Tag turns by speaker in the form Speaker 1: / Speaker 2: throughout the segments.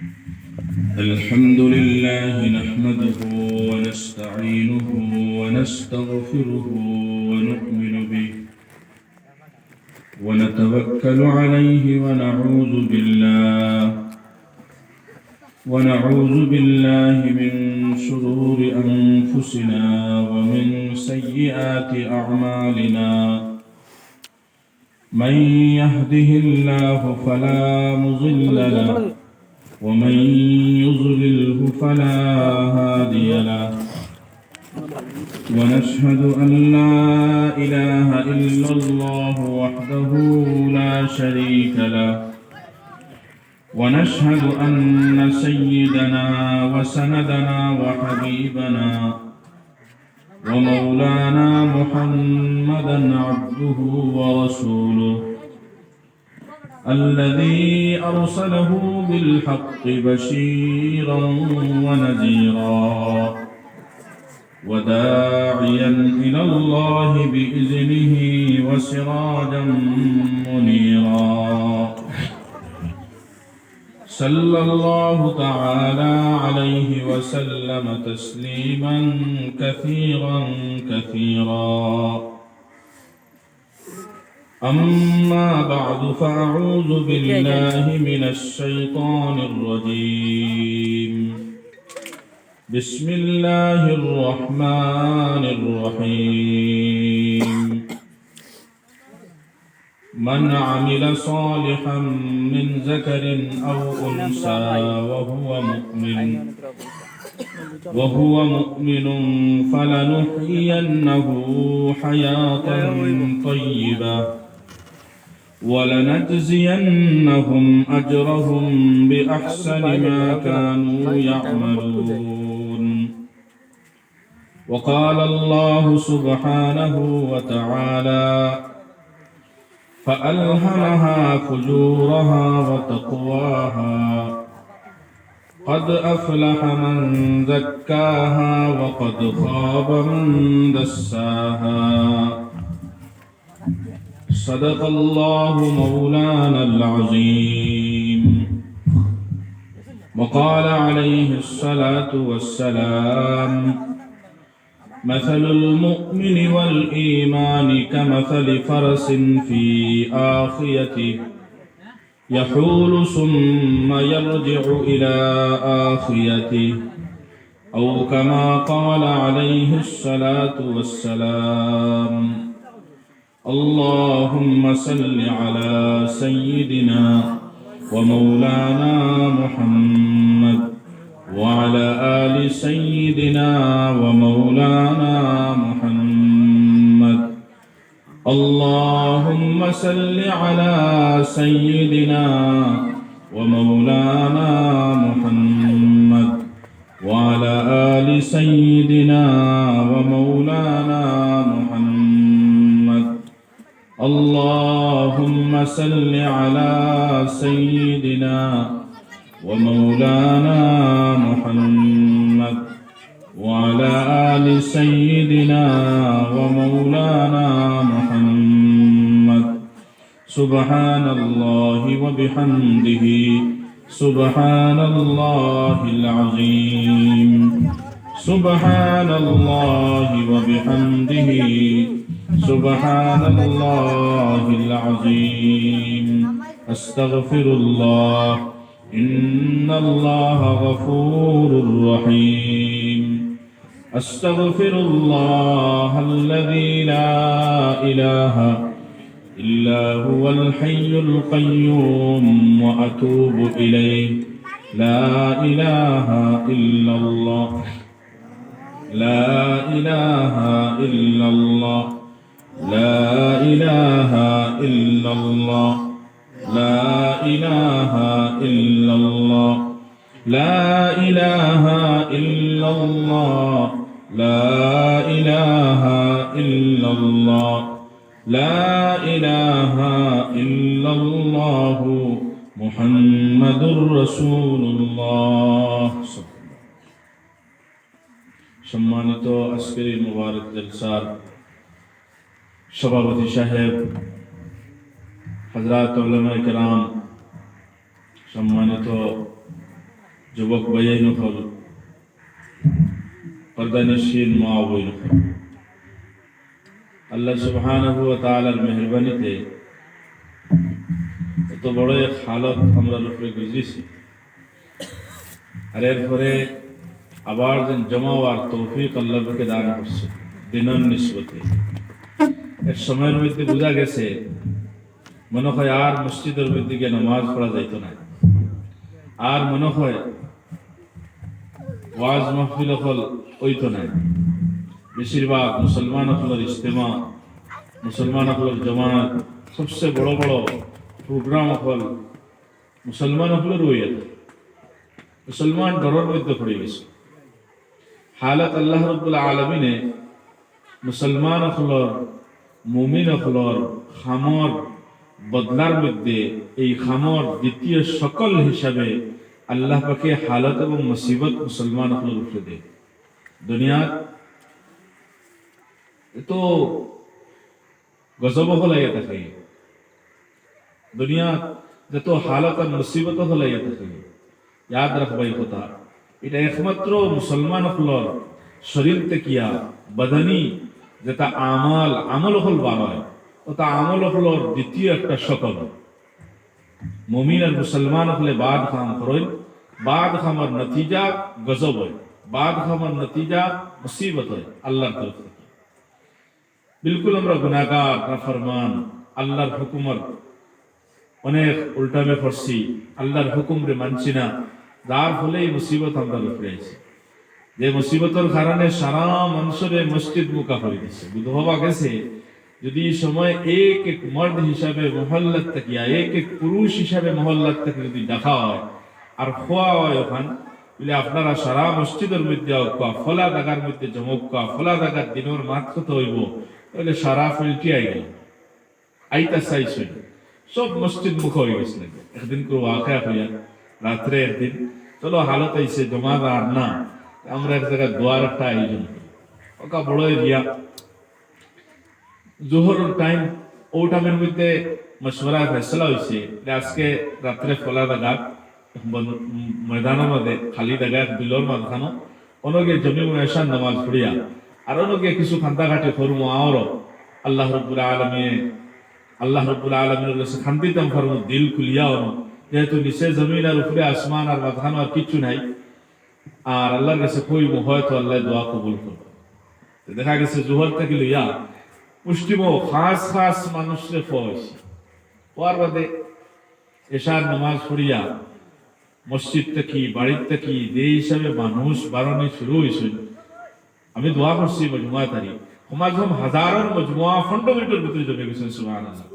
Speaker 1: الحمد لله نحمده ونستعينه ونستغفره ونؤمن به ونتوكل عليه ونعوذ بالله من شرور أنفسنا ومن سيئات أعمالنا من يهده الله فلا مضل له ومن يضلله فلا هادي له ونشهد أن لا إله إلا الله وحده لا شريك له ونشهد أن سيدنا وسندنا وحبيبنا ومولانا محمدا عبده ورسوله الذي أرسله بالحق بشيرا ونذيرا وداعيا إلى الله بإذنه وسراجا منيرا صلى الله تعالى عليه وسلم تسليما كثيرا كثيرا أما بعد فأعوذ بالله من الشيطان الرجيم بسم الله الرحمن الرحيم من عمل صالحا من ذكر أو أنثى وهو مؤمن فلنحيينه حياة طيبة ولنجزينهم أجرهم بأحسن ما كانوا يعملون وقال الله سبحانه وتعالى فألهمها فجورها وتقواها قد أفلح من زكاها وقد خاب من دساها صدق الله مولانا العظيم وقال عليه الصلاة والسلام مثل المؤمن والإيمان كمثل فرس في آخيته يحول ثم يرجع إلى آخيته أو كما قال عليه الصلاة والسلام اللهم صل على سيدنا ومولانا محمد وعلى آل سيدنا ومولانا محمد اللهم صل على سيدنا ومولانا محمد وعلى آل سيدنا ومولانا محمد اللهم صل على سيدنا ومولانا محمد وعلى آل سيدنا ومولانا محمد سبحان الله وبحمده سبحان الله العظيم سبحان الله وبحمده سبحان الله العظيم أستغفر الله إن الله غفور رحيم أستغفر الله الذي لا إله إلا هو الحي القيوم وأتوب إليه لا إله إلا الله لا إله إلا الله لا إله إلا الله لا إله إلا الله لا إله إلا الله لا إله إلا الله لا إله إلا الله محمد رسول الله সম্মানিত আজকের এই মুবারক জলসার সভাপতি সাহেব, হযরত উলামায়ে কেরাম, সম্মানিত যুবক ভাইয়াই নকল, পর্দানিশীন মা বই নকল, আল্লাহ সুবহানাহু ওয়া তাআলার মেহেরবানিতে এত বড় এক হালত আমরা উপরে গুজরিছি। আর এরপরে আবার যেন জমা হওয়ার তৌফিক আল্লাহ পাকে দান করছে দিনের নিসবতে। এক সময়ের মধ্যে বোঝা গেছে মনে হয় আর মসজিদের মধ্যে গিয়ে নামাজ পড়া যাইত না, আর মনে হয় ওয়াজ মাহফিল হল হইতো না। বেশিরভাগ মুসলমান হলের ইজতেমা, মুসলমান হলের জমাত, সবচেয়ে বড় বড় প্রোগ্রাম হল মুসলমান হলের ওই মুসলমান ডরের মধ্যে পড়ে গেছে। হালত আল্লাহ রাব্বুল আলামিনে মুসলমান হলর, মুমিন হলর খামর বদলার মধ্যে এই খামর দ্বিতীয় সকল হিসাবে আল্লাহ পাকে হালত এবং মুসিবত মুসলমান হলর উপরে দেয়। দুনিয়ার তো গজব হলাইয়া থাকে, দুনিয়া যত হালত আর মুসিবত হলাইয়া থাকে, याद रखबाई কথা এটা একমাত্র মুসলমান হলর শরীর তেকিয়া বদনী যেটা আমল হল বাড়ায়, ওটা আমল হলর দ্বিতীয় একটা সকল। মুমিন আর মুসলমান হলে বাদ খাম করেন, বাদ খামার নতিজা গজব হয়, বাদ খামার নতিজা মুসিবত হয় আল্লাহর তরফ থেকে। বিলকুল আমরা গুনাহগার, নাফরমান, আল্লাহর হুকুমের অনেক উল্টামে পড়ছি, আল্লাহর হুকুম রে মানছি না, যার ফলে এই মুসিবত আমরা উপরে আছি। যে মুসিবতের কারণে সারা মানুষের মসজিদ মুকা হয়ে গেছে। বুধবা গেছে যদি সময় এক এক মর্দ হিসাবে মহল্লাত তাকিয়া, এক এক পুরুষ হিসাবে মহল্লাত থেকে যদি দেখা হয় আর খোয়া হয় ওখান, বলে আপনারা সারা মসজিদের মধ্যে ফলা দাগার মধ্যে জমকা, ফলা দাগার দিনের মাত্র তো হইব, তাহলে সারা ফিল্টি আই গেল আইতা চাইছে সব মসজিদ মুখ হয়ে গেছে। একদিন করে ওয়াকা হইয়া রাত্রে একদিন চলো হালত আইসে জমা আর না, আমরা এক জায়গায় দোয়ার একটা আয়োজন করি, ওকা বড় এরিয়া জোহরের টাইম, ও টাইমের মধ্যে মশওয়ারা ফেসলা হয়েছে আজকে রাত্রে ফলা দাগা ময়দানের মধ্যে খালি দাগা বিলর মাঝখানো অনগে জমি মহেশান নামাজ পড়িয়া আর অনগে কিছু খান্দাঘাটি ফরমু আওর আল্লাহ রাব্বুল আলামিনের কাছে খান্দিতাম ফরমু দিল খুলিয়া হনো, যেহেতু নিচে জমিন আর উপরে আসমান আর মাঝখানো আর কিছু নাই, আর আল্লাহর কাছে কইব হয়তো আল্লাহ দোয়া কবুল করবে। দেখা গেছে জোহর থেকে লইয়া পুষ্টিম খাস খাস মানুষরে ফয়েছে পর বাদে এশার নামাজ পড়িয়া মসজিদ থেকে বাড়ির থেকে যে হিসাবে মানুষ বাড়ানো শুরু হয়েছে। আমি দোয়া করছি মজমুয়া তারিখ সমাজ হাজারের মজমুয়া ফান্ডামেন্টাল ভিতরে জমে গেছে, সুবহানাল্লাহ,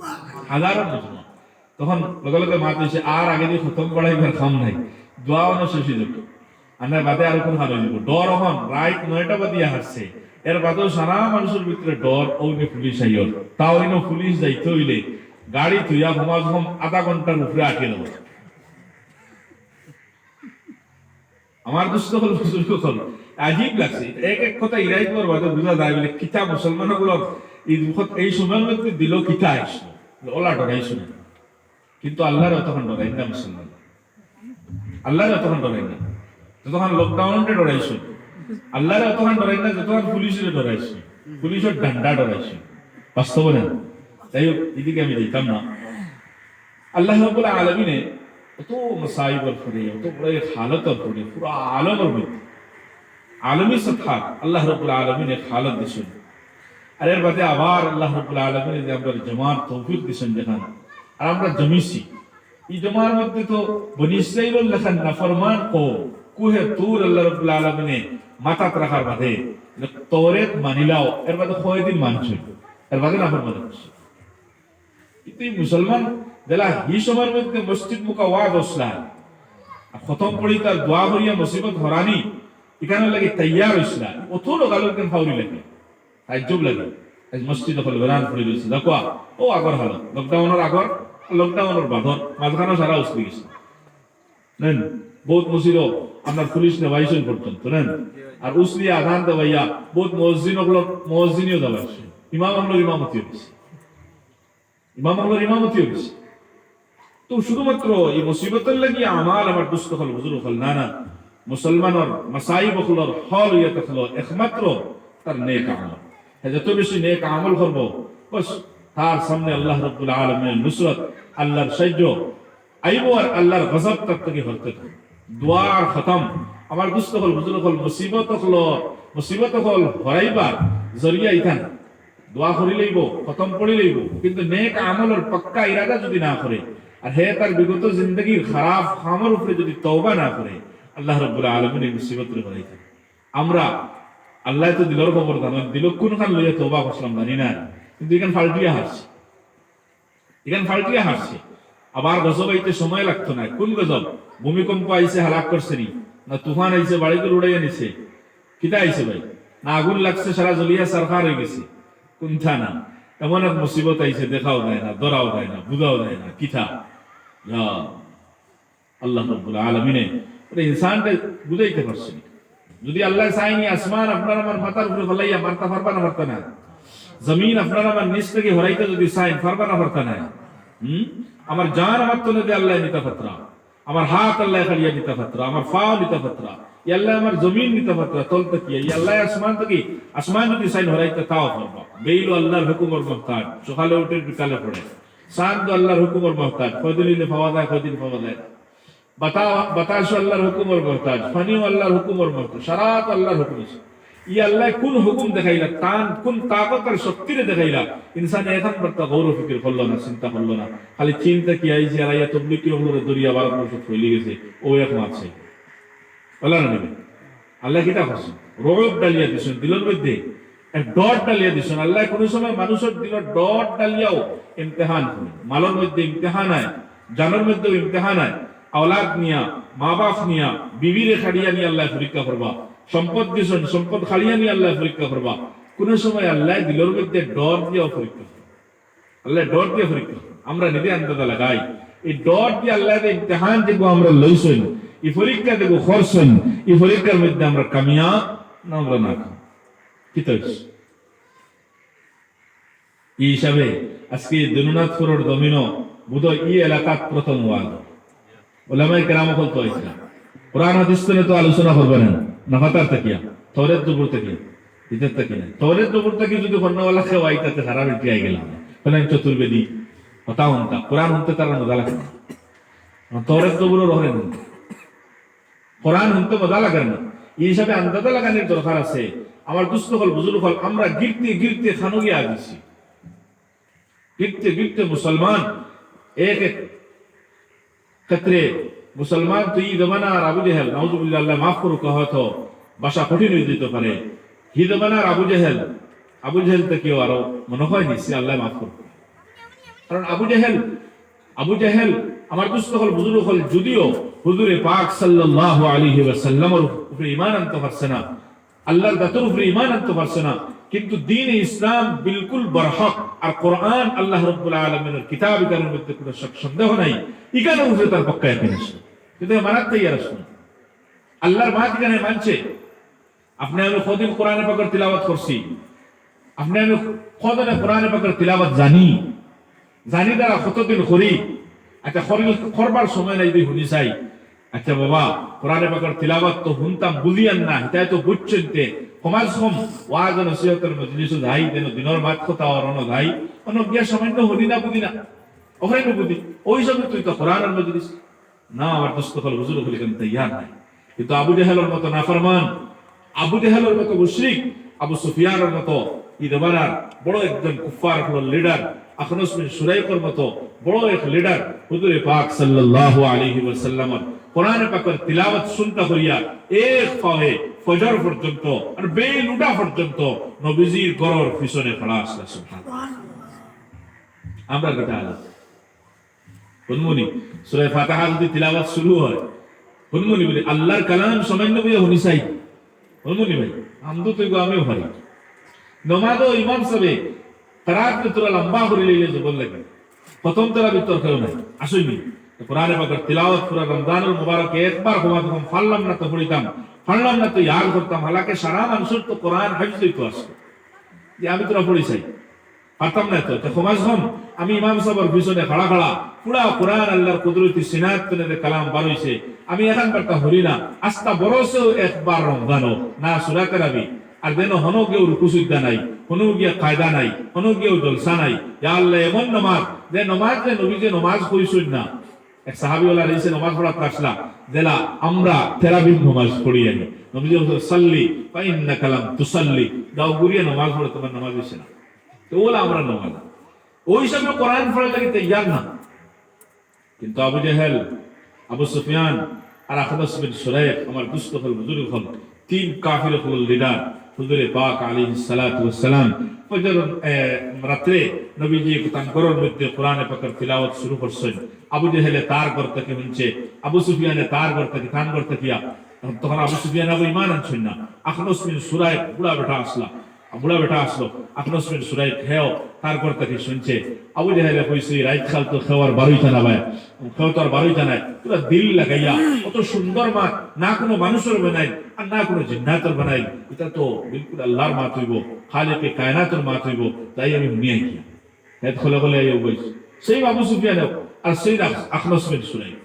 Speaker 1: হাজারের মজমুয়া। তখন লগে লগে মাত হয়েছে আর আগে দিয়ে খতম পড়াইবার কাম নাই, দোয়া শেষ হয়ে যেত, আমরা বাদে আর কোন হার হয়ে যাব। ডর হন রাইট 9টা বাদিয়া হারছে, এর বাদেও সারা মানুষের ভিতরে ডর, ওইনে পুলিশ আইল, তাও ইনো পুলিশ যাইতে হইলে গাড়ি থুইয়া সমাজ আধা ঘন্টার উপরে আটকে দেব। আমার দুষ্ট হল বুজুর্গ হল আজীব লাগছে, এক এক কথা ইরাই তোমার বাদে বুঝা যায় বলে কিতা মুসলমান গুলো এই সময়ের মধ্যে দিল কিতা আসলো ওলা ডরাই শুনে, কিন্তু আল্লাহর অতক্ষণ ডরাই না মুসলমান, আল্লাহর অতক্ষণ ডরাই না। যতক্ষণ লকডাউনে ডরাইছো আল্লাহর অতক্ষণ ডরাই না, যতক্ষণ পুলিশের ডরাইছো, পুলিশের ডান্ডা ডরাইছো, বাস্তব না। তাই হোক, এদিকে আমি দিতাম না। আল্লাহ রাব্বুল আলামিনে এত মসাইবর পড়ে, এত বড় হালতর পড়ে, পুরো আলমের মধ্যে আলমী সত্তা আল্লাহ রাব্বুল আলামিনে হালত দিছেন। আর এর বাদে আবার আল্লাহ রাব্বুল আলামিনে যে আমরা জমার তৌফিক দিছেন যেখান, আর আমরা জমিছি এই জমার মধ্যে তো বনি ইসরাঈল লেখান নাফরমান কুহে তুর আল্লাহ রাব্বুল আলামিনে মাথাত রাখার বাদে তওরাত মানিলাও, এর বাদে কয়দিন মানছে, এর বাদে নাফরমান করছে। কিন্তু মুসলমান যারা এই সময়ের মধ্যে মসজিদ মুকা ওয়াজ হসলা খতম পড়ি তার দোয়া করিয়া মুসিবত হরানি এখানে লাগে তৈয়ার হইসলা, অত লোক আলোকেন ফাউরি লাগে, তাজ্জব লাগে। আজ মসজিদ হল বেরান পড়ে গেছে, দেখো ও আগর হালত লকডাউনের আগর, লকডাউনের বাদর মাঝখানে সারা উসলে গেছে নেন বহুত মসজিদ আপনার পুলিশ নেবাইছেন পর্যন্ত নেন, আর উসলি আধান দেওয়াইয়া বহুত মসজিদও দেওয়াইছে, ইমাম আমলোর ইমামতি হয়েছে, ইমাম আমলোর ইমামতি হয়েছে। তো শুধুমাত্র এই মুসিবতের লাগি আমার দুস্থ হল হুজুর হল না, না মুসলমানের মাসাইব হলর হল ইয়ে থাকলো একমাত্র তার নেক আমল। যত বেশি নেক আমল করবো বস তার সামনে আল্লাহ রাব্বুল আলামিনের নুসরত, আল্লাহর সাহায্য আইব আর আল্লাহর গজব তার থেকে হতে থাকে। দোয়ার খতম আমার দুস্থ হল বুজুর্গ হল মুসিবত হল হরাইবার জরিয়া ইথান দোয়া করি লইব, খতম পড়ি লইব, কিন্তু নেক আমলের পাক্কা ইরাদা যদি না করে আর হে তার বিগত জিন্দগির খারাপ খামের উপরে যদি তওবা না করে, আল্লাহ রাব্বুল আলামিন এই মুসিবতের হরাই থাকে। আমরা আল্লাহ তো দিলর খবর জানেন, দিল কোনখান লইয়া তওবা করলাম জানি না, কিন্তু এখান ফাল্টিয়া হাসছে। আবার গজব আইতে সময় লাগতো না। কোন গজব? ভূমিকম্প আইছে হালাক করছে নি, না তুফান আইছে বাড়িতে উড়াইয়া নিছে, কিতা আইছে ভাই? না আগুন লাগছে সারা জ্বলিয়া সারখার হয়ে গেছে, কোনটা না এমন এক মুসিবত আইছে, দেখাও যায় না, ধরাও যায় না, বুঝাও যায় না, কিতা আল্লাহ রাব্বুল আলামিন ইনসানকে বুঝাইতে পারছে না। যদি আল্লাহ চাইনি আসমান আপনার আমার মাথার উপরে ফলাইয়া মারতে পারবা না, পারতা না। জমিন আপনার আমার নিচ থেকে হরাইতে যদি চাইন পারবা না, পারতা না। আমার জান আমার তো নদী আল্লাহ নিতা পাত্রা, আমার হাত আল্লাহ খালিয়া নিতা পাত্রা, আমার ফাও নিতা পাত্রা, আল্লাহ আমার জমিন নিতা পাত্রা, তলতে কি আল্লাহ আসমান থেকে আসমান যদি চাইন হরাইতে তাও পারবা। বেইল আল্লাহর হুকুমর মহতাজ, সকালে উঠে বিকালে পড়ে। চাঁদ আল্লাহর হুকুমর মহতাজ, কয়দিন পাওয়া যায় কয়দিন পাওয়া যায় না। বাতাস আল্লাহর হুকুমর মহতাজ, পানিও আল্লাহর হুকুমর মহতাজ, সারাত আল্লাহর হুকুম। ই আল্লাহ কোন হুকুম দেখাইলা, তান কোন তাকত আর শক্তিরে দেখাইলা, ইনসান এখন বার্তা গৌর ফিকির করলো না, চিন্তা করলো না। খালি চিন্তা কি আইছে আর আইয়া তবলিগ হলো দরিয়া বারো বছর ফেলে গেছে, ও এখন আছে বলা না নেবে। আল্লাহ কিটা করছেন? রোগ ডালিয়া দিছেন দিলের মধ্যে, ডট ডালিয়া দিছেন। আল্লাহ কোন সময় মানুষের দিল ডট ডালিয়াও ইমতিহান করে। মালের মধ্যে ইমতিহান হয়, জানের মধ্যেও ইমতিহান হয়। আওলাদ নিয়া, মা বাপ নিয়া, বিবিরে খাড়িয়া নিয়ে আল্লাহ পরীক্ষা করবা। সম্পদ দিছেন, সম্পদ খাড়িয়া নিয়ে আল্লাহ পরীক্ষা করবা। কোন সময় আল্লাহ দিলের মধ্যে ডর দিয়েও পরীক্ষা করবা। আল্লাহ ডর দিয়ে পরীক্ষা, আমরা নিজে আন্দাজা লাগাই। এই ডর দিয়ে আল্লাহ ইমতিহান যেগুলো আমরা লইছেন, এই পরীক্ষা যেগুলো করছেন, এই পরীক্ষার মধ্যে আমরা কামিয়াব না আমরা না কি তো এই হিসাবে আজকে দিনাজপুরের জমিনও বোধহয় এই এলাকার প্রথম ওয়াজ ওলামায়ে কেরাম বলতে হয়েছিল। কোরআন হাদিস তো আলোচনা করবেন না, ফাতার তাকিয়া তওরাত জবুর তাকিয়া ইতাত তাকিয়া তওরাত জবুর তাকিয়া যদি ফন্নাওয়ালা খেওয়াই তাতে সারা বেটি আই গেলাম ফলে চতুর্বেদী হতা হন্তা কোরআন হতে তার মজা লাগে না, তওরাত জবুরও রহে না, কোরআন হতে মজা লাগে না। এই হিসাবে আন্দাজা লাগানোর দরকার আছে। আমার দুস্থ হল বুজুর্গ হল, আমরা গিরতে গিরতে খানুগিয়া গেছি, গিরতে গিরতে মুসলমান এক এক ক্ষেত্রে মুসলমান তো এই জমানা আর আবু জেহেল নাউজুবিল্লাহ আল্লাহ মাফ করুক, হয়তো বাসা কঠিন হয়ে যেতে পারে। হি জমানার আবু জেহেল থেকেও আরো মনে হয় নিশ্চয় আল্লাহ মাফ করুক। কারণ আবু জেহেল আমার দুস্থ হল বুজুর্গ হল, যদিও হুজুরে পাক সাল্লাল্লাহু আলাইহি ওয়াসাল্লামের উপরে ঈমান আনতে পারছে না, আল্লাহর দাতের উপরে ঈমান আনতে পারছে না, কিন্তু দ্বীন ইসলাম বিলকুল বরহক আর কোরআন আল্লাহ রাব্বুল আলামিনের কিতাব এর মধ্যে কোনো সন্দেহ নাই, ইকানে উপরে তার পক্ষে ইয়াকিন আছে, কিন্তু মানাত তৈয়ার আছে। আল্লাহর বাত এখানে মানছে। আপনি আমি কতদিন কোরআনে পাকের তিলাওয়াত করছি, আপনি আমি কতদিন কোরআনে পাকের তিলাওয়াত জানি দ্বারা কতদিন করি। আচ্ছা করবার সময় নাই যদি শুনি চাই, আচ্ছা বাবা কোরআনে পাকের তিলাওয়াত তো শুনতাম বুঝিয়ান না, এটাই তো বুঝছেন তে সমাজ কম ওয়াজ নসিহতের মজলিসে যাই যেন দিনের মাত কথা অরণ যাই অন্য গিয়া সামান্য হলি না বুঝি না ওখানে বুঝি ওই সময় তুই তো কোরআনের মজলিস না। আমার দোস্ত হল হুজুর বলে কেন তৈয়ার নাই। কিন্তু আবু জেহেলের মতো নাফরমান, আবু জেহেলের মতো মুশরিক, আবু সুফিয়ানের মতো ইদবারার বড় একজন কুফার লিডার, আখনাস বিন সুরাইকের মতো বড় এক লিডার হুজুরে পাক সাল্লাল্লাহু আলাইহি ওয়াসাল্লামের কোরআনে পাকের তিলাওয়াত শুনতে হইয়া এক পায়ে ফজর পর্যন্ত আর বেল উঠা পর্যন্ত নবীজির গরর পিছনে খড়া আসলা। সুবহানাল্লাহ। আমরা কথা আলাদা হুনমুনি সূরা ফাতিহা যদি তিলাওয়াত শুরু হয় হুনমুনি বলে আল্লাহর কালাম সামান্য বইয়া শুনি চাই হুনমুনি ভাই আমদো তো আমিও ভাই নমাজও ইমাম সাহেব তারাত তোরা লম্বা করে লইলে জবর লাগে প্রথম তারা ভিতর কেউ নাই আসইনি কোরআনে পাকের তিলাওয়াত পুরা রমজানুল মুবারক একবার হওয়া তখন ফাললাম না তো পড়িতাম, ফাললাম না তো ইয়াদ করতাম। হালাকে সারা মানুষের তো কোরআন হাফিজ হইতো আসতো যে আমি তোরা পড়ি চাই, পারতাম না তো সমাজ হম আমি ইমাম সাহেবের পিছনে খাড়া খাড়া পুরা কোরআন আল্লাহর কুদরতি সিনাত তনে কালাম বার হইছে আমি এখন বার্তা হরি না আস্তা বরসেও একবার রমজানো না সূরা তারাবি আর দেন হনো কেউ রুকুসুদ্দা নাই হনো গিয়া কায়দা নাই হনো কেউ জলসা নাই ইয়া আল্লাহ এমন নামাজ যে নামাজ যে নবী যে নামাজ কইছুন না এক সাহাবীওয়ালা রইছে নামাজ পড়া আসলা দেলা আমরা তেরাবির নামাজ পড়ি আনি নবী সাল্লি ফা ইন্নাকা লাম তুসাল্লি দাও গুরিয়া নামাজ পড়ে তোমার নামাজ হইছে না তো ওলা আমরা নামাজ ওই সময় কোরআন পড়া লাগি তৈয়ার না কিন্তু আবু জেহেল আবু সুফিয়ান আর আখনাস বিন সুরাইক আমার দুষ্ট হল বুজুর্গ হল তিন কাফির হল লিডার হুজুর পাক আলাইহিস সালাতু ওয়াস সালাম ফজর রাতে নবীজি তাঙ্করের মধ্যে কোরআন পাকের তিলাওয়াত শুরু করছেন আবু জেহেল তার ঘর থেকে শুনছে আবু সুফিয়ান তার ঘর থেকে কান ঘর থেকে তখন আবু সুফিয়ান আবু ঈমান আনছেন না আখনাস বিন সুরাইক বুড়া বেটা আসলো আখনাস বিন সুরাইক হেও তার ঘর থেকে শুনছে আবু জেহেল কইছে রাইত খাল তো খাওয়ার বারোই জানা ভাই খাও তো আর বারোই জানায় পুরো দিল লাগাইয়া কত সুন্দর মাত না কোনো মানুষের বানাই আর না কোনো জিন্নাতের বানাই এটা তো বিলকুল আল্লাহর মাত হইব খালিকে কায়নাতের মাত হইব তাই আমি নিয়ে গিয়া হেদ খোলে খোলে আইও বইছে সেই আবু সুফিয়ান আর সেই আখনাস বিন সুরাইক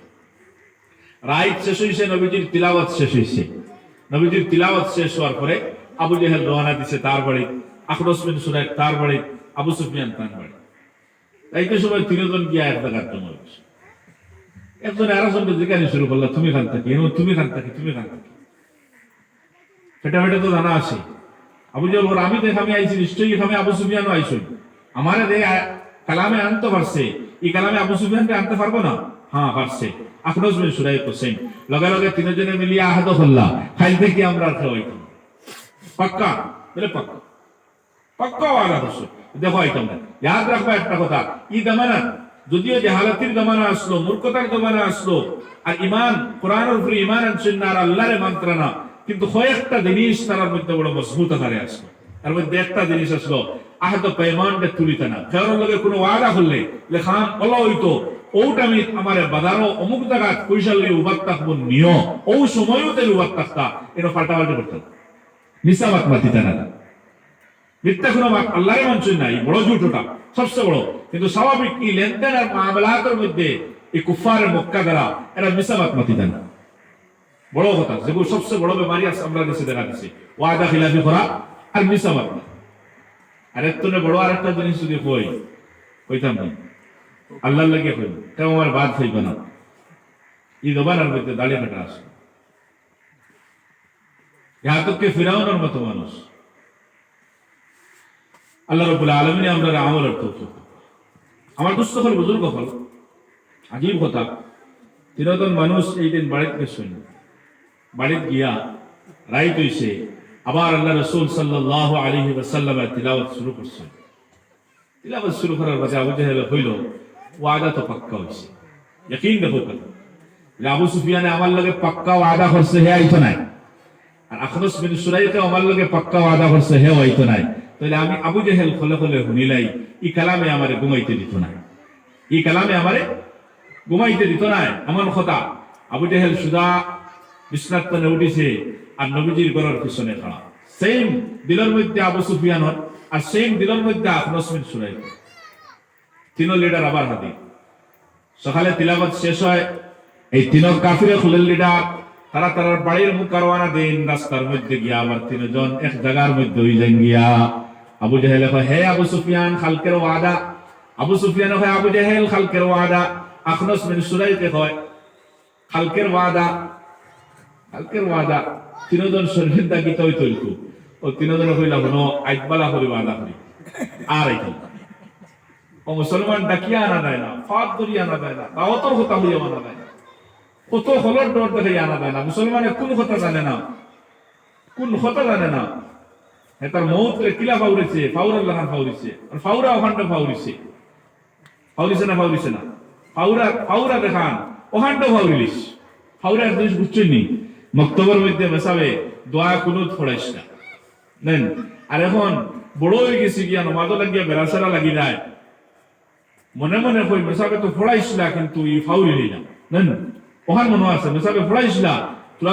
Speaker 1: রাইত শেষ হইছে নবীজির তিলাওয়াত শেষ হইছে নবীজির তিলাওয়াত শেষ হওয়ার পরে আবু জেহেল রওনা দিছে তার বাড়ি আখনাস বিন সুরাইক তার বাড়ি আবু সুফিয়ান তার বাড়ি এইতে সময় তিনজন গিয়া এক জায়গার জমা হয়েছে একজন আরেকজনকে জিজ্ঞাসা শুরু করলো তুমি খান থাকি তুমি খান থাকি ফেটা ফেটে তো জানা আছে আবু জেহেল বলে আমি আমি আইছি নিশ্চয়ই এখানে আবু সুফিয়ানও আইসুন আমার কালামে আনতে পারছে এই কালামে আবু সুফিয়ানকে আনতে পারবো না হ্যাঁ পারছে আখনাস বিন সুরাইক হোসেন লগে লগে তিনজনে মিলিয়ে আহাদ করলা খাইল থেকে আমরা খাওয়াইতাম পাক্কা বলে পাক্কা ওয়াদা করছো দেখো আইতাম না ইয়াদ রাখবা একটা কথা এই জামানা যদিও জাহালাতির জামানা আসলো মূর্খতার জামানা আসলো আর ইমান কোরআনের উপরে ইমান আনছেন না আর আল্লাহরে মান্ত্রানা কিন্তু কয়েকটা জিনিস তার মধ্যে বড় মজবুত আকারে আসলো তার মধ্যে একটা জিনিস আসলো আহত পেমানটা তুলিতে না কারোর লগে কোনো ওয়াদা করলে লেখান বলা হইতো ওটা আমি আমার বাজারও অমুক জায়গা কৈশালী উবাদ থাকবো নিয় ও সময়ও তেল উবাদ থাকতা এটা পাল্টাপাল্টি করতাম মিসাবাত মাতিতে না মিথ্যা কোনো আল্লাহরে মানছেন না এই বড় জুট ওটা সবচেয়ে বড় কিন্তু স্বাভাবিক এই লেনদেন আর মামলাতের মধ্যে এই কুফারের মক্কা দ্বারা এরা মিসাবাত মাতিতে না বড় কথা যেগুলো সবচেয়ে বড় বেমারি আছে আমরা দেশে দেখা দিচ্ছি ওয়াদা খিলাফি করা আর মিসাবাত না আর এর থেকে বড় আর একটা জিনিস যদি কইতাম না আল্লাহর লাগে কইব কেউ আমার বাদ হইবে না এই দোবানার মধ্যে দাঁড়িয়ে কাটা আসে ইহা তো কে ফিরাউনের মতো মানুষ আল্লাহ রাব্বুল আলামিন আমরা আমলের তৌফিক আমার দুস্থ হল বুজুর্গ হল আজীব কথা তিনজন মানুষ এই দিন বাড়িতে গেছেন বাড়িতে গিয়া রাইত হইছে আবার আল্লাহ রাসূল সাল্লাল্লাহু আলাইহি ওয়াসাল্লাম তিলাওয়াত শুরু করছেন তিলাওয়াত শুরু করার পরে আবু জেহেল হইল ওয়াদা তো পাক্কা হইছে ইয়াকিন দেখো কথা আবু সুফিয়ানে আমার লগে পাক্কা ওয়াদা করছে হে আইতো নাই আর আখনাস বিন সুরাইক আমার লগে পাক্কা ওয়াদা করছে হে আইতো নাই তাহলে আমি আবু জেহেল খলে খলে শুনিলাই এই কালামে আমারে ঘুমাইতে দিত না এই কালামে আমারে ঘুমাইতে দিত না এমন কথা আবু জেহেল সুদা বিছনাত তলে উঠিছে আর নবীজির ঘরের পিছনে খাড়া সেম দিলের মধ্যে আবু সুফিয়ান আর সেম দিলের মধ্যে আখনাস বিন সুরাইক তিন লিডার আবার হাতি সকালে তিলাওয়াত শেষ হয় এই তিন কাফিরে খুলের লিডার তারা তার বাড়ির মুখ রওনা দেন রাস্তার মধ্যে গিয়া আবার তিনজন এক জায়গার মধ্যে হইলেন গিয়া আবু জেহেল কয় হে আবু সুফিয়ান খালকের ওয়াদা আবু সুফিয়ান কয় আবু জেহেল খালকের ওয়াদা আখনাস বিন সুরাইক কয় খালকের ওয়াদা তিনজন শরীর দাগি তৈ তৈলকু ও তিনজন কইলা হনো আইতবালা করি ওয়াদা করি আর আইতাম ও মুসলমান ডাকিয়া আনা দেয় না ফাঁক ধরিয়া আনা দেয় না দাওয়াতর কথা হইয়া আনা দেয় না কত হলর ডর দেখে আনা দেয় না মুসলমানের কোন কথা জানে না তার মৌতরে কিলা ফাউরেছে ফাউরার লাগান ফাউরিছে আর ফাউরা ওখানটা ফাউরিছে না ফাউরা দেখান ওখানটা ফাউরিলিস ফাউরার জিনিস বুঝছেন নি মক্তবের মধ্যে মেসাবে দোয়া কুনুত পড়াইস না নেন আর এখন বড় হয়ে গেছি গিয়া নমাজও লাগিয়া বেড়াসারা লাগি যায় মনে মনে কই মেসাবে তো পড়াইছিলা কিন্তু ই ফাউরিলি না নেন ওখান মনে আছে মেসাবে পড়াইছিলা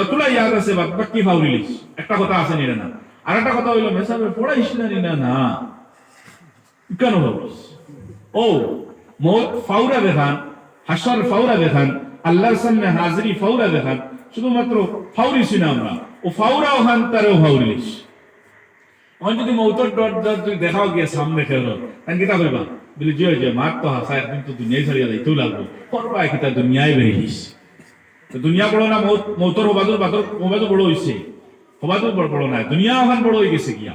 Speaker 1: তুলা ইয়াদ আছে বাকি ফাউরিলিস একটা কথা আছে নিরে না আর একটা কথা হইলো মেসাবে পড়াইছিলা না কেন হবস ও মৌত ফাউরা দেখান, হাসর ফাউরা দেখান, আল্লাহর সামনে হাজিরি ফাউরা দেখান, শুধুমাত্র ফাউরিছি না আমরা, ও ফাউরা ওখান তারেও ফাউরিস। আমার যদি মৌতর ডর তুই দেখাও গিয়ে সামনে খেলো তাই কিতা করবা বলি যে মার তো হাসা একদিন তো দুনিয়ায় ছাড়িয়ে যাইতেও লাগবো, করবা কিতা দুনিয়ায় বেরিয়েছিস। দুনিয়া বড় না মৌতর হবাদুর বড় হয়েছে, হবাদুর বড় বড় নাই, দুনিয়া ওখান বড় হয়ে গেছে গিয়া।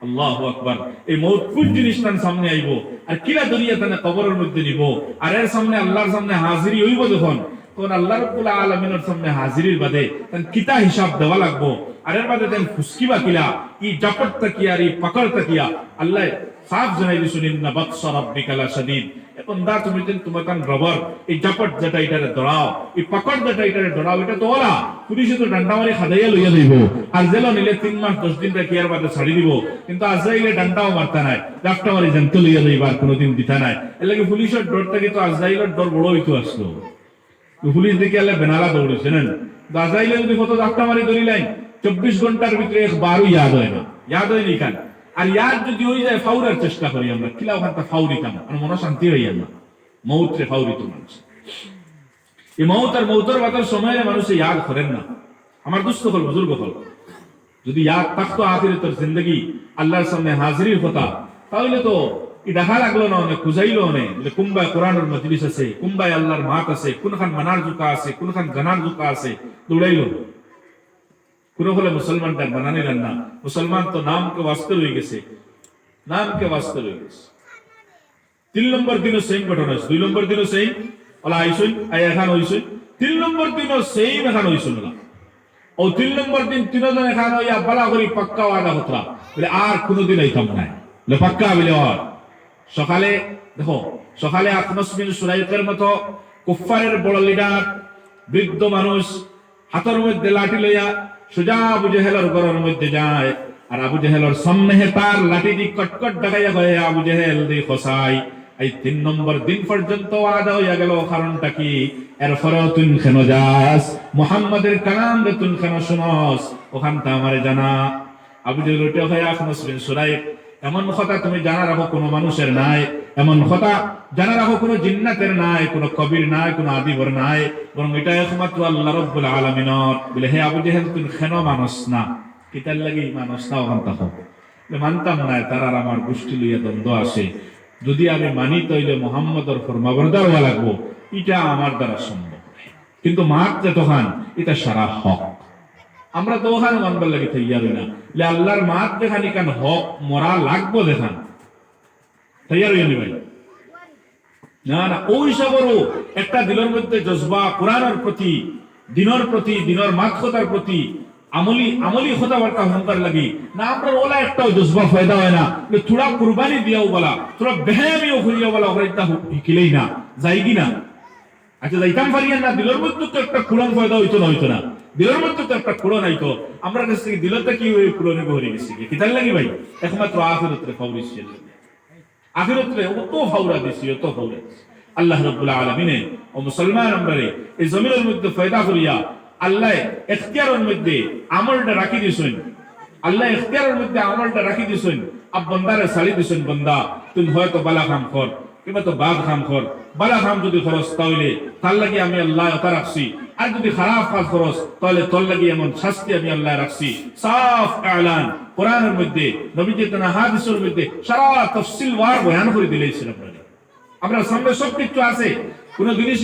Speaker 1: আল্লাহু আকবার। এই মৌত কোন জিনিস তার সামনে আইব আর কিলা দুনিয়া তানে কবরের মধ্যে নিব, আর এর সামনে আল্লাহর সামনে হাজিরি হইব যখন, তখন আল্লাহ রাব্বুল আলামিনের সামনে হাজিরির বাদে তান কিতা হিসাব দেওয়া লাগবো, আর এর বাদে তান ফুসকিবা কিলা, ই জাপট তাকিয়া আর ই পাকড় তাকিয়া আল্লাহ সাফ জানাই দিছেন ইন্না বাতশা রাব্বিকা লাশাদীদ। এখন দা তুমি যেন তোমার কান রবার এই জাপট যেটা এটারে ধরাও, এই পাকড় যেটা এটারে ধরাও, এটা তো ওলা পুলিশে তো ডান্ডা মারি খাদাইয়া লইয়া লইব, আর জেল নিলে 3 মাস 10 দিন রাখিয়ার বাদে ছাড়ি দিব, কিন্তু আজরাইলে ডান্ডাও মারতা নাই, লাফটা মারি জানতে লইয়া লইবার কোনোদিন দিতা নাই। এর লাগে পুলিশের ডর থেকে তো আজরাইলের ডর বড় হইতো আসলো। পুলিশ দেখে আল্লাহ বেনালা দৌড়েছে না, আজরাইলে যদি কত লাফটা মারি ধরিলেন 24 ঘন্টার ভিতরে একবারও ইয়াদ হয় না, ইয়াদ হয়নি কেন? আর ইয়াদ যদি হয়ে যায় ফাউরার চেষ্টা করি আমরা, কিলা ওখানটা ফাউরি কাম আর মনে শান্তি হইয়া না, মৌত্রে ফাউরি তো মানুষ। এই মৌত আর মৌতর বাতার সময়ে মানুষে ইয়াদ করেন না। আমার দুস্থ হল বুজুর্গ হল যদি ইয়াদ থাকতো আখিরাতের জিন্দগি আল্লাহর সামনে হাজিরির কথা, তাহলে তো দেখা লাগলো না, অনেক খুঁজাইলো অনেক কুম্বায় কোরআনের মজলিস আছে, কুম্বায় আল্লাহর মাত আছে, কোনখান মানার জুকা আছে, কোনখান জানার জুকা আছে, দৌড়াইলো। কোন হলে মুসলমানটা বানানিলেন না, মুসলমান তো নামকে বাঁচতে রয়ে গেছে, নামকে বাঁচতে রয়ে গেছে। 3 নম্বর দিনও সেম ঘটনা হয়েছে, 2 নম্বর দিনও সেম ওলা আইসুন এখান হইসুন, 3 নম্বর দিনও সেম এখান হইসুন না। ও 3 নম্বর দিন 3 জন এখান হইয়া বলা করি পাক্কা ওয়াদা হতরা বলে আর কোনোদিন আইতাম নাই, বলে পাক্কা বলে আর সকালে দেখো, সকালে আখনাস বিন সুলাইকের মতো কুফফারের বড় লিডার বৃদ্ধ মানুষ হাতের মধ্যে লাঠি লইয়া সোজা আবু জেহেলের ঘরের মধ্যে যায়, আর আবু জেহেলের সামনে তার লাঠি দি কটকট ডাকাইয়া কয়ে আবু জেহেল দি খসাই। এই 3 নম্বর দিন পর্যন্ত ওয়াদা হইয়া গেল, কারণটা কি? এরপরেও তুই কেন যাস মুহাম্মাদের কালাম রে, তুই কেন শুনস, ওখানটা আমারে জানা। আবু জেহেল উঠে হয়ে আখনাস বিন সুলাইক, এমন কথা তুমি জানা রাখো কোনো মানুষের নাই, এমন কথা জানা রাখো কোনো জিন্নাতের নাই, কোনো কবির নাই, কোনো আদিবর নাই, বরং এটা একমাত্র আল্লাহ রাব্বুল আলামিনের। বলে হে আবু জেহেল তুই কেন মানস না? কিতার লাগি মানস না? ওখান থাকো মানতাম না, তার আর আমার গোষ্ঠী লইয়া দ্বন্দ্ব আসে, যদি আমি মানি তাইলে মুহাম্মদর ফরমাবরদার হওয়া লাগবো, এটা আমার দ্বারা সম্ভব। কিন্তু মারতে তখন এটা সারা হক, আমরা তো ওখানে মানবার লাগে তৈয়ার হই না, আল্লাহর মাত দেখানি কান হক মরা লাগবো দেখান তৈয়ার হইনি ভাই না না। ওই সবরও একটা দিলের মধ্যে জজবা কোরআনের প্রতি, দিনের মাতকতার প্রতি আমলি কথাবার্তা হংকার লাগি না, আমরা ওলা একটাও জজবা ফায়দা হয় না, থোড়া কুরবানি দিয়াও বলা, থোড়া বেহামিও খুলিয়াও বলা, ওরা এটা হিকিলেই না যাই কি না। আচ্ছা যাইতাম পারিয়েন না, দিলের মধ্যে তো একটা কোরআন ফায়দা হইতো না, দিলের মধ্যে তো একটা কোরআন আইতো, আমরা কাছ থেকে দিলটা কি ওই কোরআনে বহরে গেছি কিতার লাগি ভাই, একমাত্র আখিরাতে ফাউরিস ছিল, আখিরাতে অত ফাউরা দিছি, অত ফাউরা দিছি। আল্লাহ রাব্বুল আলামিন ও মুসলমান আমরারে এই জমিনের মধ্যে ফায়দা করিয়া আল্লাহ ইখতিয়ারের মধ্যে আমলটা রাখি দিছেন, আল্লাহ ইখতিয়ারের মধ্যে আমলটা রাখি দিছেন। আব বান্দারে সালি দিছেন, বান্দা তুমি হয়তো বালা কাম কর কিংবা তো বাদ কাম কর, বালা কাম যদি খরচ তাহলে তার লাগি আমি আল্লাহ ওটা রাখছি, আর যদি খারাপ কাজ খরচ তাহলে তোর লাগি এমন শাস্তি আমি আল্লাহ রাখছি। সাফ এলান কোরআনের মধ্যে, নবীজি তার হাদিসের মধ্যে সারা তাফসীল ওয়ার বয়ান করে দিলেছেন। আমরা সামনে সব কিছু আছে, কোন জিনিস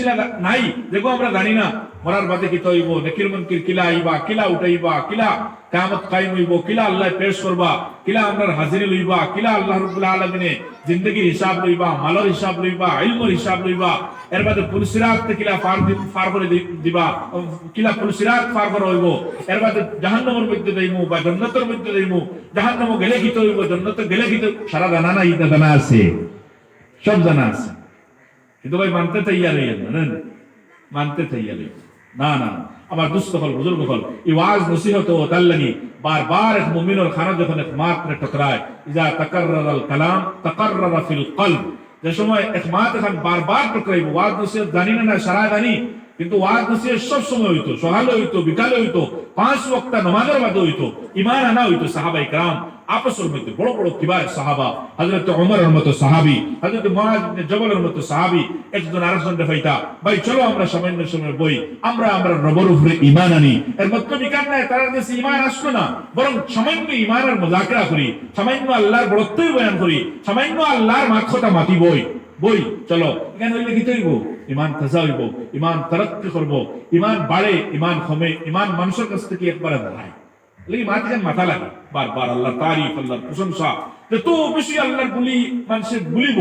Speaker 1: নাই দেখো আমরা জানি না মরার বাদে কি তৈব, নেকির মুনকির কিলা আইবা, কিলা উঠাইবা, কিলা কিয়ামত কায়েম হইব, কিলা আল্লাহ পেশ করবা, কিলা আমরার হাজিরি লইবা, কিলা আল্লাহ রাব্বুল আলামিনে জিন্দেগির হিসাব লইবা, মালের হিসাব লইবা, ইলমের হিসাব লইবা, এর বাদে পুলসিরাত কিলা পার করে দিবা, কিলা পুলসিরাত পার করা হইব, এর বাদে জাহান্নামের মধ্যে যাইমু বা জান্নাতের মধ্যে যাইমু, জাহান্নামে গেলে কি হইব, জান্নাতে গেলে কি, সারা জানা না, ইটা জানা আছে, সব জানা আছে, কিন্তু ভাই মানতে তৈয়ার হইয়া জানেন, মানতে তৈয়ার না না। আমার দুস্থ হল বুজুর্গ হল এই ওয়াজ নসিহত ও তার লাগি বারবার এক মুমিনের খানা যখন এক মাত্রে টকরায়, ইজা তাকাররাল কালাম তাকাররারা ফিল কলব, যে সময় এক মাত এখন বারবার টকরাইব, ওয়াজ নসিহত জানি না সারা জানি, কিন্তু ওয়াজ নসিহত সব সময় হইতো, সকালে হইতো, বিকালে হইতো, 5 ওয়াক্ত নামাজের বাদে হইতো। ঈমান আনা হইতো সাহাবায়ে کرام আপসের মধ্যে, বড় বড় কিবার সাহাবা, হযরত ওমরের মতো সাহাবী, হযরত মুআয ইবনে জবলের মতো সাহাবী একজন আরেকজনকে ফাইতা, ভাই চলো আমরা সামান্য সময় বই, আমরা রবের উপরে ঈমান আনি। এর মতলব ইকান না তার কাছে ঈমান আসলো না, বরং সামান্য ঈমানের মুযাকরা করি, সামান্য আল্লাহর বড়ত্বই বয়ান করি, সামান্য আল্লাহর মাখতা মাতি বই চলো। এখানে হইলে কি হইব? ঈমান তাজা হইব, ঈমান তারাক্কি করব, ঈমান বাড়ে, ঈমান কমে, ঈমান মানুষের কাছ থেকে একবারে দাঁড়ায়। লেকিন মাটিতে মাথা লাগে বারবার আল্লাহর তারিফ, আল্লাহর প্রশংসা, যত বেশি আল্লাহর বলি মানুষের বলিব,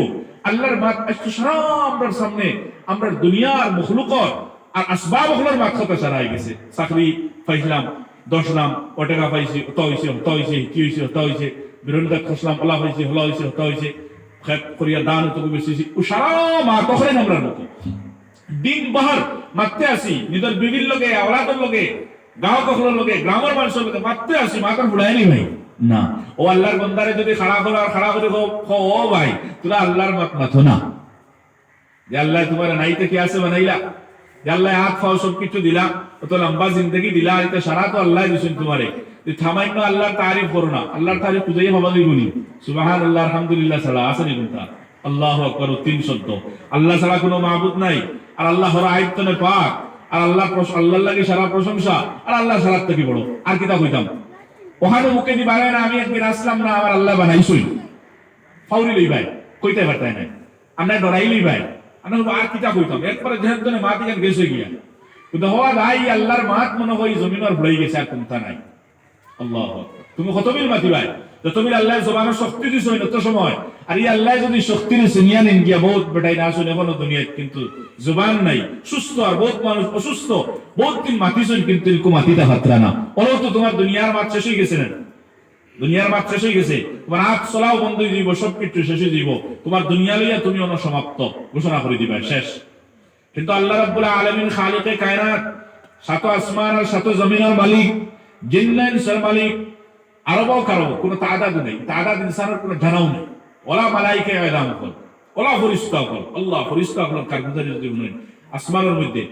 Speaker 1: আল্লাহর মাত আজকে সারা আমরার সামনে আমরা দুনিয়ার মখলুকত আর আসবাব হলোর মাখতা সারাই গেছে। চাকরি পাইছিলাম, 10 লাখ টাকা পাইছি, হতা হইছে, কি হইছে, হতা হইছে, বিরোধিতা খসলাম, ওলা হইছে, হলা হইছে, হতা হইছে, খেত করিয়া দান হতো বেশি, ও সারা মা তখন আমরা মতো দিন বাহার মারতে আসি, নিজের বিবির লোকে, আওলাদের লোকে, গাঁও কখনোর লোকে, গ্রামের মানুষের লোকে মারতে আসি, মাথার ফুড়ায়নি ভাই না। ও আল্লাহর বন্দারে যদি খাড়া করে ও ভাই তোরা আল্লাহর মত মাথো না, যে আল্লাহ তোমার নাইতে কি আছে বানাইলা, যে আল্লাহ হাত খাও সব কিছু দিলা, অত লম্বা জিন্দগি দিলা, এটা সারা তো আল্লাহ দিছেন তোমারে। থামাইন্য আল্লাহর তারিফ করো না, আল্লাহর তারিফ খুঁজেই হবা দিবনি। সুবহানাল্লাহ, আলহামদুলিল্লাহ ছাড়া আসেনি কোনটা, আল্লাহু আকবার 3 শব্দ। আল্লাহ ছাড়া কোনো মাবুদ নাই, আর আল্লাহ হলো আয়াতনে পাক, আর আল্লাহর লাগি সারা প্রশংসা, আর আল্লাহ ছাড়া থেকে বড় আর কিতা কইতাম। ওখানে মুখে দি বাড়ায় না, আমি একদিন আসলাম না, আমার আল্লাহ বানাইছই, ফাউরি লই ভাই কইতে পারতাই না, আমরা ডরাই লই ভাই, আমরা আর কিতা কইতাম। এরপরে যেহেতু মাত এখানে গেছে গিয়া, কিন্তু হওয়া ভাই আল্লাহর মাত মনে হয় জমিনের ভুলাই গেছে, আর কোনটা নাই। আল্লাহ তুমি কতবিল মাতি ভাই, তুমি আল্লাহ জবানের শক্তি দিছ তো সময়, আর এই আল্লাহ যদি শক্তি নিয়ে নেন গিয়া বহুত বেটাই না আসুন এখনো দুনিয়ায়, কিন্তু জবান নাই, সুস্থ, আর বহুত মানুষ অসুস্থ, বহুত দিন মাতিছেন কিন্তু এরকম মাতিতে হাতরা না। ওরাও তো তোমার দুনিয়ার মাত শেষ হয়ে গেছে না, দুনিয়ার মাত শেষ হয়ে গেছে, তোমার হাত চলাও বন্ধ হয়ে দিব, সবকিছু শেষ হয়ে দিব, তোমার দুনিয়া লইয়া তুমি অনসমাপ্ত ঘোষণা করে দিবা, শেষ। কিন্তু আল্লাহ রাব্বুল আলামিন খালিকে কায়নাত, সাত আসমান আর সাত জমিনের মালিক, জিন্ন ইনসার মালিক, আরবও কারো কোনো তাদাদ নেই, তাদাদ ইনসানের কোনো জানাও নেই। ওলা মালাইকে আয়দাম কর, ওলা ফরিস্তা কর, আল্লাহ ফরিস্তা কর কারগুজারি যদি নেই আসমানের মধ্যে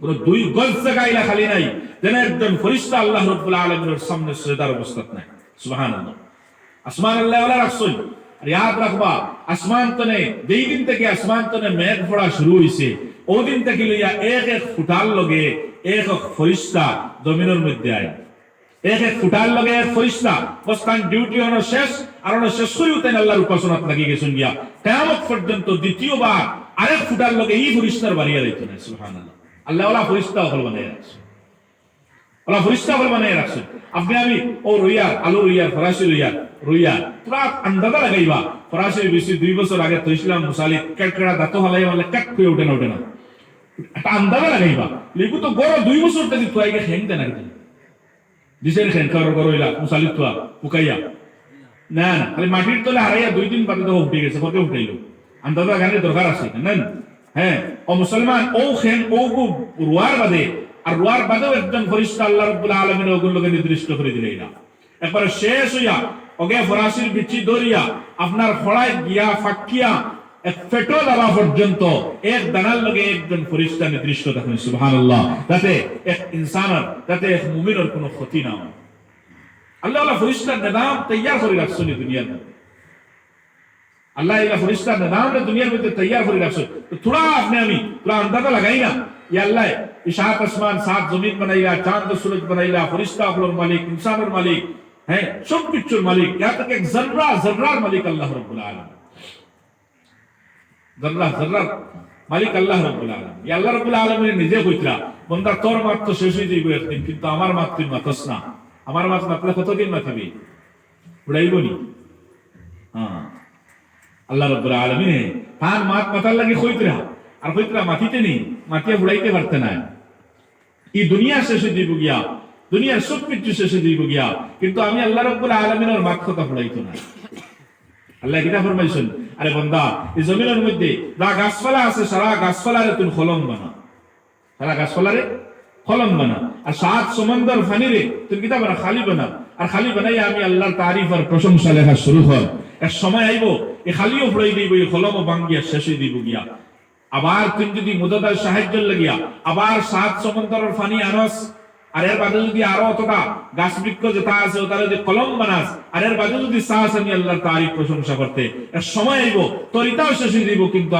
Speaker 1: কোনো 2 গজ জায়গা খালি নাই যেন একজন ফরিস্তা আল্লাহ রাব্বুল আলামিনের সামনে সিজদার অবস্থাত নাই। সুবহানাল্লাহ, আসমান আল্লাহ ওলা রাখছেন। আর ইয়াদ রাখবা, আসমান তনে যেই দিন থেকে আসমান তনে মেঘ পড়া শুরু হইছে, ওই দিন থেকে লইয়া এক ফুটার লগে এক ফরিস্তা জমিনের মধ্যে আয়, এক ফুটার লগে এক ফরিস্তা বস্তান ডিউটি হলো শেষ, আর হলো শেষ হয়ে উঠেন আল্লাহর উপাসনাত লাগি গেছেন গিয়া, কিয়ামত পর্যন্ত দ্বিতীয়বার আরেক ফুটার লগে এই ফরিস্তার বাড়িয়া রইতো না। সুবহানাল্লাহ, আল্লাহ ওলা ফরিস্তা হল বানায় রাখছে, ওলা ফরিস্তা হল বানায় রাখছে। আপনি আমি ও রইয়ার, আলু রইয়ার, ফরাসি রইয়ার পুরা আন্দাজা লাগাইবা, ফরাসি বেশি 2 বছর আগে তো ইসলাম মুসালিক কেটকেড়া দাঁত হালাই মানে কাট করে ওঠে না, একটা আন্দাজা লাগাইবা। লেবু তো গড় 2 বছর থেকে তুই আগে খেং দেন আগে দিছেন, খেং খাওয়ার গড় হইলা মুসালিক তুয়া পুকাইয়া না না, খালি মাটির তলে হারাইয়া 2 দিন বাদে তো উঠে গেছে, কত উঠাইলো, আন্দাজা গানের দরকার আছে না। হ্যাঁ, ও মুসলমান ও খেং ও রুয়ার বাদে, আর রুয়ার বাদেও একজন ফরিস্তা আল্লাহ রাব্বুল আলামিন ওগুলোকে নির্দিষ্ট করে দিলেই না, একবারে শেষ হইয়া ওকে ফরাসির বিচি দরিয়া আপনার খড়ায় গিয়া ফাঁকিয়া এক ফেটো দেওয়া পর্যন্ত এক দানার লগে একজন ফরিস্তা নির্দিষ্ট থাকেন। সুবহানাল্লাহ, যাতে এক ইনসানের, যাতে এক মুমিনের কোনো ক্ষতি না হয়। আল্লাহ আল্লাহ ফরিস্তার নিজাম তৈয়ার করে রাখছেন দুনিয়ার মধ্যে, আল্লাহ এই ফরিস্তার নিজাম দুনিয়ার মধ্যে তৈয়ার করে রাখছেন। তো থোড়া আপনি আমি থোড়া আন্দাজা লাগাই না, ये अल्लाह सात आसमान सात जमीन बनाइला, चांद सूरज बनाइला, फरिश्ता और मालिक, इंसानों मालिक है, सब पिक्चर मालिक, यहाँ तक एक जर्रा जर्रा मालिक अल्लाह रब्बुल आलमीन, जर्रा जर्रा मालिक अल्लाह रब्बुल आलमीन। ये अल्लाह रब्बुल आलमीन निजे কইতরা বন্দা তোর মাত তো শেষ হয়ে যাইব একদিন, কিন্তু আমার মাত তুই মাতস না, আমার মাত মাতলে কতদিন মাতিবি, উড়াইবনি। হ্যাঁ, আল্লাহ রব্বুল আলমিন তার মাত মাতার লাগে কইতরা, আর কইতরা মাটিতে নেই, মাটিয়ে উড়াইতে পারতে না। এই দুনিয়া শেষে দিব গিয়া, দুনিয়ার সব কিছু শেষে দিব গিয়া, কিন্তু আমি আল্লাহ রাব্বুল আলামিনের মাত কথা উড়াইতো না। আল্লাহ কিতা ফরমাইছেন, আরে বান্দা এই জমিনের মধ্যে যা গাছপালা আছে সারা গাছপালারে তুমি খলম বানা, সারা গাছপালারে খলম বানা, আর সাত সমুদ্র ফানিরে তুমি কিতা বানা, খালি বানা। আর খালি বানাই আমি আল্লাহর তারিফ আর প্রশংসা লেখা শুরু হয়। এক সময় আইব এই খালিও উড়াই দিব, এই খলমও ভাঙ্গিয়া শেষে দিব গিয়া। আবার তুমি যদি মুদতার সাহায্য লাগিয়া আবার 7 সমুদ্রের পানি আনস, আর এর বাদে যদি আরো অতটা গাছ বৃক্ষ যেটা আছে ওটা যদি কলম বানাস, আর এর বাদে যদি চাস আমি আল্লাহর তারিফ প্রশংসা করতে, এর সময় আইব তোর ইটাও শেষ হয়ে যাইব, কিন্তু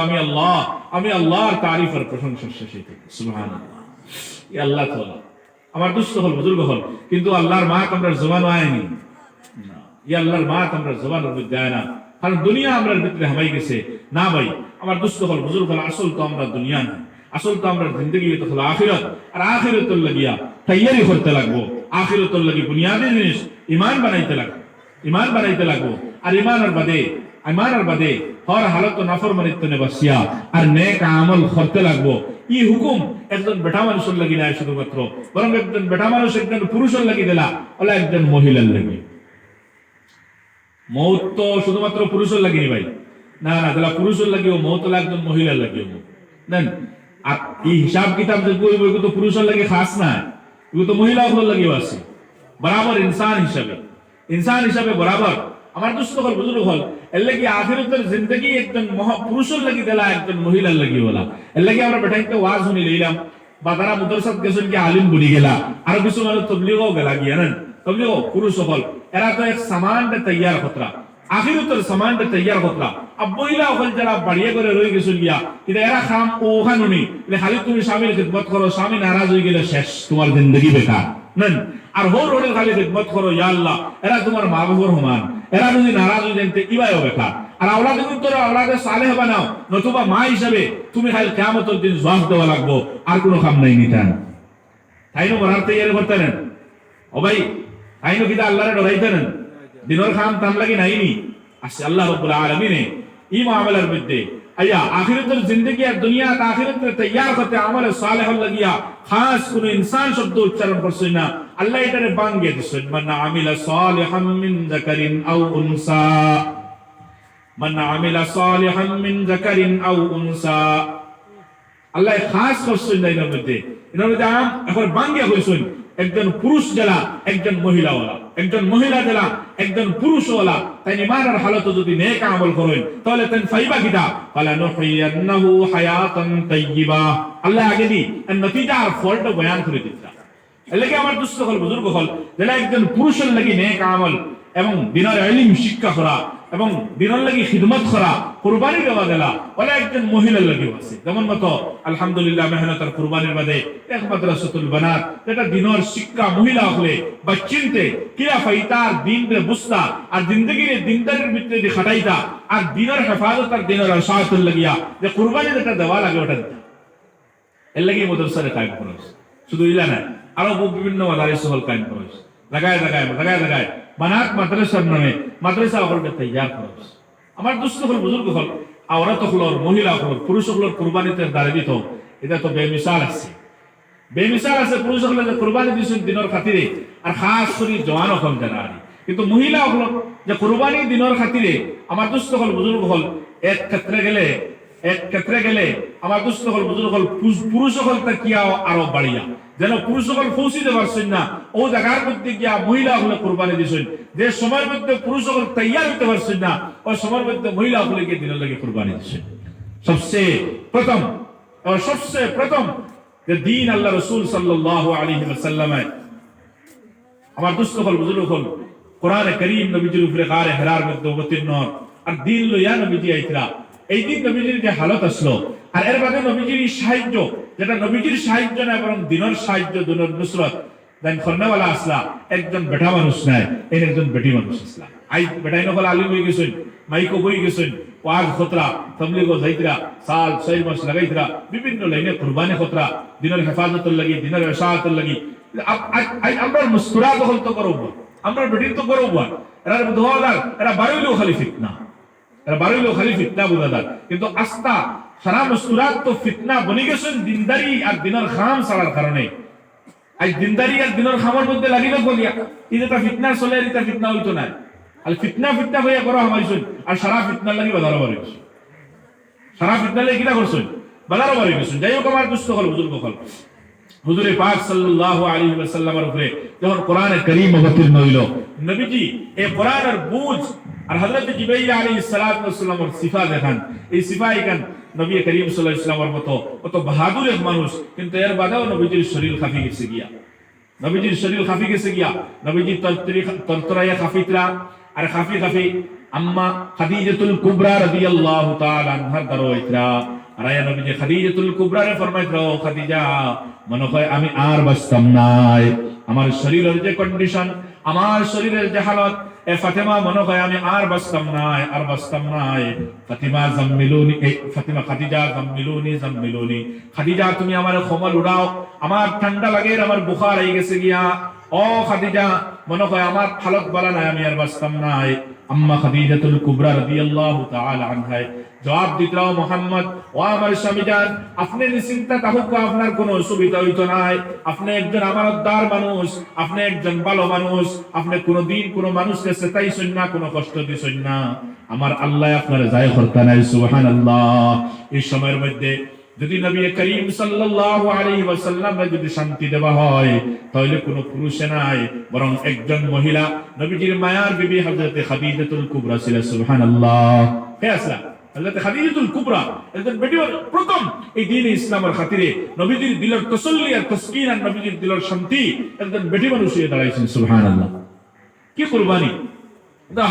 Speaker 1: আমি আল্লাহর তারিফের প্রশংসা শেষ হইতে। সুবহানাল্লাহ। ই আল্লাহ তাআলা আমার দুস্থ হল বুজুর্গ হল, কিন্তু আল্লাহর মা আমরা জবান আয়নি না, ই আল্লাহর মা আমরা জবানের মধ্যে আয় না, কারণ দুনিয়া আমরা ভিতরে হামাই গেছে না ভাই। আমার দুস্থ হল বুজুর্গ হল, আসল তো আমরা দুনিয়া না, আসল তো আমরা জিন্দগি তো হলো আখিরাত, আর আখিরাতুল লাগিয়া তৈয়ারি করতে লাগবো, আখিরাতুল লাগি বুনিয়াদি জিনিস ঈমান বানাইতে লাগবো, আর ঈমানের বাদে হর হালত নাফরমানিত নে বসিয়া আর নেক আমল করতে লাগবো। ই হুকুম একজন বেটা মানুষের লাগি না শুধুমাত্র, বরং একজন বেটা মানুষ একজন পুরুষের লাগি দিলা, ওলা একজন মহিলার লাগি। মৌত তো শুধুমাত্র পুরুষের লাগি নি ভাই, না না, তাহলে পুরুষের লাগিও মৌত হলো একজন মহিলার লাগিও নেন। আর এই হিসাব কিতাব যে কইব এগুলো তো পুরুষের লাগে খাস না, এগুলো তো মহিলাগুলোর লাগিও আছে বরাবর। ইনসান হিসাবে বরাবর। আমার দুস্থ হল বুজুর্গ হল, এর লাগি আখিরাতের জিন্দগি একজন পুরুষের লাগি দিলা, একজন মহিলার লাগি বলা। এর লাগি আমরা বেটাইতে ওয়াজ শুনি লইলাম, বা তারা মুদরসাত গেছেন কি আলিম বলি গেলা, আর কিছু মানুষ তবলিগও গেলা গিয়া নেন, তবলিগও পুরুষ হল, এরা তো এক সামানটা তৈয়ার খতরা, আখিরাতের সামানটা তৈয়ার খতরা। আর মহিলা হল যারা বাড়িয়ে করে রয়ে গেছেন গিয়া, কিন্তু এরা খাম ওখানে খালি তুমি স্বামীর খিদমত করো, স্বামী নারাজ হয়ে গেলে শেষ, তোমার জিন্দগি বেকার নেন। আর হোর হোরের খালি খিদমত করো, ইয়া আল্লাহ, এরা তোমার মা বাবার সমান, এরা যদি নারাজ হয়ে যাইতে ইবাইও বেকার। আর আওলাদ তোরা আওলাদে সালেহ বানাও, নতুবা মা হিসাবে তুমি খালি কিয়ামতের দিন জবাব দেওয়া লাগবো, আর কোনো কাম নাই নিতান। তাই নো মরার তৈয়ারি করতে নেন ও ভাই, তাই নো কিতা আল্লাহরে ডরাইতে নেন, দিনের খাম তাম লাগি নাইনি আসে আল্লাহ রাব্বুল আলামিনে ই মামলার মধ্যে আয়া আখিরাতের জিন্দগি আর দুনিয়া তা আখিরাতের তৈয়ার করতে আমলে সালেহ লাগিয়া খাস কোন ইনসান শব্দ উচ্চারণ করছেন না, আল্লাহ এটারে বাঙ্গে দিছেন, মান আমিলা সালিহাম মিন যাকারিন আও উনসা, মান আমিলা সালিহাম মিন যাকারিন আও উনসা। আল্লাহ খাস করছেন না এর মধ্যে আম এখন বাঙ্গে হইছেন, একজন পুরুষ জেলা একজন মহিলাওয়ালা, একজন মহিলা জেলা একজন পুরুষওয়ালা। তাই ইমানের হালত যদি নেক আমল করেন তাহলে তেন ফাইবা কিতা ফালা নুহিয়ান্নাহু হায়াতান তাইয়্যিবা। আল্লাহ আগে দি নতিজা আর ফলটা বয়ান করে দিতা। এলাকে আমার দুস্থ হল বুজুর্গ হল, যারা একজন পুরুষের লাগি নেক আমল এবং দিনের ইলম শিক্ষা করা এবং দিনের লাগি খিদমত করা, কুরবানি দেওয়া গেলা, ওলা একজন মহিলার লাগি আছে। যেমন মতো আলহামদুলিল্লাহ মেহনত আর কুরবানির বাদে এক মাদ্রাসাতুল বানাত, যেটা দিনের শিক্ষা মহিলা হলে বা চিনতে কিরা ফাইতার দিন রে বুঝতা, আর জিন্দগির দিনদারির ভিতরে যে খাটাইতা, আর দিনের হেফাজত আর দিনের আশায়াতুল লাগিয়া যে কুরবানি যেটা দেওয়া লাগে ওটা দিতা। এর লাগি মাদ্রাসারে কায়েম করা হয়েছে, শুধু ইলা না, আরো বিভিন্ন মাদারিস হল কায়েম করা হয়েছে, জায়গায় বানাত মাদ্রাসার নামে মাদ্রাসা হলকে তৈয়ার করা হয়েছে। আমার দুস্থ হল বুজুর্গ হল, আওরাত হলর মহিলা হলর পুরুষ হলর কুরবানিতে দাঁড়িয়ে দিত, এটা তো বেমিসাল আছে পুরুষ হলে যে কুরবানি দিয়েছেন দিনের খাতিরে, আর খাস করে জওয়ান হল যারা, কিন্তু মহিলা হল যে কুরবানি দিনের খাতিরে। আমার দুস্থ হল বুজুর্গ হল, এক ক্ষেত্রে গেলে আমার দুস্থ হল বুজুর্গ হল পুরুষ হল তা কি আরো বাড়িয়া, যেন পুরুষ হল পৌঁছিতে পারছেন না ও জায়গার মধ্যে গিয়া মহিলা হলে কোরবানি দিয়েছেন, যে সময়ের মধ্যে পুরুষ হল তৈয়ার হতে পারছেন না ওই সময়ের মধ্যে মহিলা হলে গিয়ে দিনের লাগে কোরবানি দিয়েছেন। সবচেয়ে প্রথম যে দিন আল্লাহ রাসূল সাল্লাল্লাহু আলাইহি ওয়াসাল্লাম আমার দুস্থ হল বুজুর্গ হল কোরআনে কারীম নবীজির উপরে গারে হেরার মধ্যে অবতীর্ণ, আর দিন লইয়া নবীজি আইতরা। এই দিন নবীজির যে হালত আসলো, আর এর বাদে নবীজির সাহায্য, যেটা নবীজির সাহায্য না বরং দিনের সাহায্য, দিনের নুসরত দেন খন্নাওয়ালা আসলা, একজন বেটা মানুষ নাই, এই একজন বেটি মানুষ আসলা। আই বেটাই নকল আলিম হয়ে গেছেন, মাইকো বই গেছেন, ওয়াজ খতরা তবলিগ যাইতরা, সাল 6 মাস লাগাইতরা, বিভিন্ন লাইনে কুরবানি খতরা, দিনের হেফাজতের লাগি, দিনের ইশাআতের লাগি। আমরা মুস্কুরাত হল তো করব, আমরা বেটি তো করব, এরা দোয়াদার, এরা বাড়িলেও খালি ফিতনা বুঝাদার, কিন্তু আস্থা সারা মুস্কুরাত তো ফিতনা বনি গেছেন দিনদারি আর দিনের খাম ছাড়ার কারণে। আজ দিনদারি আর দিনের খামের মধ্যে লাগিল বলিয়া এটা ফিতনা চলে, এটা ফিতনা হইতো না। আর ফিতনা হইয়া করো হামাইছেন, আর সারা ফিতনার লাগি বাজারও বাড়ি গেছেন, সারা ফিতনার লাগি কিনা করছেন, বাজারও বাড়ি গেছেন। যাই হোক আমার দুস্থ হল বুজুর্গ হল, হুজুরে পাক সাল্লাল্লাহু আলাইহি ওয়াসাল্লামের উপরে যখন কোরআনে কারীম অবতীর্ণ হইল, নবীজি এই কোরআনের বুঝ আর হযরত জিবরাইল আলাইহিস সালাতু ওয়াস সালামের সিফা দেখান। এই সিফা এখান নবী করিম সাল্লাল্লাহু আলাইহি ওয়াসাল্লামের মতো অত বাহাদুর এক মানুষ, কিন্তু এর বাদেও নবীজির শরীর খাফি গেছে গিয়া, নবীজির শরীর খাফি গেছে গিয়া, নবীজির তরতরাইয়া খাফিতরা আর খাফি খাফি আম্মা খাদিজাতুল কুবরা রাদিয়াল্লাহু তাআলা আনহার দরওয়াইতরা আর আয়া নবীজি খাদিজাতুল কুবরা রে ফরমাইতরা, ও খাদিজা মনে হয় আমি আর বাঁচতাম নাই, আমার শরীরের যে কন্ডিশন, আমার শরীরের যে হালত, এ ফাতেমা মনে হয় আমি আর বাঁচতাম নাই, আর বাঁচতাম নাই। ফাতিমা জাম্মিলুনি, ফাতিমা খাদিজা জাম্মিলুনি জাম্মিলুনি, খাদিজা তুমি আমার কম্বল উড়াও, আমার ঠান্ডা লাগে, আমার বুখার হয়ে গেছে গিয়া। ও খাদিজা মনে হয় আমার হালত ভালো নাই, আমি আর বাঁচতাম নাই। আম্মা খাদিজাতুল কুবরা রাদিয়াল্লাহু তাআলা আনহা জবাব দিতরাও, মোহাম্মদ ও আমার স্বামী জান, আপনি নিশ্চিন্তা থাকুক, আপনার কোনো অসুবিধা হইতো নাই, আপনি একজন আমানতদার মানুষ, আপনি একজন ভালো মানুষ, আপনি কোনোদিন কোনো মানুষকে সেটাইছেন না, কোনো কষ্ট দিছেন না, আমার আল্লাহ আপনার যায় করতে নাই। সুবহানাল্লাহ। এই সময়ের মধ্যে যদি নবী করিম সাল্লাল্লাহু আলাইহি ওয়াসাল্লামকে যদি শান্তি দেওয়া হয়, তাহলে কোনো পুরুষে নাই, বরং একজন মহিলা নবীজির মায়ার বিবি হযরত খাদিজাতুল কুবরা ছিলেন। সুবহানাল্লাহ। হে আসলা হযরত খাদিজাতুল কুবরা একজন বেটি, প্রথম এই দ্বীন ইসলামের খাতিরে নবীজির দিলের তাসাল্লি আর তাসকিন আর নবীজির দিলের শান্তি একজন বেটি মানুষ হয়ে দাঁড়াইছেন। সুবহানাল্লাহ। কি কুরবানি,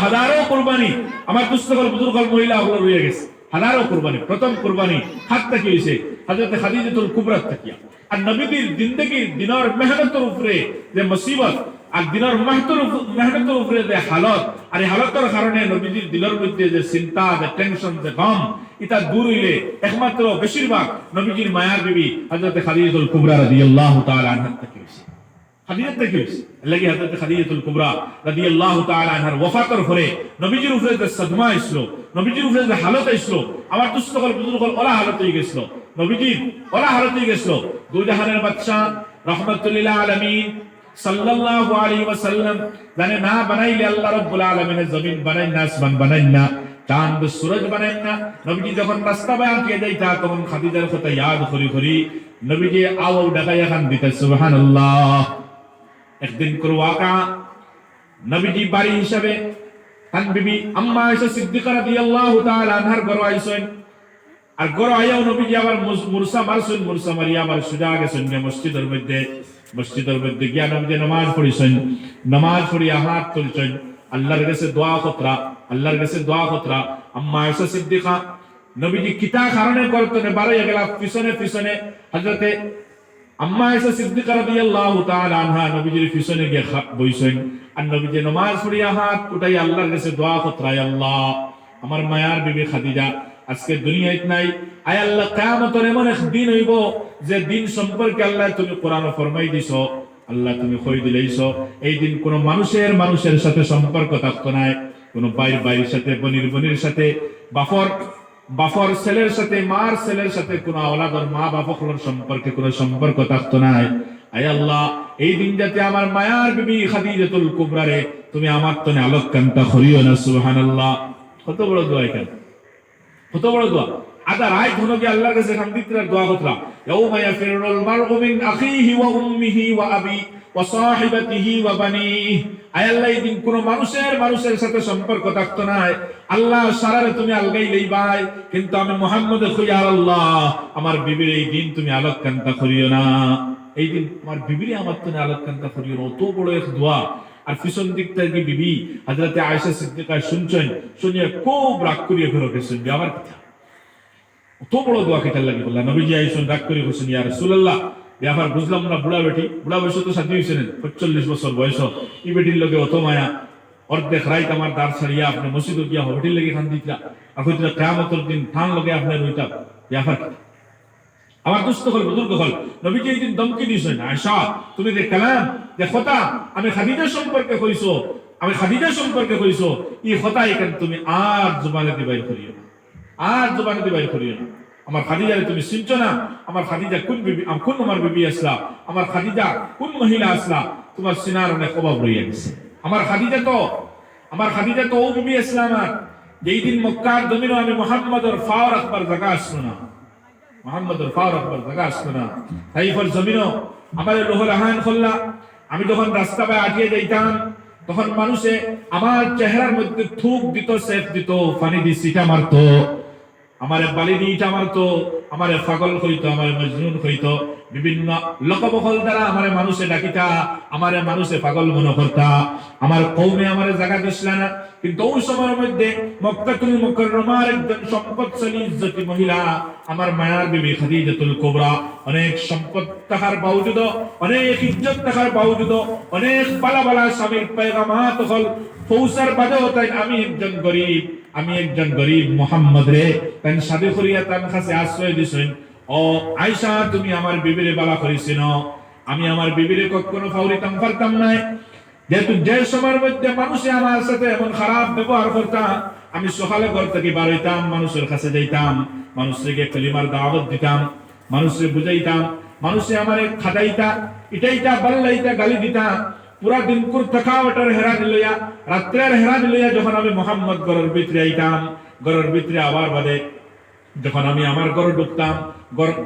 Speaker 1: হাজারো কুরবানি আমার দুস্থকল বুজুর্গল মহিলা ওগুলো রয়ে গেছে, হাজারো কুরবানি। প্রথম কুরবানি হাত থেকে হয়েছে হযরত খাদিজাতুল কুবরা তাকিয়া। আর নবীজির জিন্দেগির দিনের মেহনতের উপরে যে মুসিবত আর দিনের মেহনতের উপরে যে হালত, আর এই হালতের কারণে নবীজির দিলের মধ্যে যে চিন্তা, যে টেনশন, যে গম, এটা দূর হইলে একমাত্র বেশিরভাগ নবীজির মায়ার বিবি হযরত খাদিজাতুল কুবরা রাদিয়াল্লাহু তাআলা আনহা থেকে হয়েছে। খাদিজাত থেকে হয়েছে লাগি হযরত খাদিজাতুল কুবরা রাদিয়াল্লাহু তাআলা আনহার ওয়াফাতের পরে নবীজির উপরে যে সাদমা আসলো, নবীজির উপরে যে হালত আসলো, আমার দুস্থকল বুজুর্গল ওলা হালত হয়ে গেছিল, নবীজির ওলা হালত হয়ে গেছিল। দুই জাহানের বাদশা রাহমাতুল আলামিন সাল্লাল্লাহু আলাইহি ওয়াসাল্লাম জানে না বানাইলে আল্লাহ রাব্বুল আলামিনের জমিন বানাই না, আসমান বানাই না, চাঁদ সূরজ বানাই না। নবীজি যখন রাস্তা বায়ান দিয়ে যাইতা তখন খাদিজার কথা ইয়াদ করি করি নবীজি আও ডাকাইয়া খান দিতে। সুবহানাল্লাহ। একদিন করওয়াকা নবীজি বাড়ি হিসাবে তান বিবি আম্মা আয়েশা সিদ্দিকা রাদিয়াল্লাহু তাআলা আনহার ঘর আইছেন, আর ঘর আইয়াও নবীজি আবার মুরসা মারছেন, মুরসা মারিয়া আবার সুজা গেছেন মসজিদের মধ্যে গিয়া নবীজি নামাজ পড়িছেন, নামাজ পড়িয়া হাত তুলছেন, আল্লাহর কাছে দোয়া কতরা। আম্মা আয়েশা সিদ্দিকা নবীজি কিতা কারণে করতেন বাড়াইয়া গেলা পিছনে পিছনে হযরতে আম্মা আয়েশা সিদ্দিকা রাদিয়াল্লাহু তাআলা আনহা নবীজির পিছনে গিয়ে বইছেন, আর নবীজি নামাজ পড়িয়া হাত উঠাইয়া আল্লাহর কাছে দোয়া কতরায়, আল্লাহ আমার মায়ার বিবি খাদিজা আজকে দুনিয়ায় নাই, আয় আল্লাহ কিয়ামতের এমন এক দিন হইব যে দিন সম্পর্কে আল্লাহ তুমি কোরআনে ফরমাই দিছো, আল্লাহ তুমি কই দিলেইছো, এই দিন কোন মানুষের সাথে সম্পর্ক থাকতো না, কোন বাইরের সাথে, বনির সাথে, বাফর ছেলের সাথে, মার ছেলের সাথে, কোন আওলাদর মা বাপকর সম্পর্কে কোন সম্পর্ক থাকতো না। আয় আল্লাহ এই দিন যাতে আমার মায়ার বিবি খাদিজাতুল কুবরা রে তুমি আমার তনে আলোককান্তা করিও না। সুবহানাল্লাহ। কত বড় দোয়া, এখানে কত বড় দোয়া। আদা রায় ধনকে আল্লাহর কাছে শান্তির দোয়া কতরা, ইয়াউমা ইয়াফিরুল মারউ মিন আখিহি ওয়া উম্মিহি ওয়া আবি ওয়া সাহিবাতিহি ওয়া বানিহি। আয় আল্লাহ এই দিন কোন মানুষের সাথে সম্পর্ক থাকতো না, আল্লাহ সারারে তুমি আলগাই লইবাই, কিন্তু আমি মুহাম্মদে খুইয়া আল্লাহ আমার বিবির এই দিন তুমি আলোককান্তা করিও না, এই দিন আমার বিবির আমার তনে আলোককান্তা করিও না। অত বড় এক দোয়া। আর পিছন দিক থেকে বিবি হযরত আয়েশা সিদ্দিকা শুনছেন, শুনিয়া খুব রাগ করিয়া ঘরে গেছেন, আবার কথা অত বড় দোয়া কেটার লাগি বললা। নবীজি আইসন রাগ করে বলছেন, ইয়া রাসূলুল্লাহ ব্যাপার বুঝলাম না, বুড়া বয়স তো সাথে হয়েছেন 45 বছর বয়স, এই বেটির লোকে অত মায়া, অর্ধেক রাইত আমার দাঁড় ছাড়িয়া আপনি মসজিদে গিয়া বেটির লেগে খান দিতরা, আর হইতরা কিয়ামতের দিন ঠান লগে আপনার ওইটা ব্যাপার। আমার দুস্থ হল বুজুর্গ হল নবীজি এই দিন দমকি দিয়েছেন, আয়েশা তুমি যে কালাম যে কথা আমি খাদিজা সম্পর্কে কইছো, এই কথা এখানে তুমি আর জবানে দিবাই করিও না, আমার খাদিজারে তুমি চিনছো না, আমার খাদিজা কোন বিবি, কোন আমার বিবি আসলা, আমার খাদিজা কোন মহিলা আসলা, তোমার সিনার অনেক অভাব রয়ে গেছে। আমার খাদিজা তো ও বিবি আসলা আমার, যেই দিন মক্কার জমিনে আমি মুহাম্মদুর ফাওর আকবার জায়গা আসলো না, তাইফের জমিনও আমার লোহর আহান খোল্লা। আমি যখন রাস্তা পায়ে আটিয়ে যাইতাম তখন মানুষে আমার চেহারার মধ্যে থুক দিত, সেফ দিত, পানি দিয়ে সিটা মারতো, আমারে বালিদিটা আমার তো আমারে পাগল হইতো, আমারে মজনুন হইতো, বিভিন্ন লোকবহল দ্বারা আমারে মানুষে ডাকিতা, আমারে মানুষে পাগল মনে করতা, আমার কওমে আমারে জায়গা দিছিল না। কিন্তু ওই সময়ের মধ্যে মক্কাতুল মুকাররমার একজন সম্পদশালী ইজ্জতি মহিলা আমার মায়ার বিবি খাদিজাতুল কুবরা, অনেক সম্পদ থাকার বাবজুদ, অনেক ইজ্জত থাকার বাবজুদ, অনেক বালা বালা স্বামীর পেগামাত হল পৌঁছার বাদেও তাই আমি একজন গরিব মোহাম্মদ রে তাই সাদে করিয়া তার কাছে আশ্রয় দিছেন। ও আয়েশা, তুমি আমার বিবিরে বালা করিছেন, আমি আমার বিবিরে কখনো ফাউরিতাম পারতাম না। যেহেতু যে সময়ের মধ্যে মানুষে আমার সাথে এমন খারাপ ব্যবহার করতাম, আমি সকালে ঘর থেকে বার হইতাম, মানুষের কাছে যাইতাম, মানুষকে কালিমার দাওয়াত দিতাম, মানুষকে বুঝাইতাম, মানুষে আমার খাটাইতা, ইটাইটা বাল্লাইতা, গালি দিতা, পুরা দিন কুর থাকাওয়াটার হেরা দিলইয়া, রাত্রের হেরা দিলইয়া যখন আমি মোহাম্মদ ঘরের ভিতরে আইতাম, ঘরের ভিতরে আবার বাদে যখন আমি আমার ঘরে ঢুকতাম,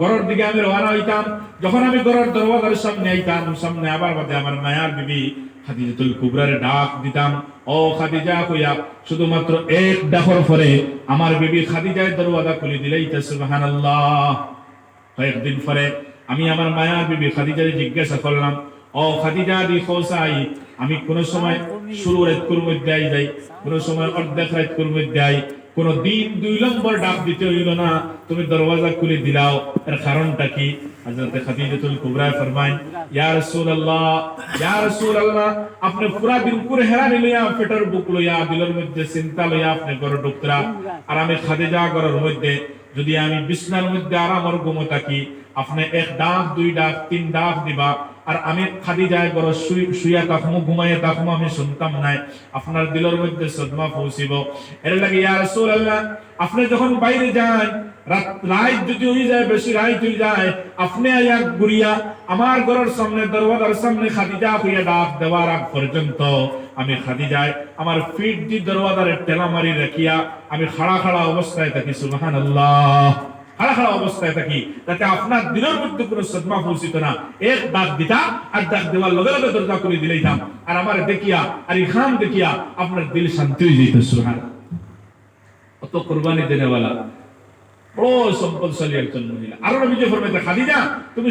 Speaker 1: ঘরের দিকে আমি রওনা হইতাম, যখন আমি ঘরের দরওয়াজার সামনে আইতাম, সামনে আবার বাদে আমার মায়ার বিবি খাদিজাতুল কুবরারে ডাক দিতাম, ও খাদিজা কইয়া, শুধুমাত্র এক ডাকর পরে আমার বিবি খাদিজার দরওয়াজা খুলে দিলেই তা সুবহানাল্লাহ। কয়েকদিন পরে আমি আমার মায়ার বিবি খাদিজারে জিজ্ঞাসা করলাম, ও খাদিজা দি খোসাই, আমি কোন সময় শুরু রাতের মধ্যে আই যাই, কোন সময় অর্ধেক রাতের মধ্যে আই, কোন দিন 2 নম্বর ডাক দিতে হইল না, তুমি দরওয়াজা খুলে দিলাও, এর কারণটা কি? হযরত খাদিজাতুল কুবরা ফরমায়, ইয়া রাসূলুল্লাহ, ইয়া রাসূলুল্লাহ, আপনি পুরা দিন করে হেরানি লইয়া, পেটের বুক লইয়া, দিলের মধ্যে চিন্তা লইয়া আপনি ঘরে ঢুকতরা, আর আমি খাদিজা ঘরের মধ্যে যদি আমি বিছনার মধ্যে আরামর ঘুমো থাকি, আপনি 1 ডাক 2 ডাক 3 ডাক দিবা, আর আমি খাদিজায় ঘরে শুইয়া থাকমু, ঘুমাইয়া থাকমু, আমি শুনতাম নাই, আপনার দিলের মধ্যে সদমা পৌঁছিব। এর লাগে ইয়া রাসূলুল্লাহ, আপনি যখন বাইরে যান, রাত যদি হয়ে যায়, বেশি রাত হয়ে যায়, আপনি আয়া ঘুরিয়া আমার ঘরের সামনে দরওয়াজার সামনে খাদিজা হইয়া ডাক দেওয়ার আগ পর্যন্ত আমি খাদিজায় আমার ফিট দি দরওয়াজার টেলা মারি রাখিয়া আমি খাড়া খাড়া অবস্থায় থাকি। সুবহানাল্লাহ, খাড়া খাড়া অবস্থায় থাকি, যাতে আপনার দিলের মধ্যে কোনো সদমা পৌঁছিত না। এক ডাক দিতা, আর ডাক দেওয়ার লগে লগে দরজা খুলে দিলেইতাম, আর আমার দেখিয়া আর ইখান দেখিয়া আপনার দিল শান্তি হয়ে যেত। সুবহানাল্লাহ, অত কুরবানি দেনেওয়ালা বড় সম্পদশালী একজন মহিলা। আর নবীজি ফরমাইতে, খাদিজা তুমি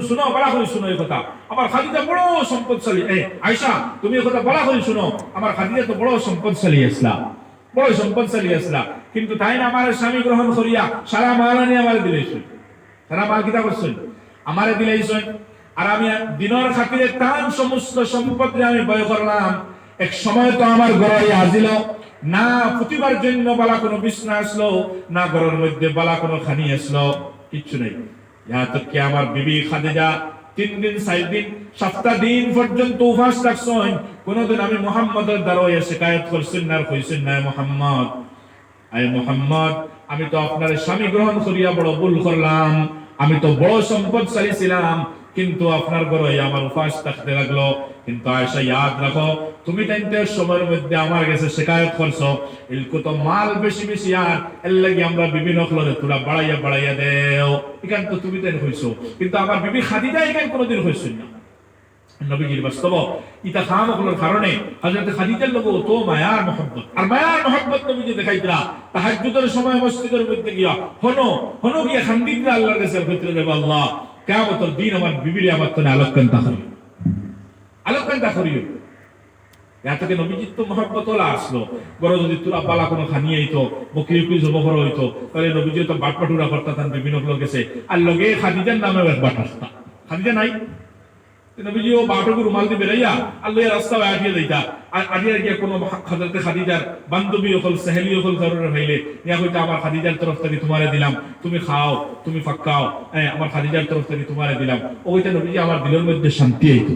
Speaker 1: শুনো, বলা করে শুনো এই কথা, আমার খাদিজা বড় সম্পদশালী। আয়েশা, তুমি এই কথা বলা করে শুনো, আমার খাদিজা তো বড় সম্পদশালী আসলা, বড় সম্পদশালী আসলা, কিন্তু তাই না আমার স্বামী গ্রহণ করিয়া সারা মালানি আমার দিলেছেন, সারা মাল কিতা করছেন, আমারে দিলেছেন, আর আমি দিনের খাতিরে তান সমস্ত সম্পদে আমি ব্যয় করলাম। এক সময় তো আমার ঘরে আজিল না, প্রতিবার জন্য বালা কোনো বিছনা আসলো না, ঘরের মধ্যে বালা কোনো খানি আসলো, কিচ্ছু নেই। ইহা তো কি আমার বিবি খাদিজা 3 দিন 4 দিন 7 দিন পর্যন্ত উপবাস থাকছেন, কোনদিন আমি মুহাম্মদের দ্বারা শিকায়ত করছেন না, কইছেন না, মুহাম্মদ, আয় মুহাম্মদ, আমি তো আপনার স্বামী গ্রহণ করিয়া বড় ভুল করলাম, আমি তো বড় সম্পদশালী ছিলাম, কিন্তু আপনার ঘরে আমার উপবাস থাকতে লাগলো। কিন্তু আয়েশা, ইয়াদ রাখো, তুমি তাইতে সময়ের মধ্যে আমার কাছে শিকায়ত করছো, এলকো তো মাল বেশি বেশি, আর এর লাগি আমরা বিভিন্ন ফলরে তোরা বাড়াইয়া দেও, এখান তো তুমি তাই হইছো, কিন্তু আমার বিবি খাদিজা এখানে কোনোদিন হইছেন না। নবীজির বাস্তব ইতা খামগুলোর কারণে হযরত খাদিজার লোক তো মায়ার মহব্বত, আর মায়ার মহব্বত নবীজি দেখাইতরা তাহাজ্জুদের সময় মসজিদের মধ্যে গিয়া হনো গিয়া খান্দিতরা আল্লাহর কাছে ভিতরে দেব, আল্লাহ কিয়ামতের দিন আমার বিবিরে আমার তনে আলোককান্তা করিও। এত থেকে নবীজির তো মহব্বত ওলা আসলো, বড় যদি তোরা বালা কোনো খানি আইতো, বকরি জবহর হইতো, তাহলে নবীজি তো বাটপাটুরা করতাম বিভিন্ন লোক গেছে, আর লগে খাদিজার নামেও এক বাট আসতা, খাদিজা নাই, নবীজি ও বাটুকু রুমাল দিয়ে বেরাইয়া আল্লাহর রাস্তায় আটিয়ে দিতা, আর আটিয়ে গিয়ে কোনো হযরত খাদিজার বান্ধবী হল সহেলি হল কারোর ভাইলে ইয়া কইতা, আমার খাদিজার তরফ থেকে তোমারে দিলাম, তুমি খাও, তুমি ফাক্কাও, আমার খাদিজার তরফ থেকে তোমারে দিলাম। ওইটা নবীজি আমার দিলের মধ্যে শান্তি আইতো।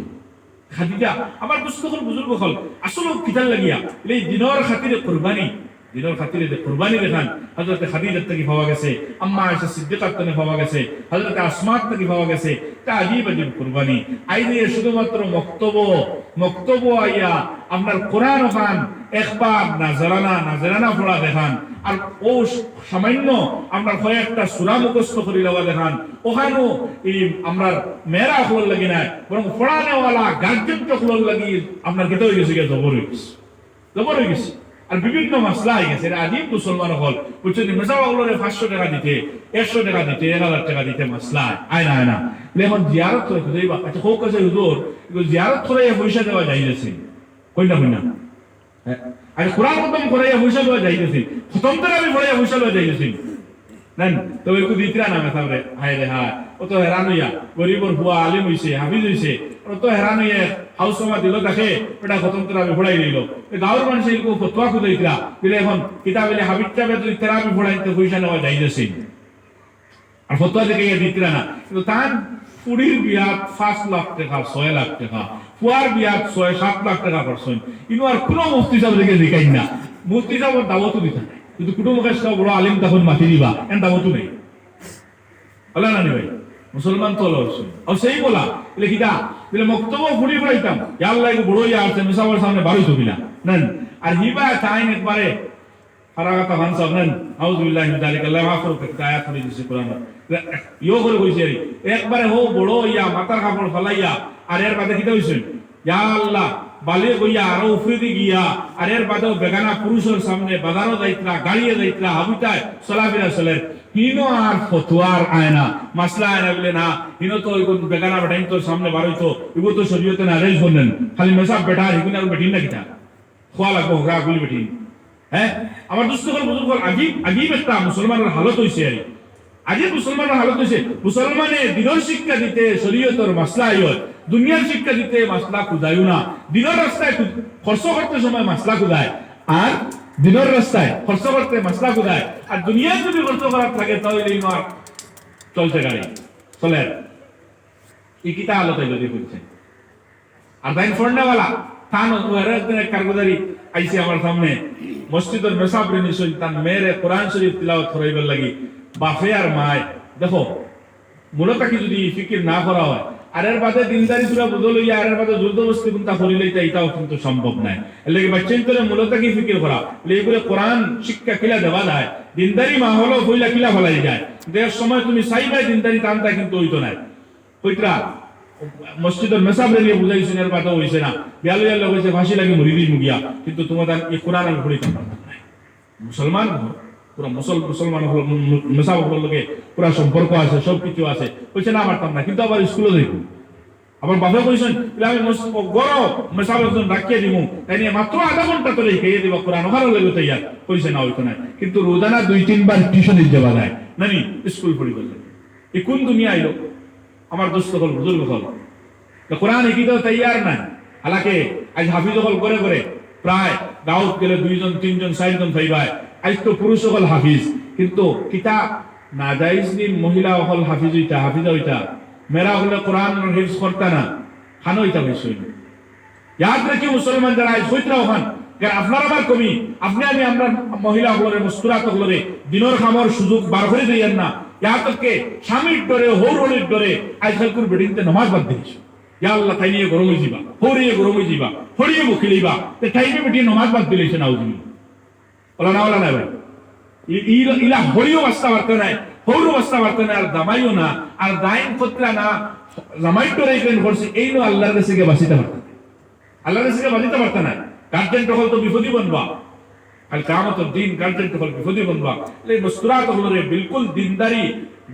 Speaker 1: খাদিজা আমার দুস্থ হল, বুজুর্গ হল, আসলে কিতাল লাগিয়া এই দিনের খাতিরে কুরবানি, দিনের খাতিরে যে কুরবানি দেখান হযরত খাদিজার থেকে পাওয়া গেছে, আম্মা আয়েশা সিদ্দিকার থেকে পাওয়া গেছে, হযরত আসমার থেকে পাওয়া গেছে, তা আজীব কুরবানি। আইনে শুধুমাত্র মক্তব্য আইয়া আপনার কোরআন খান একবার নাজরানা পড়া দেখান, আর ও সামান্য আপনার কয়েকটা সূরা মুখস্থ করে লওয়া দেখান, ওখানেও এই আমরা মেয়েরা হল লাগি না, বরং পড়ানেওয়ালা গার্জেন চকল লাগি আপনার কেটে হয়ে গেছে, জবর হয়ে গেছে। আর বিভিন্ন মাসলা হয়ে গেছে আদিম মুসলমান হল বুঝছেন মেসাবাগুলোরে 500 টাকা দিতে 100 টাকা দিতে 1000 টাকা দিতে মাসলা আয়না আয়না এখন জিয়ারত করে যাইবা আচ্ছা হোক কাছে হুজুর জিয়ারত করে পয়সা দেওয়া যাইতেছে কইনা কইনা আর কোরআন খতম করে পয়সা দেওয়া যাইতেছে খতম তারাবি পড়ে পয়সা দেওয়া যাইতেছে নেন তো একটু দিতরা না মেসাবরে হায় রে হায় ও তো হেরান হইয়া গরিবর বুয়া আলিম হইছে হাফিজ হইছে ও তো হেরান হইয়া হাউস সমা দিল তাকে এটা খতম তারাবি পড়াই দিল গাঁওর মানুষ এরকম ফতোয়া খুদাইতরা বলে এখন কিতাবেলে হাবিবটা যদি তারাবি পড়াইতে পয়সা নেওয়া যাইতেছে আর ফতোয়া দেখে দিতরা না কিন্তু তার পুরীর বিয়াত 5 লাখ টাকা 6 লাখ টাকা পুয়ার বিয়াত 6-7 লাখ টাকা পারছেন কিন্তু আর কোনো মুফতি সাহেব দেখে দেখাই না মুফতি সাহেব দাওয়াতও দিতে না কিন্তু কুটুম কাজটা বড় আলিম তখন মাটি দিবা এন দাওয়াতও নেই আল্লাহ না ভাই মুসলমান তো হলো আর সেই বলা বলে কিটা বলে মক্তব্য ফুড়ি পড়াইতাম আল্লাহ এগো বড় ইয়া আছে মেসাবার সামনে বাড়ি তো বিনা নেন আর হিবা টাইম একবারে ফারাগাতা খান সাহেব নেন আউযু বিল্লাহি মিন যালিকা আল্লাহ মাফ করুক একটা আয়াত পড়ে দিছে কোরআন ইয়ো করে কইছে একবারে হো বড় ইয়া মাথার কাপড় ফলাইয়া আর এর বাদে কিটা হইছে ইয়া আল্লাহ বালিয়ে গইয়া আরো উফরিদি গিয়া আর এর বাদেও বেগানা পুরুষের সামনে বাজারও যাইতরা গাড়িয়ে যাইতরা হাবিতায় চলাফেরা চলে হিনো আর ফতোয়ার আয়না মাসলা আয়না বলে না হিনো তো ওই বেগানা বেটাইন তোর সামনে বারইতো এগুলো তো শরীয়তে না রেজ বললেন খালি মেসাব বেটা হিগুন আর বেটিন না কিটা খোয়া লাগবো ঘোরা গুলি বেটিন হ্যাঁ আমার দুস্থ হল বুজুর্গ আগিব একটা মুসলমানের হালত হইছে আজ মুসলমানের হালত হইছে মুসলমানে দিনের শিক্ষা দিতে শরীয়তের মাসলা আইয় দুনিয়ার শিক্ষা দিতে মাসলা খুদায়ও না দিনের রাস্তায় খরচ করতে সময় মাসলা খুদায় আর দিনের রাস্তায় খরচ করতে মাসলা খুদায় আর দুনিয়ার যদি খরচ করার থাকে তাহলে এই মার চলছে গাড়ি চলে এই কিতা হালত যদি বলছে আর তাই ফোনওয়ালা থান একদিন কারগুজারি আইসি আমার সামনে মসজিদের মেসাবরে নিশ্চয় তার মেয়েরে কোরআন শরীফ তিলাওয়াত করাইবার লাগি বাপে আর মায় দেখো মূলত কি যদি ফিকির না করা হয় আর এর বাদে দিনদারি পুরা বদল হইয়া আর এর বাদে জোরদস্তি কোনটা করিলেই এটাও কিন্তু সম্ভব নাই এর লাগি বাচ্চাইন করে মূলত কি ফিকির করা এগুলো কোরআন শিক্ষা কিলা দেওয়া যায় দিনদারি মাহল হইলা কিলা ফলাই যায় দেড় সময় তুমি চাইবাই দিনদারি টানটা কিন্তু হইতো না কইতরা মসজিদের মেসাবরে নিয়ে বুঝাইছেন এর বাদে হইছে না বিয়াল বিয়াল হইছে ফাঁসি লাগে মরিদি মুগিয়া কিন্তু তোমাদের এই কোরআন আমি পড়িতে পারতাম না মুসলমান পুরা মুসলমান মেসাবর লগে পুরা সম্পর্ক আছে সব কিছু আছে কইছে না পারতাম না কিন্তু আবার স্কুলে যাইব আবার বাবা কইছেন আমি গরো মেসাবর জন রাখিয়ে দিব তাই নিয়ে মাত্র আধা ঘন্টা তোরে খেয়ে দিব কোরআন ওখানে লাগে তো ইয়ার কইছে না হইতো না কিন্তু রোজানা 2-3 বার টিউশনে যাওয়া যায় নানি স্কুল পড়ি বলে এই কোন দুনিয়া আইলো আমার দোস্ত হল বুজুর্গ হল কোরআন এগিয়ে তৈয়ার নাই হালাকে আজ হাফিজ হল করে করে প্রায় দাউদ গেলে 2জন 3জন 4জন থাইবায় আজ তো পুরুষ হল হাফিজ কিন্তু কিতা নাজাইজ নি মহিলা হল হাফিজ হইতা হাফিজা হইতা মেরা হলে কোরআন হিফজ করতা না খানো হইতা হইছে याद रखिए मुसलमान যারা আজ হইতরা ওখান কারণ আপনার আবার কমি আপনি আমি আমরা মহিলা হলরে মুস্কুরাত হলরে দিনের খামর সুযোগ বার করে দেন না यहाँ तक के স্বামীর ডরে হৌরলির ডরে আজকাল কুর বেডিনতে নামাজ বাদ দিয়েছে ইয়া আল্লাহ তাই নিয়ে গরমই যাবা হরিয়ে গরমই যাবা হরিয়ে বকিলিবা তে টাইমে বেটি নামাজ বাদ দিলেছে নাউজুবি ওলা না ভাই ইলা হরিও বাস্তা বার্তা নাই হৌরো বাস্তা বার্তা নাই আর দামাইও না আর দাইন ফতরা না জামাই ডরে কেন করছে এই নো আল্লাহর কাছে কে বাসিতে পারতা আল্লাহর কাছে কে বাসিতে পারতা না গার্জেন তখন তো বিপদী বনবা আর কিয়ামতের দিন গার্জেন তখন বিপদী বনবা এই মুস্কুরাত হলরে বিলকুল দিনদারি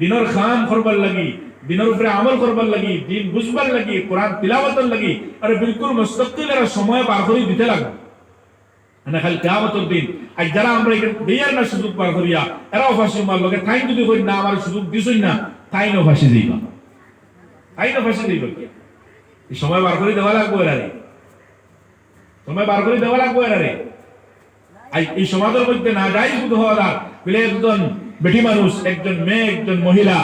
Speaker 1: দিনের খাম করবার লাগি দিনের উপরে আমল করবার লাগি দিন বুঝবার লাগি কোরআন তিলাওয়াতের লাগি আর বিলকুল মুস্তাকিলের সময় বার করে দিতে লাগবে না খালি কিয়ামতের দিন আজ যারা আমরা এখানে বেয়ার না সুযোগ বার করিয়া এরাও ফাঁসি মার লগে তাই যদি কই না আমার সুযোগ দিছই না তাই না ফাঁসি দিবা কি এই সময় বার করে দেওয়া লাগবে এরারে সময় বার করে দেওয়া লাগবে এরারে এই সমাজের মধ্যে না যাই শুধু হওয়া বলে একজন বেটি মানুষ একজন মেয়ে একজন মহিলা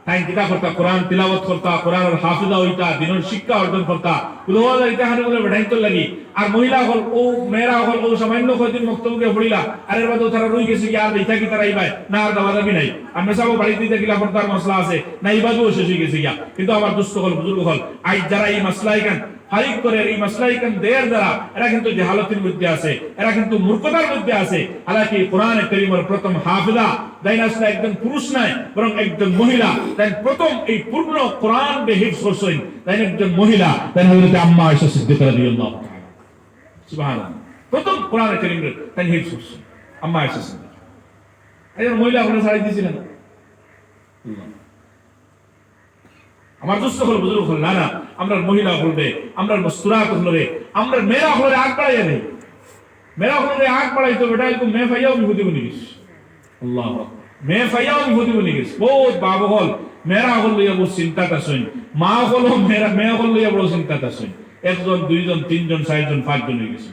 Speaker 1: তাই কিতা করতা কোরআন তিলাওয়াত করতা কোরআনের হাফিজা হইতা দিনের শিক্ষা অর্জন করতা কুলওয়ালা ইতা হানে বলে বেটাইতো লাগি আর মহিলা হল ও মেয়েরা হল ও সামান্য কয়দিন মক্তবকে পড়িলা আর এর বাদে তারা রই গেছে কি আর ইতা কি তারা ইবাই না আর দাওয়া দাবি নাই আমরা সব বাড়িতে দেখিলা পর্দার মশলা আছে না ইবাদও শেষ হয়ে গেছে গিয়া কিন্তু আমার দুস্থ হল বুজুর্গ হল আজ যারা এই মাসলা এখান ফারিক করে এই মাসলাই কেন দেয়ার দ্বারা এরা কিন্তু জাহালাতের মধ্যে আছে এরা কিন্তু মূর্খতার মধ্যে আছে হালাকি কোরআন কারীমের প্রথম হাফিজা দাইনাসটা একজন পুরুষ নয় বরং একজন মহিলা তাই প্রথম এই পূর্ণ কোরআন হিফজ করছেন তাই একজন মহিলা তাই হযরত আম্মা আয়েশা সিদ্দিকা রাদিয়াল্লাহু তাআলা সুবহানাল্লাহ প্রথম কোরআন কারীমের তাই হিফজ করছে আম্মা আয়েশা সিদ্দিকা এর মহিলা ওখানে ছাড়াই দিয়েছিলেন আমার দোস্ত হল বুজুর্গ হল না আমরা মহিলা হলবে আমরা মস্তুরাত হলবে আমরা মেয়েরা হলে আগ বাড়াইয়া নেই মেয়েরা হলে আগ বাড়াইতো বেটা এরকম মেয়ে ফাইয়াও বিভূতি বনি গেছে আল্লাহ মেয়ে ফাইয়াও বিভূতি বনি গেছে বহুত বাবা হল মেয়েরা হল লইয়া বড় চিন্তাটা শুন মা হল মেয়ে হল লইয়া বড় চিন্তাটা শুন একজন দুইজন তিনজন চারজন পাঁচজন হয়ে গেছে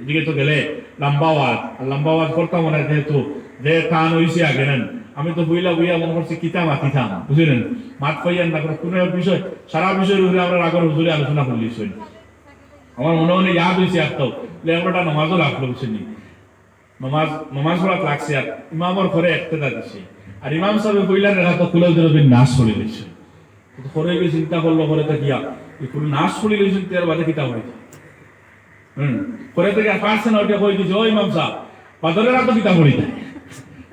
Speaker 1: এদিকে তো গেলে লম্বাওয়াজ করতাম মনে যেহেতু যে টান হয়েছে আগে নেন আমি তো বইলা মনে করছি কিতা মাতি থাম বুঝলেন মাত পাইয়ান না কোন বিষয় সারা বিষয়ের উপরে আমরা আগের হুজুরে আলোচনা করলি শুন আমার মনে মনে ইয়াদ হয়েছে একটাও আমরা নমাজও লাগলো বুঝছেন নমাজ পড়া লাগছে আর ইমামর ঘরে একটা দিচ্ছে আর ইমাম সাহেব বইলার রেখা তো খুলে দিলে নাচ করে গেছে ঘরে গিয়ে চিন্তা করলো ঘরে তো গিয়া নাচ করে গেছেন তার বাদে কিতা হয়েছে ঘরে থেকে আর পারছে না ওইটা হয়ে দিচ্ছে ও ইমাম সাহেব পাথরের তো কিতা পড়ি যায়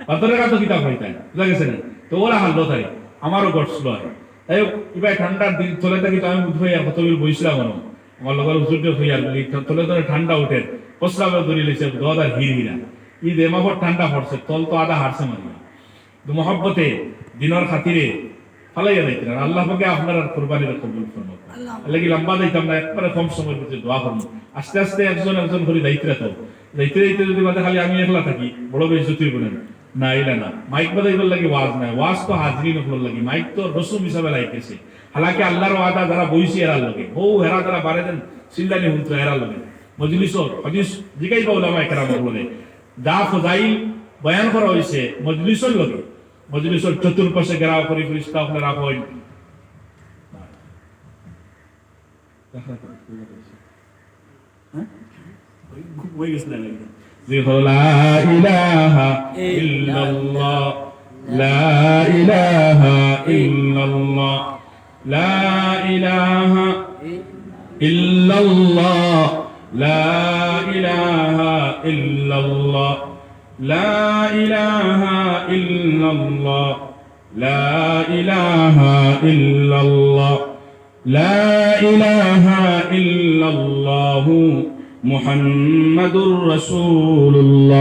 Speaker 1: পাথরের তো কিতা পড়ি যায় বুঝা গেছে না তো ওরা হারলো তাই আমারও গড়ছিল আর তাই এবার ঠান্ডার দিন চলে থাকি তো আমি উঠে আর কত বইছিলাম আমার লগর উজুরটা হই আর বলি তলে ঠান্ডা উঠে প্রস্রাবে ধরে লেছে দদ আর হিরা ঈদ এমাবর ঠান্ডা পড়ছে তল তো আধা হারছে মানে তো মহব্বতে দিনের খাতিরে ফালাইয়া যাইতেন আর আল্লাহ পাকে আপনার আর কোরবানির কবুল করবো লাগি লম্বা দিতাম না একবারে কম সময়ের ভিতরে দোয়া করবো আস্তে আস্তে একজন করে দায়িত্ব যাইতে যদি বাদে খালি আমি একলা থাকি বড় বেজ্জতির বলেন না এলা না মাইক বাজাইবার লাগে ওয়াজ নাই ওয়াজ তো হাজরি নকল লাগে মাইক তো রসুম হিসাবে লাইতেছে হালাকি আল্লাহর ওয়াদা যারা বইছি এরা লাগে ও হেরা যারা বারে দেন সিল্লানি হুনতো এরা লাগে মজলিসর হাদিস জিগাইবা উলামা একরাম বলে যা ফজাইল বয়ান করা হইছে মজলিসর লাগে মজলিসর চতুর্পাশে ঘেরাও করে ফেরেশতা আপনারা রাখেন হয়ে গেছে না لا إله إلا الله لا إله إلا الله لا إله إلا الله لا إله إلا الله لا إله إلا الله لا إله إلا الله لا إله إلا الله মুহাম্মাদুর রাসূলুল্লাহ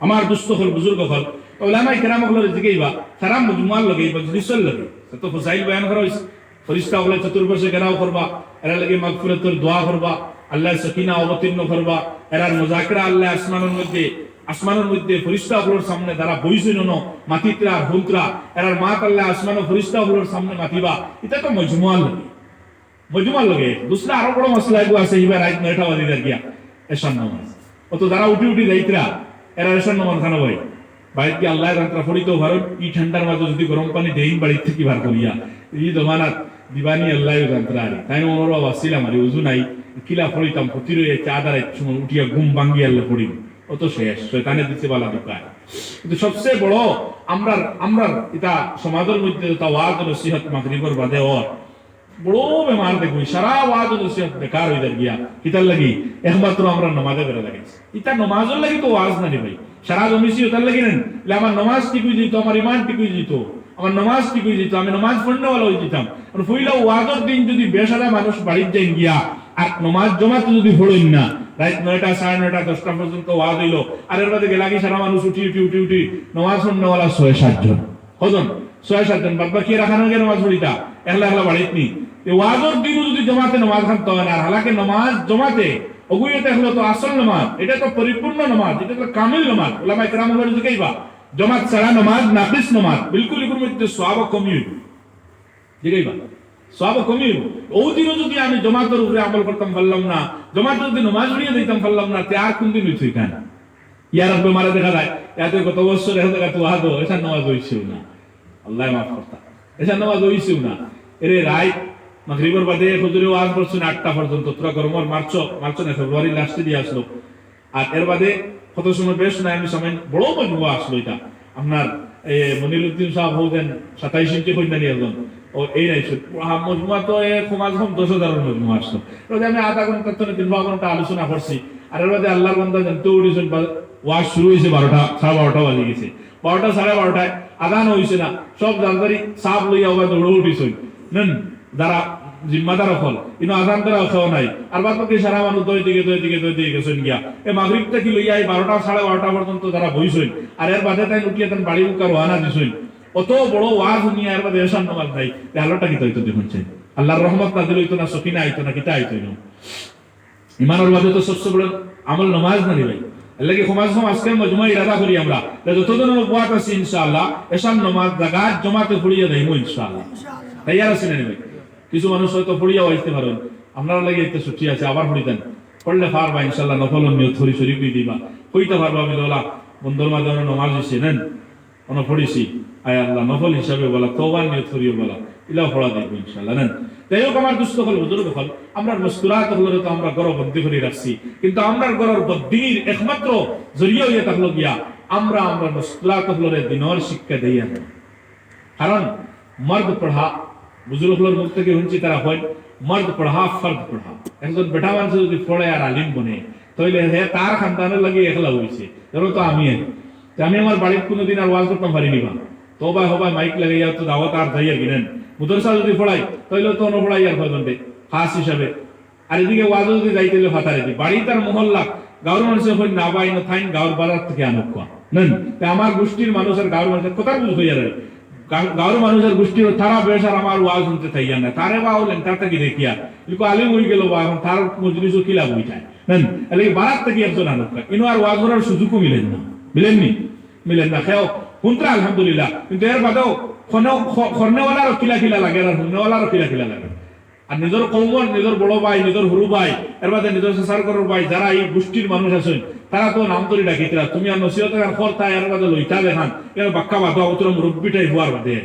Speaker 1: আমার দুস্থ হল বুজুর্গ হল উলামায়ে কেরাম হল জিগাইবা সারা মজমুআর লগে মজলিসের লগে তো ফজাইল বয়ান করা হইছে ফেরেশতা হলে চতুর্পাশে ঘেরাও করবা এরা লাগে মাগফিরাতের দোয়া করবা আল্লাহর সাকিনা অবতীর্ণ করবা এরার মুযাকরা আল্লাহ আসমানের মধ্যে ফেরেশতা হলোর সামনে যারা বইছেন ন মাটিত্রা হুলত্রা এরার মাত আল্লাহ আসমান ও ফেরেশতা হলোর সামনে মাতিবা এটা তো মজমুআর লগে মজমুআর লগে দুসরা আরো বড় মসলা এগো আছে এবার রাত 9টা বাজে গিয়া এশার নামাজ অত যারা উঠি যাইতরা এরা এশার নামাজ খানা ভাই বাইরে কি আল্লাহ রাত্রা ফড়িতো ভারত ই ঠান্ডার মাঝে যদি গরম পানি দেইন বাড়ি থেকে বার করিয়া এই জমানাত দিবানি আল্লাহ রাত্রা আরে তাই ওর ওয়াসিলা মারি উজু নাই কিলা ফড়িতাম প্রতিরে চাঁদারে সময় উঠিয়া ঘুম ভাঙ্গি আল্লাহ পড়িব অত শেষ শয়তানে দিতে বালা দোকান কিন্তু সবচেয়ে বড় আমরা এটা সমাজের মধ্যে তা ওয়াজ নসিহত মাগরিবের বাদে ওর বড় বেমার দেখবি সারা ওয়াজ নসিহত বেকার হয়ে গিয়া কিতার লাগি একমাত্র আমরা নামাজে বেরা লাগে এটা নামাজের লাগি তো ওয়াজ না রে ভাই সারা জমিছি ওটার লাগি নেন আমার নামাজ ঠিক হয়ে যেত আমার ইমান ঠিক হয়ে যেত আমার নামাজ ঠিক হয়ে যেত আমি নামাজ পড়নেওয়ালা হয়ে যেতাম আর ফইলা ওয়াজের দিন যদি বেসারা মানুষ বাড়ির যাই গিয়া আর নামাজ জমাতে যদি পড়েন না রাত 9টা 9:30 10টা পর্যন্ত ওয়াজ হইলো আর এর মধ্যে গেলাগি সারা মানুষ উঠি নামাজ পড়নেওয়ালা 6-7 জন কজন 6-7 জন বাদ বাকি রাখানো গে নামাজ পড়িতা একলা বাড়িত নি ওয়াজের দিন যদি জমাতে নামাজ খানতে হয় না আর হালাকে নামাজ জমাতে ওগুইতে হলো তো আসল নামাজ এটা তো পরিপূর্ণ নামাজ এটা তো কামিল নামাজ উলামায়ে কেরাম বলে জিগাইবা জমাত ছাড়া নামাজ নাকিস নামাজ বিলকুল এগুলোর মধ্যে সওয়াব কমই হইব জিগাইবা সওয়াব কমই হইব ওই দিনও যদি আমি জমাতের উপরে আমল করতাম পারলাম না জমাতে যদি নামাজ পড়িয়ে দিতাম পারলাম না তে আর কোন দিন হইছে না ইয়ার রব্বে মারা দেখা যায় এতে কত বছর এত তো ওয়াজও এসা নামাজ হইছেও না আল্লাহ মাফ করতা এসা নামাজ হইছেও না এরে রাত মাগরিবের বাদে হুজুরে ওয়াজ করছেন 8টা পর্যন্ত তোরা গরমর মার্চ না ফেব্রুয়ারি লাস্টে দিয়ে আসলো আর এর বাদে কত সময় বেশ না আমি সময় বড় মজমুয়া আসলো এটা আপনার মনিরউদ্দিন সাহেব হলেন 27 ইঞ্চি কইনা নিয়ে একজন ও এই নাই মজমুয়া তো কমাজ কম 10,000 মজমুয়া আসলো তবে আমি আধা ঘন্টা থেকে 3 ঘন্টা আলোচনা করছি আর এর বাদে আল্লাহর বান্দা জানতে উঠেছেন ওয়াজ শুরু হয়েছে 12টা 12:30 বাজে গেছে 12টা 12:30 আদান হয়েছে না সব জালদারি সাপ লইয়া ওবা দৌড় উঠিছেন নেন যারা জিম্মাদার হল ইনো আজান দ্বারা খাওয়া নাই আর বাদ বাকি সারা মানুষ দই দিকে গেছেন গিয়া এই মাগরিবটা কি লইয়া এই 12টা 12:30 পর্যন্ত যারা বইছেন আর এর বাদে তাই উঠিয়ে তান বাড়ি মুখা রওনা দিছেন অত বড় ওয়াজ নিয়ে এর বাদে এসান নামাজ নাই তাহলেটা কি তৈতো দেখুনছেন আল্লাহর রহমত নাযিল হইতো না সকিনা আইতো না কিতা আইতো না ইমানের বাদে তো সবচেয়ে বড় আমল নামাজ না ভাই আল্লাহকে সমাজ আজকে মজমা ইরাদা করি আমরা যতদিন ওয়াত আছে ইনশাআল্লাহ এসান নামাজ জাগাত জমাতে পড়িয়ে দেবো ইনশাআল্লাহ তৈয়ার আছেন ভাই কিছু মানুষ হয়তো পড়িয়া হইতে পারেন আপনারা লাগে একটা ছুটি আছে আবার পড়ি দেন পড়লে পারবা ইনশাআল্লাহ নফল নিয়ত করি শরীফ দিবা কইতে পারবা আমি বলা বন্ধুর মাধ্যমে নামাজ দিছি নেন অন পড়িছি আয় আল্লাহ নফল হিসাবে বলা তওবা নিয়ত করিও বলা ইলাও পড়া দেব ইনশাআল্লাহ নেন তাই হোক আমার দুস্থ হল বুজুর্গ হল আমরা মুস্কুরাত হলে তো আমরা গরব বন্দি করে রাখছি কিন্তু আমরা গরর বদ্দির একমাত্র জরিয়া হইয়া থাকলো গিয়া আমরা মুস্কুরাত হলে দিনের শিক্ষা দেই না কারণ মর্দ পড়া বুজুর্গ হলোর মুখ থেকে শুনছি তারা হয় মর্দ পড়া ফর্দ পড়া একজন বেটা মানুষ যদি পড়ে আর আলিম বনে তাহলে হে তার খানদানের লাগে একলা হয়েছে ধরো তো আমি আমার বাড়ির কোনোদিন আর ওয়াজ করতাম পারিনি বা তোবা হবাই মাইক লাগাইয়া তো দাওয়াত আর যাইয়া কিনেন মুদরসা যদি পড়াই তাহলে তো অনপড়াই আর হয়ে খাস হিসাবে আর এদিকে ওয়াজ যদি যাইতে ফাতারে দি বাড়ি তার মহল্লা গাঁর মানুষের হই না বাই না থাইন গাঁর বাজার থেকে আনুক নেন আমার গোষ্ঠীর মানুষের গাঁর মানুষের কথা বুঝ হইয়া রে গাঁর মানুষের গোষ্ঠীর তারা বেশ আর আমার ওয়াজ শুনতে থাইয়া না তারে বা হলেন তার থেকে দেখিয়া কিন্তু আলিম হয়ে গেল বা এখন তার মজলিসও কিলা বই যায় নেন তাহলে বারাত থেকে একজন আনুক ইনো আর ওয়াজ করার সুযোগও মিলেন না খেও কুন্ত্রা আলহামদুলিল্লাহ কিন্তু এর বাদেও খরনেওয়ালারও কিলা লাগে আর হুনেওয়ালারও কিলা লাগে আর নিজের কৌমর নিজের বড় ভাই নিজের হরু ভাই এর বাদে নিজের সাসার করার ভাই যারা এই গোষ্ঠীর মানুষ আছেন তারা তো নাম ধরে ডাকিতরা তুমি আর নসিহতের আর খরতা এর বাদে লইতা দেখান এর বাক্কা বাধা অতর মুরব্বিটাই হওয়ার বাদে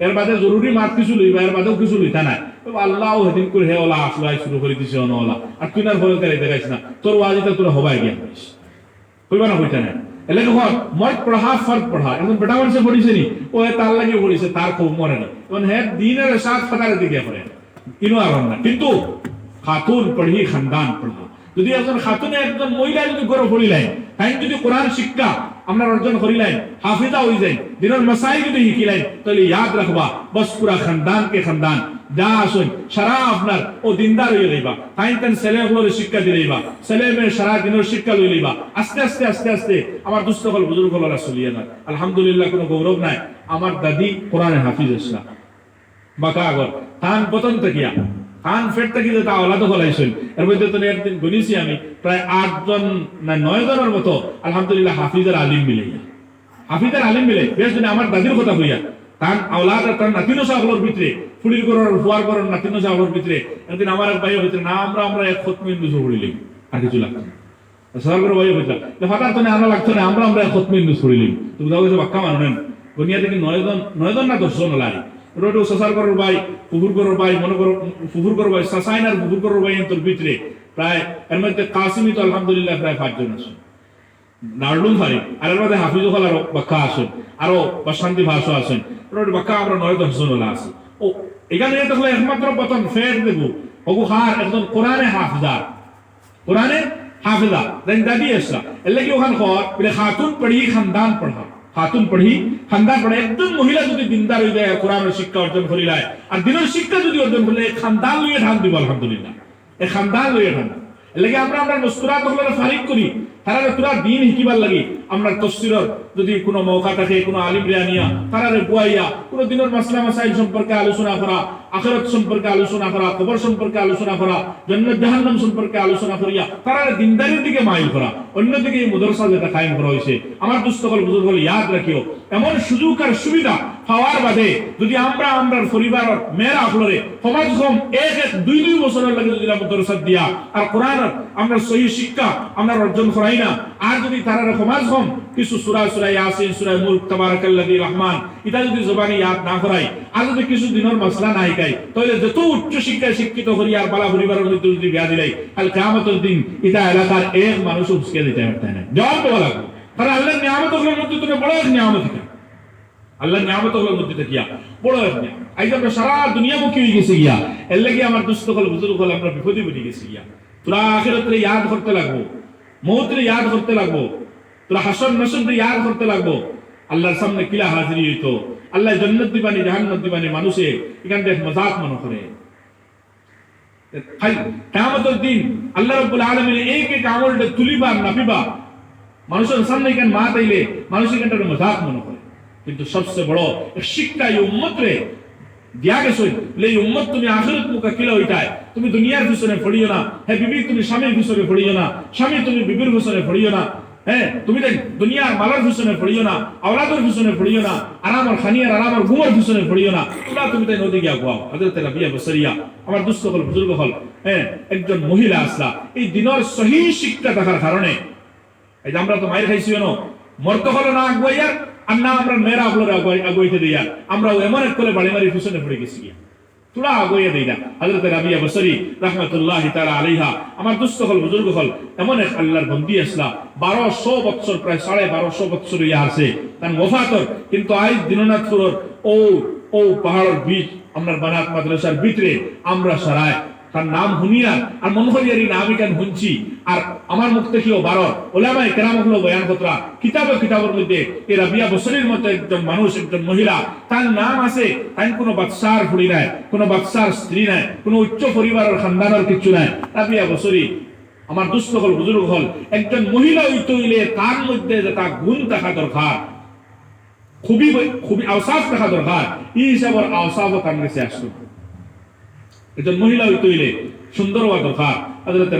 Speaker 1: এর বাদে জরুরি মাত কিছু লইবা এর বাদেও কিছু লইতা নাই আল্লাহ হেদিন করে হে ওলা আসলাই শুরু করে দিছে অনওয়ালা আর তুই আর ফলে তাই দেখাইছ না তোর ওয়াজিটা তোরা হবাই গিয়া হইস কইবা না হইতা না এলে কখন মর্দ পড়া ফর্দ পড়া এখন বেটা মানুষে পড়িছে নি ও তার লাগিয়ে পড়িছে তার খুব মরে না এখন হে দিনের সাত ফাটারে দিকে পড়ে ইনো আর না কিন্তু খাতুন পড়ি খানদান পড়া যদি একজন খাতুনে একজন মহিলা যদি গরো পড়িলেন তাই যদি কোরআন শিক্ষা আমরা অর্জন করিলেন হাফিজা হই যায় দিনের মাসাইল যদি শিখিলেন তাহলে ইয়াদ রাখবা বস পুরা খানদান যা আসুন সারা আপনার ও দিনদার হয়ে যাইবা তাই তেন ছেলেগুলোর শিক্ষা দিয়ে যাইবা ছেলে মেয়ে সারা দিনের শিক্ষা লই লইবা আস্তে আস্তে আমার দুস্থ হল বুজুর্গ হলরা চলিয়ে না আলহামদুলিল্লাহ কোনো গৌরব নাই আমার দাদি কোরআনে হাফিজ আসলা বাকা আগর তান পতন থাকিয়া তান ফেট থাকি তা ওলাদ হলাইছেন এর মধ্যে তো একদিন গণিছি আমি প্রায় 8 জন না 9 জনের মতো আলহামদুলিল্লাহ হাফিজের আলিম মিলে বেশ দিনে আমার দাদির কথা হইয়া তান আওলাদ আর তার নাতিনো সাহগুলোর ভিতরে ফুলির করার ফুয়ার করার নাতিনো সাহগুলোর ভিতরে একদিন আমার এক ভাইয়ের ভিতরে না আমরা এক খতম ইন্দুস পড়িলাম আর কিছু লাগতো না সরকার ভাইয়ের ভিতরে ফাটার তো আনা লাগতো না আমরা এক খতম ইন্দুস পড়িলাম তুমি দাও বাক্কা মানেন গনিয়া থেকে 9 জন না 10 জন লাই রোড সসার করার ভাই ফুফুর করার ভাই মনে করো ফুফুর করার ভাই সাসাইন আর ফুফুর করার ভাই তোর ভিতরে প্রায় এর মধ্যে কাসিমি তো আলহামদুলিল্লাহ প্রায় 5 জন আছে নারলুম ভাই আর এর মধ্যে হাফিজুল হলার বাক্কা আছেন আরো বাসন্তী ভাষা আছেন রোড বাক্কা আমরা 9-10 জন আছে ও এখানে তাহলে একমাত্র পতন ফের দেব ওগু হার একজন কোরআনে হাফিজা দেন দাদি এসা এলে কি ওখান খর বলে খাতুন পড়ি খানদান পড়া একজন মহিলা যদি দিনদার হয়ে যায় কোরআনের শিক্ষা অর্জন করিলায় আর দিনের শিক্ষা যদি অর্জন করলে খানদান লইয়ে ধান দিব আলহামদুলিল্লাহ এই খানদান লইয়ে ধান এলাকে আমরা মুস্কুরাত হলে ফারিক করি তারা পুরা দিন শিকিবার লাগি আমরা তফসিরের যদি কোনো মৌকা থাকে কোনো আলিম রিয়ানিয়া তারা বুয়াইয়া কোনো দিনের মাসলা মাসাইল সম্পর্কে আলোচনা করা আখিরাত সম্পর্কে আলোচনা করা কবর সম্পর্কে আলোচনা করা জান্নাত জাহান্নাম সম্পর্কে আলোচনা করিয়া তারা দিনদারির দিকে মাইল করা অন্যদিকে এই মাদ্রাসা যেটা কায়েম করা হয়েছে আমার দুস্থকল বুজুর্গ ইয়াদ রাখিও এমন সুযোগ আর সুবিধা পাওয়ার বাদে যদি আমরা পরিবারের মেয়েরা আপনারে সমাজ কম 1-2 বছরের লাগে যদি মাদ্রাসা দিয়া আর কোরআন আমরা সহি শিক্ষা আমরা অর্জন করাই না আর যদি তারা সমাজ কম কিছু সূরা ইয়াসিন সূরা মুলক তাবারাকাল্লাযী রহমান এটা যদি জবানি ইয়াদ না করাই আর যদি কিছু দিনের মাসলা না শিখাই তাহলে যত উচ্চ শিক্ষায় শিক্ষিত করি আর বালা পরিবারের মধ্যে যদি বিয়া দিলাই কাল কিয়ামতের দিন এটা এলাকার এক মানুষ উস্কে দিতে পারতে না জবাব দেওয়া লাগবে কারণ আল্লাহর নিয়ামতগুলোর মধ্যে তুমি বড় এক নিয়ামত আল্লাহর নিয়ামতগুলোর মধ্যে দেখিয়া বড় এক নিয়ামত আজ আমরা সারা দুনিয়ামুখী হয়ে গেছি গিয়া এর লাগি আমার দুস্থকল বুজুর্গ হল আমরা বিপদে পড়ে গেছি গিয়া তোরা আখিরাতে ইয়াদ করতে লাগবো মৌতরে ইয়াদ করতে লাগবো তোরা হাসর নাসরে ইয়াদ করতে লাগবো আল্লাহর সামনে কিলা হাজিরি হইতো আল্লাহ জান্নাত দিবানি জাহান্নাত দিবানি মানুষে এখান থেকে মজাক মনে করে কিয়ামতের দিন আল্লাহ রাব্বুল আলামিন এক এক আমলটা তুলিবা নাপিবা মানুষের সামনে কেন মা তাইলে মানুষ এখানটার মজাক মনে করে, কিন্তু সবচেয়ে বড় শিক্ষা এই উম্মতরে দিয়া গেছে। এই উম্মত তুমি আখিরাত মুখা কিলা হইতায়, তুমি দুনিয়ার পিছনে পড়িও না। হ্যাঁ বিবি তুমি স্বামীর পিছনে পড়িও না, স্বামী তুমি বিবির পিছনে পড়িও না। হ্যাঁ তুমি দুনিয়ার মালার পিছনে পড়িও না, আওলাদের পিছনে পড়িও না, আরামর খানিয়ার আরামর ঘুমের পিছনে পড়িও না। ওরা তুমি তাই নদী গিয়া গোয়াও। হযরত রাবিয়া বসরিয়া আমার দুস্থ হল বুজুর্গ হল, হ্যাঁ একজন মহিলা আসলা। এই দিনের সহি শিক্ষা থাকার কারণে এই যে আমরা তো মায়ের খাইছি না, মর্ত হলো না আগুয়াইয়ার আর না আমরা মেয়েরা আপনার আগুয়াইতে দিই, আমরা এমন এক করে বাড়ি বাড়ির পিছনে পড়ে গেছি তোরা আগুয়াইয়া দিই না। হযরত রাবিয়া বসরি রাহমাতুল্লাহি তাআলা আলাইহা আমার দুস্থ হল বুজুর্গ হল এমন এক আল্লাহর বন্দী আসলা। 1200 বছর প্রায় 1250 বছর ইয়া আছে তার ওফাতর, কিন্তু আজ দিননাথপুরের ও পাহাড়ের বীজ আপনার বানাত মাদ্রাসার ভিতরে আমরা সারায় তার নাম শুনিয়া আর মনে করি আর এই নাম কেন শুনছি। আর আমার মুখ থেকেও বারো ওলামায়ে কেরামগুলো বয়ান কতরা কিতাবের মধ্যে এই রাবিয়া বসরির মতো একজন মানুষ, একজন মহিলা, তার নাম আছে। তাই কোনো বাদশার ফুড়ি নাই, কোনো বাদশার স্ত্রী নাই, কোনো উচ্চ পরিবারের খানদানের কিছু নাই। রাবিয়া বসরি আমার দুস্থ হল বুজুর্গ হল একজন মহিলা হইতে হইলে তার মধ্যে যে তার গুণ থাকা দরকার, খুবই আওসাফ থাকা দরকার। এই হিসাবের আওসাফও তার কাছে আসতো। একজন মহিলা হইতে হইলে সুন্দর হওয়া দরকার। হযরত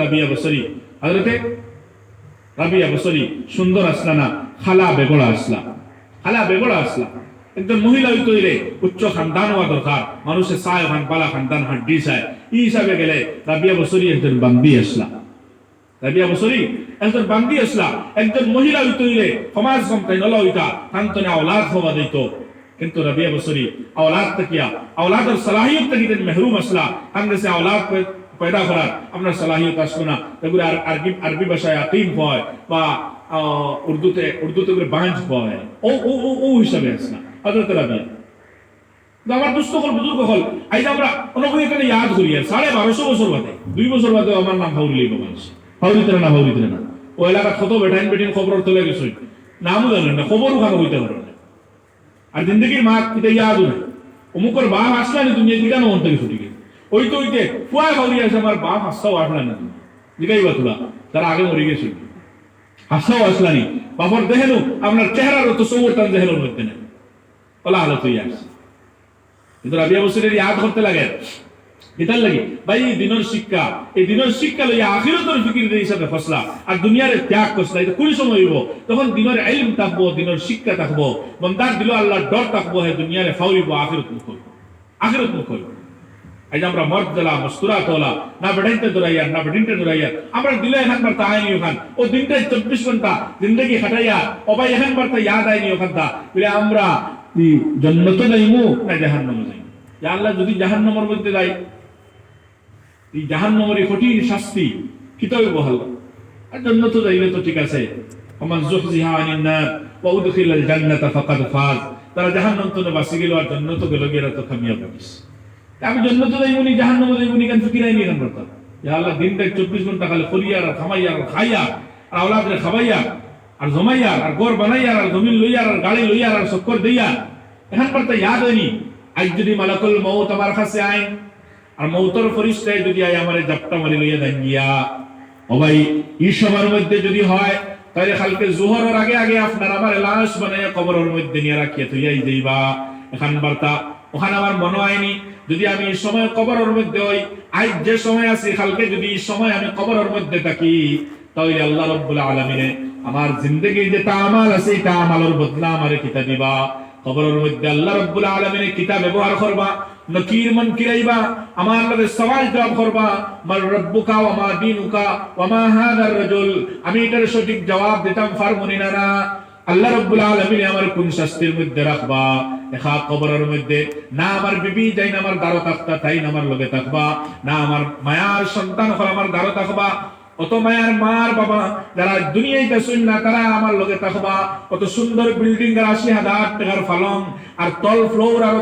Speaker 1: রাবিয়া বসরি সুন্দর আসলা না, খালা বেগড়া আসলা। একজন মহিলা হইতে হইলে উচ্চ খানদান হওয়া দরকার। মানুষের সায় খান পালা খানদান হাড্ডি চায়। এই হিসাবে গেলে রাবিয়া বসরি একজন বান্দি আসলা। একজন মহিলা হইতে হইলে সমাজ সম্পর্কে নলা হইতা কান্তনে আওলাদ হওয়া দিত। কিন্তু রাবিয়া বসরি আওলাদ তাকিয়া আওলাদের সালাহিয়ত থেকে মেহরুম আসলা। কাঙ্গেসে আওলাদ পয়দা করার আপনার সালাহিয়ত আসলো না। এগুলো আরবি ভাষায় আকিম হয় বা উর্দুতে বাঞ্জ হয়, ও হিসাবে আসলা হযরত রাবিয়া। আমার দুস্থ হল বুজুর্গ হল আইজ আমরা অনুভূতি এখানে ইয়াদ করি। 1250 বছর বাদে 2 বছর বাদে আমার নাম হাউরি লইব মানুষ। হাউরিতে না ও এলাকার কত বেটাইন খবর তোলে গেছে, নামও জানেন না, খবরও খানো হইতে পারে না। আর জিন্দগির মা এটা ইয়াদও নাই। অমুকর বাপ আসলানি তুমি এদিকে না থেকে ছুটি গেছে হইতে ফুয়া হাউরি আছে আমার বাপ হাসসাও আসলানি জিগাইবা তোলা তারা আগে মরে গেছে, হাসসাও আসলানি বাপর দেখেনো আপনার চেহারার তো সৌরটান দেখেনোর মধ্যে নেই ওলা হালত হইয়া আসছে। কিন্তু রাবিয়া বসরির ইয়াদ করতে লাগে এটার লাগি ভাই এই দিনের শিক্ষা লইয়া আখিরাতের ফিকির হিসাবে ফসলা আর দুনিয়ার ত্যাগ করছলা। এটা কোন সময় হইব তখন দিনের ইলম থাকবো, দিনের শিক্ষা থাকবো, বন্দার দিল আল্লাহর ডর থাকবো। হে দুনিয়ারে ফাউরিব আখিরাত মুখ হইব। আজ আমরা মর্দ দিলা মস্তুরাত হলা না বেড়াইতে দৌড়াইয়া না বেড়িনতে দৌড়াইয়া আমরা দিলে এখন বার তাহাইনি ওখান ও দিনটাই 24 ঘন্টা জিন্দগি খাটাইয়া ও ভাই এখন বার তা ইয়াদ আইনি ওখান তা বলে আমরা জান্নাতে যাইমু না জাহান্নামে যাইমু। ইয়া আল্লাহ যদি জাহান্নামের মধ্যে যাই এই জাহান্নামের কঠিন শাস্তি কিতাবে বহাল আর জান্নাতে যাইলে তো ঠিক আছে। ওমান যুহজিহা আনিন নার ওয়া উদখিলাল জান্নাতা ফাকাদ ফাজ। তারা জাহান্নাম থেকে বাঁচি গেল আর জান্নাতে গেল গেরা তো কামিয়াব হইছে। আমি জান্নাতে যাইবনি জাহান্নামে যাইবনি কেন ফিকিরাই নি কেন করতাম। ইয়া আল্লাহ দিনটা 24 ঘন্টা খালি খরিয়া আর খামাইয়া আর খাইয়া আর আওলাদরে খাওয়াইয়া আর জমাইয়া আর ঘর বানাইয়া আর জমিন লইয়া আর গাড়ি লইয়া আর চক্কর দিয়া এখন পর তো ইয়াদ হয়নি। আজ যদি মালাকুল মউত আমার কাছে আইন আর মউতের ফেরেশতায় যদি আয় আমারে জাপটা মারি লইয়া দেন গিয়া ও ভাই এই সময়ের মধ্যে যদি হয় তাহলে কালকে জোহরের আগে আপনার আমার লাশ বানাইয়া কবরের মধ্যে নিয়ে রাখিয়া তুইয়াই যাইবা। এখন বার্তা ওখানে আমার মনে হয়নি যদি আমি এই সময় কবরের মধ্যে হই, আজ যে সময় আছি কালকে যদি এই সময় আমি কবরের মধ্যে থাকি তাহলে আল্লাহ রাব্বুল আলামিন আমার জিন্দেগির যে তামাল আছে এই তামালের বদলা আমারে কিতা দিবা। কবরের মধ্যে আল্লাহ রাব্বুল আলামিন কিতাব ব্যবহার করবা, নকির মুনকিরাইবা, আমার লগে সওয়াল জবাব করবা মার রব্বুকা ওয়া মা দীনুকা ওয়া মা হাদার রাজুল। আমি এটার সঠিক জবাব দিতাম ফারমুনি না আল্লাহ রাব্বুল আলামিন আমার কোন শাস্তির মধ্যে রাখবা। দেখা কবরের মধ্যে না আমার বিবি যাই না আমার দাঁড়ো থাকতা তাই না আমার লগে থাকবা, না আমার মায়ার সন্তান হল আমার দাঁড়ো থাকবা, অত মায়ার মার বাবা যারা দুনিয়াতে শুন না তারা আমার লগে থাকবা। কত সুন্দর বিল্ডিং আর 80,000 টাকার ফালং আর তল ফ্লোর আর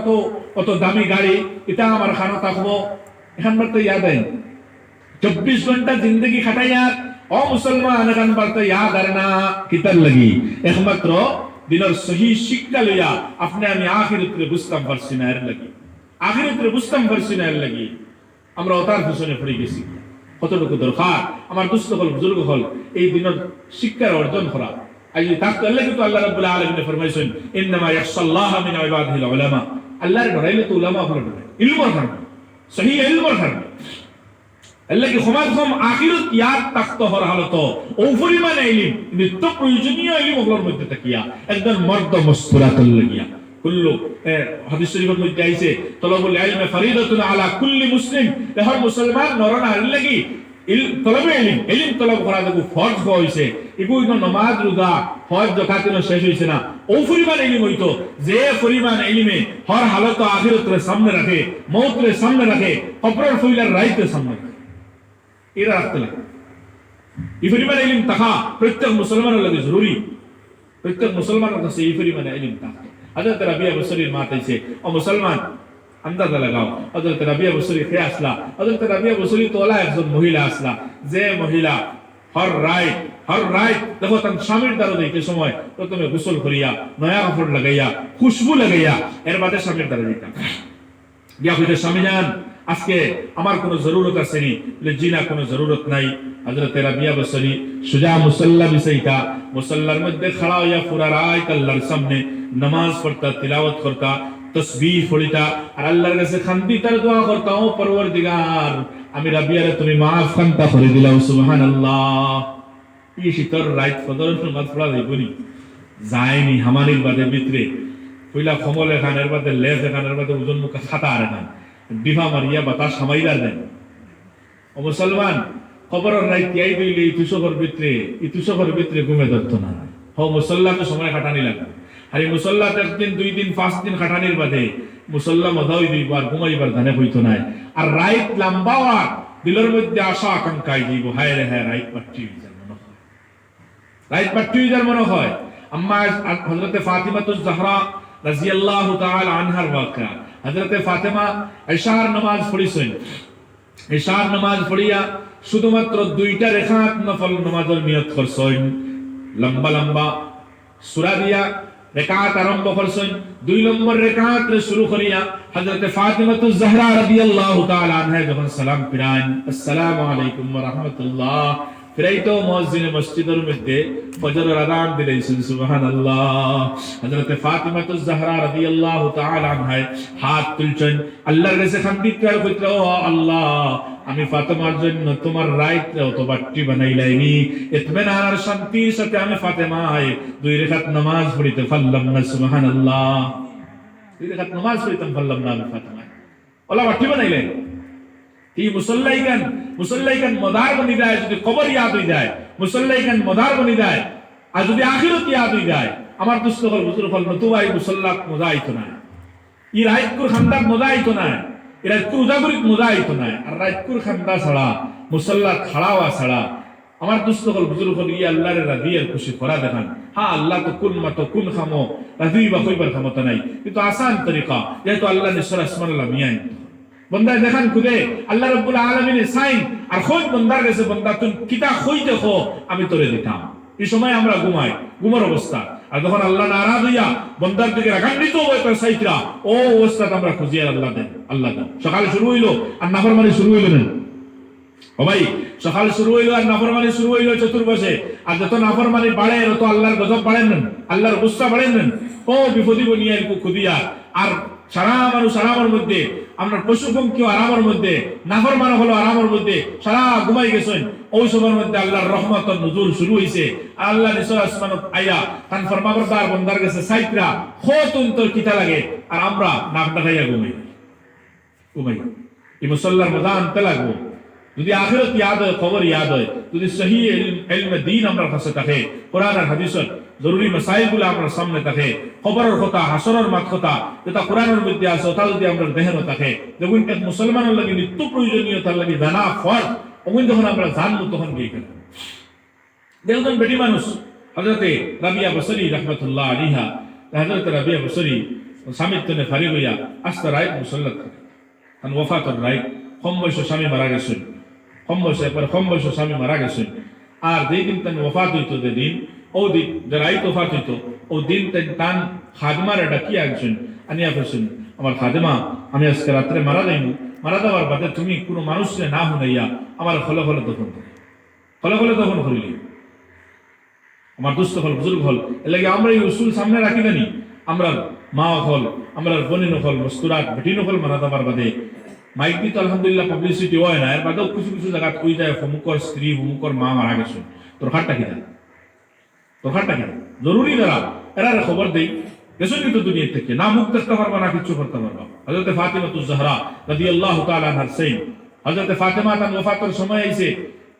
Speaker 1: অত দামি গাড়ি এটা আমার খানো থাকবো। এখন বার তো ইয়াদ আইন 24 ঘন্টা জিন্দগি খাটাইয়া ও মুসলমান এখন বার তো ইয়াদ আর না কিতার লাগি একমাত্র দিনের সহি শিক্ষা লইয়া আপনি আমি আখিরাতে বুঝতাম পারছি না এর লাগি, আখিরাতে বুঝতাম পারছি না এর লাগি। আমরা ওটার পিছনে পড়ে গেছি। কতটুকু দরকার আমার দুস্থ হল বুজুর্গ হল এই দিনের শিক্ষার অর্জন করা। আজ থাকতে আল্লাহ কিন্তু আল্লাহ রাব্বুল আলামিন ফরমাইছেন ইন্নামা ইয়াখশাল্লাহা মিন ইবাদিহিল উলামা। আল্লাহর ডরাইলে তো উলামা হল ডরাই, ইলমর কারণে, সহি ইলমর কারণে। আল্লাহ কি ক্ষমাত আখিরাত ইয়াদ তাকত হর হালত ও পরিমাণ ইলম নিত্য প্রয়োজনীয় ইলম হলোর মধ্যে থাকিয়া একজন মর্দ মুসফুরাতুল লাগিয়া কুল্লু হাদিস শরীফের মধ্যে আইছে তলবুল ইলম ফরিদাতুন আলা কুল্লি মুসলিম। হর মুসলমান নরনা লাগি তলবে ইলম তলব করা দেখো ফরজ হইছে। এগুলো নামাজ রোজা হজ যাকাতের শেষ হইছে না। ও পরিমাণ ইলম হইতো যে পরিমাণ ইলমে হর হালত আখিরাতের সামনে রাখে, মওতের সামনে রাখে, কবরের ফইলার রাইতের সামনে রাখে। এরা রাখতে লাগে এই পরিমাণ ইলম থাকা প্রত্যেক মুসলমানের লাগে জরুরি। প্রত্যেক মুসলমানের কাছে এই পরিমাণ ইলম থাকা। হযরত রাবিয়া বসরির মাতাইছে ও মুসলমান আন্দাজা লাগাও। হযরত রাবিয়া বসরি খেয়ে আসলা। হযরত রাবিয়া বসরি তোলা একজন মহিলা আসলা, যে মহিলা হর রাইট দেখো তার স্বামীর দ্বারা দিতে সময় প্রথমে গোসল করিয়া নয়া কাপড় লাগাইয়া খুশবু লাগাইয়া এর বাদে স্বামীর দ্বারা দিতাম। গিয়া হইতে স্বামী যান আজকে আমার কোনো জরুরত আছে নি? জি না, কোনো জরুরত নাই। হযরত রাবিয়া বসরি সুজা মুসাল্লা বিসাইতা, মুসাল্লার মধ্যে খড়া হইয়া পুরা রাত আল্লাহর সামনে নামাজ পড়তা, তিলাওয়াত করতা, তসবিহ পড়িতা আর আল্লাহর কাছে খান্তি তার দোয়া করতা, ও পরওয়ারদিগার আমি রাবিয়ারে তুমি মাফ খান্তা করে দিলাও, সুবহানাল্লাহ। এই শীতর রাত ফজরের নামাজ পড়া যাইবনি, যায়নি হামানির বাদে ভিতরে কইলা কমলে খানের বাদে লেজ খানের বাদে ওজন মুখে খাতা আর খান ডিফা মারিয়া বাতাস সামাইদার দেন। ও মুসলমান খবরের রাত তিয়াই দিলে ইতুষকর ভিতরে ঘুমে ধরতো না। হ মুসল্লাতে সময় খাটানি লাগবে। আর এই মুসল্লাতে একদিন 2 দিন 5 দিন খাটানির বাদে মুসল্লা মজাই দিবার ঘুমাইবার ধানে হইতো নাই। আর রাত লম্বা হওয়ার দিলের মধ্যে আশা আকাঙ্ক্ষাই দিব, হায় রে হায় রাত পাট্টি যার মনে হয়। আম্মা হযরতে ফাতিমাতুজ জাহরা রাদিয়াল্লাহু তাআলা আনহার ওয়াকিয়া। হযরতে ফাতেমা ইশার নামাজ পড়িছেন। ইশার নামাজ পড়িয়া শুধুমাত্র 2টা রাকাত নফল নামাজের নিয়ত করছেন। লম্বা লম্বা সূরা দিয়া রাকাত আরম্ভ করছেন। 2 নম্বর রাকাত শুরু করিয়া হযরতে ফাতিমাতুজ জাহরা রাদিয়াল্লাহু তাআলা আনহা যখন সালাম ফিরান, আসসালামু আলাইকুম ওয়া রাহমাতুল্লাহ, ফিরাইতো মুয়াজ্জিন মসজিদের মধ্যে ফজরের আযান দিলেন, সুবহানাল্লাহ। হযরতে ফাতিমাতুজ জাহরা রাদিয়াল্লাহু তাআলা আনহা হাত তুলছেন, আল্লাহর কাছে খান্দিকার কইরা, ও আল্লাহ আমি ফাতেমার জন্য তোমার রাইত অত বাট্টি বানাইলাইনি, ইতমিনান আর শান্তির সাথে আমি ফাতেমায় 2 রাকাত নামাজ পড়িতে পারলাম না, সুবহানাল্লাহ। 2 রাকাত নামাজ পড়িতে পারলাম না আমি ফাতেমায়, ওলা বাট্টি বানাইলেন। এই মুসল্লাইকান মদার বনি যায়। যদি কবর ইয়াদ হয়ে যায়, মুসল্লাইকান মদার বনি যায়। আর যদি আখিরাত ইয়াদ হয়ে যায়, আমার দুস্থ হল বুজুর্গ হল নতুবাই মুসল্লাত মজা আইতো না, ই রাইতকুর খান্দাত মজা আইতো না, এ রাইতকুর উজাগরিত মজা আইতো না। আর রাইতকুর খান্দা ছাড়া মুসল্লাত খাড়াওয়া ছাড়া আমার দুস্থ হল বুজুর্গ হল ইয়া আল্লাহর রাদিয়ার খুশি করা দেখান। হ্যাঁ আল্লাহ তো কুন খামো রাদি বা কইবার ক্ষমতা নাই, কিন্তু আসান তরিকা যেহেতু আল্লাহ নিসর আসমানুল্লাহ মিয়ান বন্দা দেখান খুদে আল্লাহ রাব্বুল আলামিনের সাইন আর খোঁজ বন্দার কাছে, বন্দা তুই কিতা খোঁজ দেখো আমি তোরে দিতাম। এই সময় আমরা ঘুমার অবস্থা। আর যখন আল্লাহ নারাজ হইয়া বন্দার দিকে রাগান্বিত হয়ে তার সাইতরা ও অবস্থাতে আমরা খুঁজি আর আল্লাহ দেন। সকালে শুরু হইলো আর নাফরমানি শুরু হইলো না। ও ভাই সকালে শুরু হইলো আর নাফরমানি শুরু হইলো চতুর্পাশে। আর যত নাফরমানি বাড়ে তত আল্লাহর গজব বাড়েন নেন, আল্লাহর গুসা বাড়েন নেন। ও বিপদী বনিয়া খুদিয়া আর সারা মানুষ আরামের মধ্যে, আপনার পশু পঙ্খী আরামের মধ্যে, নাফরমান হলো আরামের মধ্যে, সারা ঘুমাই গেছেন। ওই সময়ের মধ্যে আল্লাহর রহমত নজুল শুরু হইছে। আল্লাহ নিসর আসমানত আইয়া কান ফরমাবরদার বন্দার কাছে সাইতরা খতুন তোর কিতা লাগে, আর আমরা নাক ডাকাইয়া ঘুমাই। এই মুসল্লার মজা আনতে লাগবো। যদি আখিরাত ইয়াদ হয়, খবর ইয়াদ হয়, যদি সহি ইলমে দ্বীন আমার কাছে থাকে, কোরআন আর হাদিসের জরুরি মাসাইলগুলো আমার সামনে থাকে, খবরের কথা, হাসরের মাত কথা যেটা কোরআনের মধ্যে আছে ওটা যদি আমরা দেহেন থাকে, দেখুন এক মুসলমানের লাগে নিত্য প্রয়োজনীয় তার লাগে জানা ফরজ, ওগুন যখন আমরা জানবো তখন গিয়ে গেল। দেখুন বেটি মানুষ হযরতে রাবিয়া বসরি রাহমাতুল্লাহ আলাইহা, হযরতে রাবিয়া বসরি স্বামীত্বনে ফারিগ হইয়া আস্তে রায় মুসল্লাত থাকে। কারণ ওয়াফাতের রায় কম বয়সে স্বামী মারা গেছেন, কম বয়সে স্বামী মারা গেছেন। আর যেই দিন তান ওয়াফাত হইতো, যেদিন ও দিন যে রাইত ওয়াফাত হইতো ও দিন তান খাদেমার ডাকিয়া একজন আনিয়া বলছেন, আমার খাদেমা আমি আজকে রাত্রে মারা যাইনি, মারা দেওয়ার বাদে তুমি কোনো মানুষকে না শুনাইয়া আমার ফলে ফলে দফন করে ফলে ফলে দফন করিলি আমার দুস্থ হল বুজুর্গ হল এর লাগে আমরা এই উসুল সামনে রাখি জানি আমরা মা হল আমরা বোনিন হল মস্তুরাত বেটিন হল মারা দেওয়ার বাদে মাইক দিয়ে তো আলহামদুলিল্লাহ পাবলিসিটি হয় না এর বাদেও কিছু কিছু জায়গা কই যায় অমুকর স্ত্রী অমুকর মা মারা গেছে তোর হাতটা কি জরুরি দ্বারা এরা খবর দেই গেছো কিন্তু দুনিয়া থেকে না মুখ দেখতে পারবা না কিছু করতে পারবা হযরত ফাতিমাতুজ জাহরা রাদিয়াল্লাহু তাআলা আনহার সেইন হযরত ফাতিমা তার ওফাতের সময় আইছে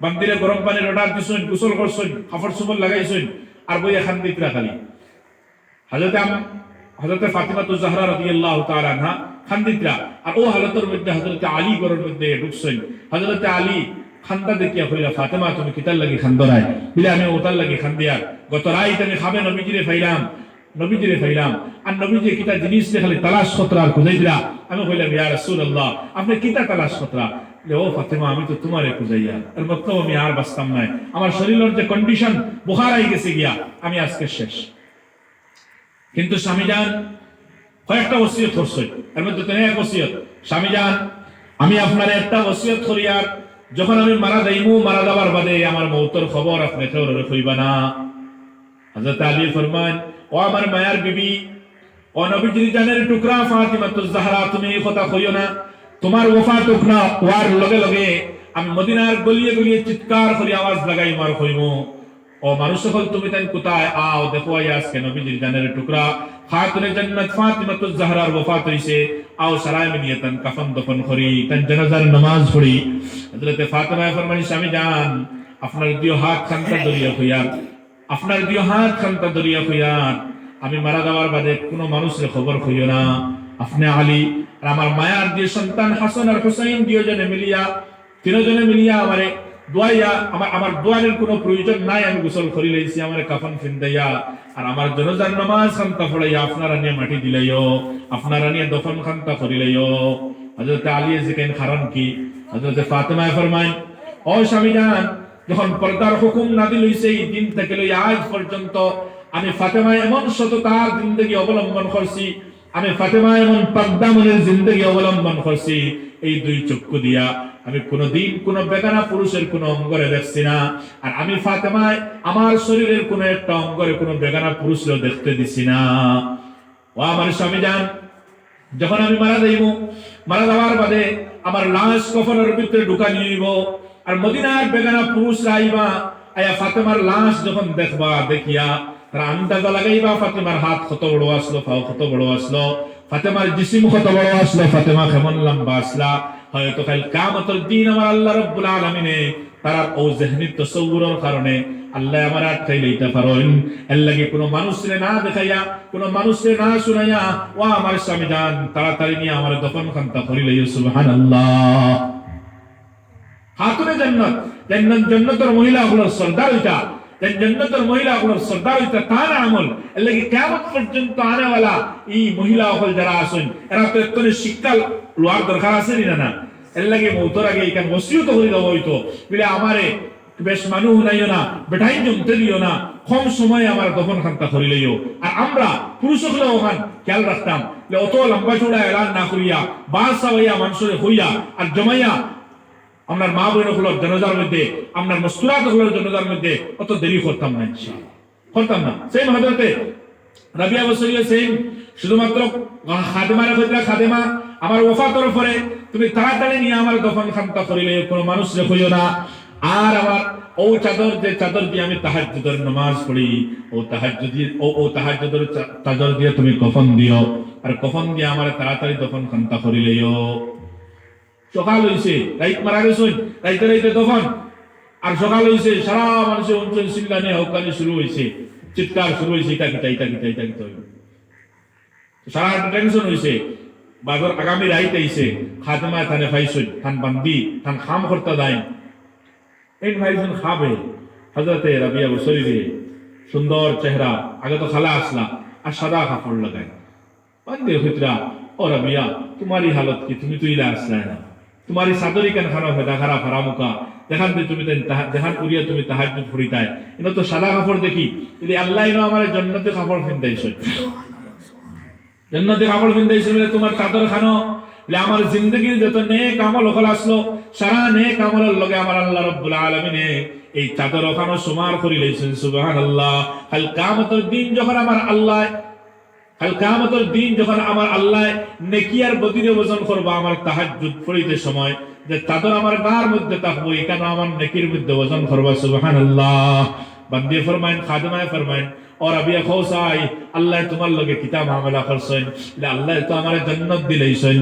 Speaker 1: বান্দিরে গরম পানির অর্ডার দিছেন গোসল করছেন কাপড় চোপড় লাগাইছেন আর বইয়া খান্দিতরা খালি হযরত ফাতিমাতুজ জাহরা রাদিয়াল্লাহু তাআলা আনহা খান্দিতরা আর ও হালতের মধ্যে হযরত আলী গরের মধ্যে ঢুকছেন হযরত আলী খান্দা দেখিয়া কইলা ফাতেমা তুমি কিতার লাগি খান্দরাই বলে আমি ওটার লাগি খান্দিয়া গত রাইত আমি খাবে নবীজিরে ফাইলাম আর নবীজি কিতা জিনিস খালি তালাশ খতরা আর খুঁজাইরা আমি কইলাম ইয়া রাসূলুল্লাহ আপনি কিতা তালাশ খতরা ও ফাতেমা আমি তো তোমারে খুঁজাইয়া এর মতলব আমি আর বাঁচতাম নাই আমার শরীরের যে কন্ডিশন বুখার আই গেছে গিয়া আমি আজকে শেষ কিন্তু স্বামীজান কয়েকটা ওসিয়ত করছেন এর মধ্যে তো এক ওসিয়ত স্বামীজান আমি আপনার একটা ওসিয়ত করি আর যখন আমি মারা যাবার বাদে আমার মৌতের খবর আপনি কেউ কইবা না হযরত আলী ফরমান ও আমার মায়ার বিবি ও নবীজির জানের টুকরা ফাতিমাতুজ জাহরা তুমি এই কথা কইও না তোমার ওফাত টুকরা ওয়ার লগে লগে আমি মদিনার গলিয়ে গলিয়ে চিৎকার করে আওয়াজ লাগাই মার কইমু ও মানুষ সকল তুমি তাই কোথায় আও দেখো আজকে নবীজির জানের টুকরা খাতুনে জান্নাত ফাতিমাতুজ জাহরার ওফাত হইছে আও সারায় মিলিয়ে তান কাফন দফন করি তান জানাজার নামাজ পড়ি হযরত ফাতিমা ফরমানি স্বামী জান আপনার দুই হাত খান্তা দরিয়া হইয়ার আমি মারা যাওয়ার বাদে কোনো মানুষের খবর হইও না আপনি আলী আর আমার মায়ার দিয়ে সন্তান হাসান আর হুসাইন তিনজনে মিলিয়া আমারে দোয়াইয়া আমার দোয়ারের কোনো প্রয়োজন নাই আমি গোসল করি লইছি আমার কাফন ফিন্দাইয়া আর আমার জনাজার নামাজ খান্তা পড়াইয়া আপনারা নিয়ে মাটি দিলাইও আপনারা নিয়ে দফন খান্তা করিলাইও হযরত আলী জিকেন কারণ কি হযরত ফাতেমা ফরমায় ও স্বামী জান যখন পর্দার হুকুম নাযিল হইছে এই দিন থেকে লই আজ পর্যন্ত আমি ফাতেমা এমন সততার জিন্দেগি অবলম্বন করছি আমি ফাতেমা এমন পর্দামনের জিন্দেগি অবলম্বন করছি এই দুই চক্ষু দিয়া আমি কোনদিন কোন বেগানা পুরুষের কোন অঙ্গরে দেখছি না আর আমি ফাতেমায় আমার শরীরের কোন একটা অঙ্গরে কোন বেগানা পুরুষের দেখতে দিছি না ও আমার স্বামী জান যখন আমি মারা যাওয়ার বাদে আমার লাশ কফনের ভিতরে ঢুকা নিব আর মদিনার বেগানা পুরুষ রাইবা আয়া ফাতেমার লাশ যখন দেখবা দেখিয়া তারা আন্দাজা লাগাইবা ফাতেমার হাত কত বড় আসলো পাও কত বড় আসলো ফাতেমার জিসিম কত বড় আসলো ফাতেমা কেমন লম্বা আসলা হয়তো কাল কিয়ামতের দিন আমার আল্লাহ রাব্বুল আলামিনে তারা ও জহনি তাসাউরুর কারণে আল্লাহ আমার আটকাই লইতে পারেন এর লাগি কোনো মানুষরে না দেখাইয়া কোনো মানুষরে না শুনাইয়া ও আমার স্বামী জান তাড়াতাড়ি নিয়ে আমার দফন খান্তা করিলেই সুবহানাল্লাহ খাতুনে জান্নাতের মহিলাগুলোর সরদার হইতা জান্নাতের মহিলাগুলোর সরদার হইতা তার আমল এর লাগি কিয়ামত পর্যন্ত আনেওয়ালা এই মহিলা হল যারা আছেন এরা তো একটু শিক্ষা লোয়ার দরকার আছে না এর লাগি মৌতর আগে এখানে ওসিয়ত করে দেওয়া হইতো বলে আমারে বেশ মানুষ নাইও না বেটাই জমতে দিও না কম সময়ে আমার দফন খান্তা করিলেও আর আমরা পুরুষ হলে ওখান খেয়াল রাখতাম অত লম্বা চূড়া এলান না করিয়া বাসা হইয়া মানুষের হইয়া আর জমাইয়া আপনার মা বোন হলোর জনজার মধ্যে আপনার মস্তুরাত হলোর জনজার মধ্যে অত দেরি করতাম না সেই হযরতে রাবিয়া বসরিয়া সেই শুধুমাত্র খাদেমার ক্ষেত্রে খাদেমা আমার ওফাতের পরে তুমি তাড়াতাড়ি নিয়ে আমার দফন খান্তা করিলে কোনো মানুষ রেখইও না আর আমার ও চাদর দিয়ে আমি তাহাজ্জুদের নামাজ পড়ি ও তাহাজ্জুদের চাদর দিয়ে তুমি কফন দিও আর কফন দিয়ে আমার তাড়াতাড়ি দফন খান্তা করিলেও সকাল হইছে রাইত মারা গেছে রাইতে দফন আর সকাল হইছে সারা মানুষের অঞ্চল চিল্লানি হকানি শুরু হইছে চিৎকার শুরু হইছে এটা সারা টেনশন হইছে বাগর আগামী রাইত আইছে খাতেমা থানে ফাইছই থান বান্দি থান খাম করতে দাই এই ভাইজন খাবে হযরতে রাবিয়া বসরি সুন্দর চেহারা আগে তো খালা আসলা আর সাদা কাপড় লাগায় বান্দে হুতরা ও রাবিয়া তোমারই হালত কি তুমি তো ইলা আসলা না तुम्हारी सादरी केन खाना है दाखरा फरामुका देखान दे तुम्हें देखान पुरिया तुम्हें ताहाज्जुद फुरिताय इनो तो सादा कापड़ देखी यदि अल्लाह इनो हमारे जन्नते कापड़ फिंदाइछो जन्नते कापड़ फिंदाइछो বলে তোমার চাদর খানো বলে আমার জিন্দগির যত নেক আমল হল আসলো সারা নেক আমলের লগে আমার আল্লাহ রাব্বুল আলামিনে এই চাদর ওখানে সমার করে লইছেন সুবহানাল্লাহ। কাল কিয়ামতের দিন যখন আমার আল্লাহ নেকি আর বদিরে ওজন করবা আমার তাহাজ্জুদ পড়িতে সময় যে চাদর আমার গার মধ্যে থাকবো এখানে আমার নেকির মধ্যে ওজন করবা সুবহানাল্লাহ। বান্দে ফরমাইন খাদেমায় ফরমাইন और अभी खौसाई अल्लाह তোমার লগে কিতাব আমলা করছেন আল্লাহ তো আমারে জান্নাত দিলেইছেন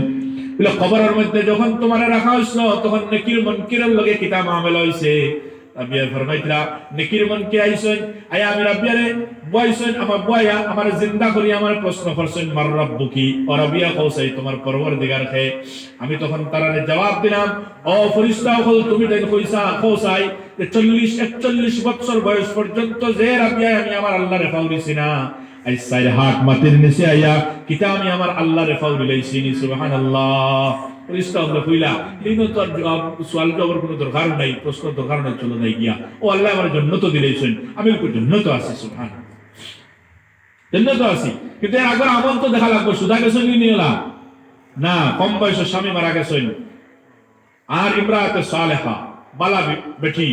Speaker 1: বলে কবরের মধ্যে যখন তোমারে রাখা হইছিল তখন নেকির মুনকিরের লগে কিতাব আমলা হইছে আবি ফরমাইতরা নেকির মুনকি আইছেন আয়া আমি রাব্বিয়ারে বয়ছেন আমার বয়া আমার জিন্দা করি আমার প্রশ্ন করছেন মার রাব্বুকি और अभी खौসাই তোমার পরওয়ারদিগার কে আমি তখন তারারে জবাব দিলাম ও ফেরেশতা হল তুমি দেন কইসা খৌসাই 40-41 বছর বয়স পর্যন্ত যে রাবিয়া আমি আমার আল্লাহর ফাউরিছি না এই সাইর হাত মাটির নিচে আয়া কিতাব আমি আমার আল্লাহর ফাউরি লাইছি নি সুবহানাল্লাহ। ফেরেশতা হল কইলা ইনো তো সওয়াল জবাব কোনো দরকার নাই প্রশ্ন দরকার নাই চলে যাই গিয়া ও আল্লাহ আমার জান্নাত দিলেছেন আমি কই জান্নাত আছে সুবহানাল্লাহ জান্নাত আছে কিন্তু আগর আমল তো দেখা লাগবে সুদা গেছেন নি নিলা না কম বয়সে স্বামী মারা গেছেন আর ইমরাতে সালেহা বালা বেটি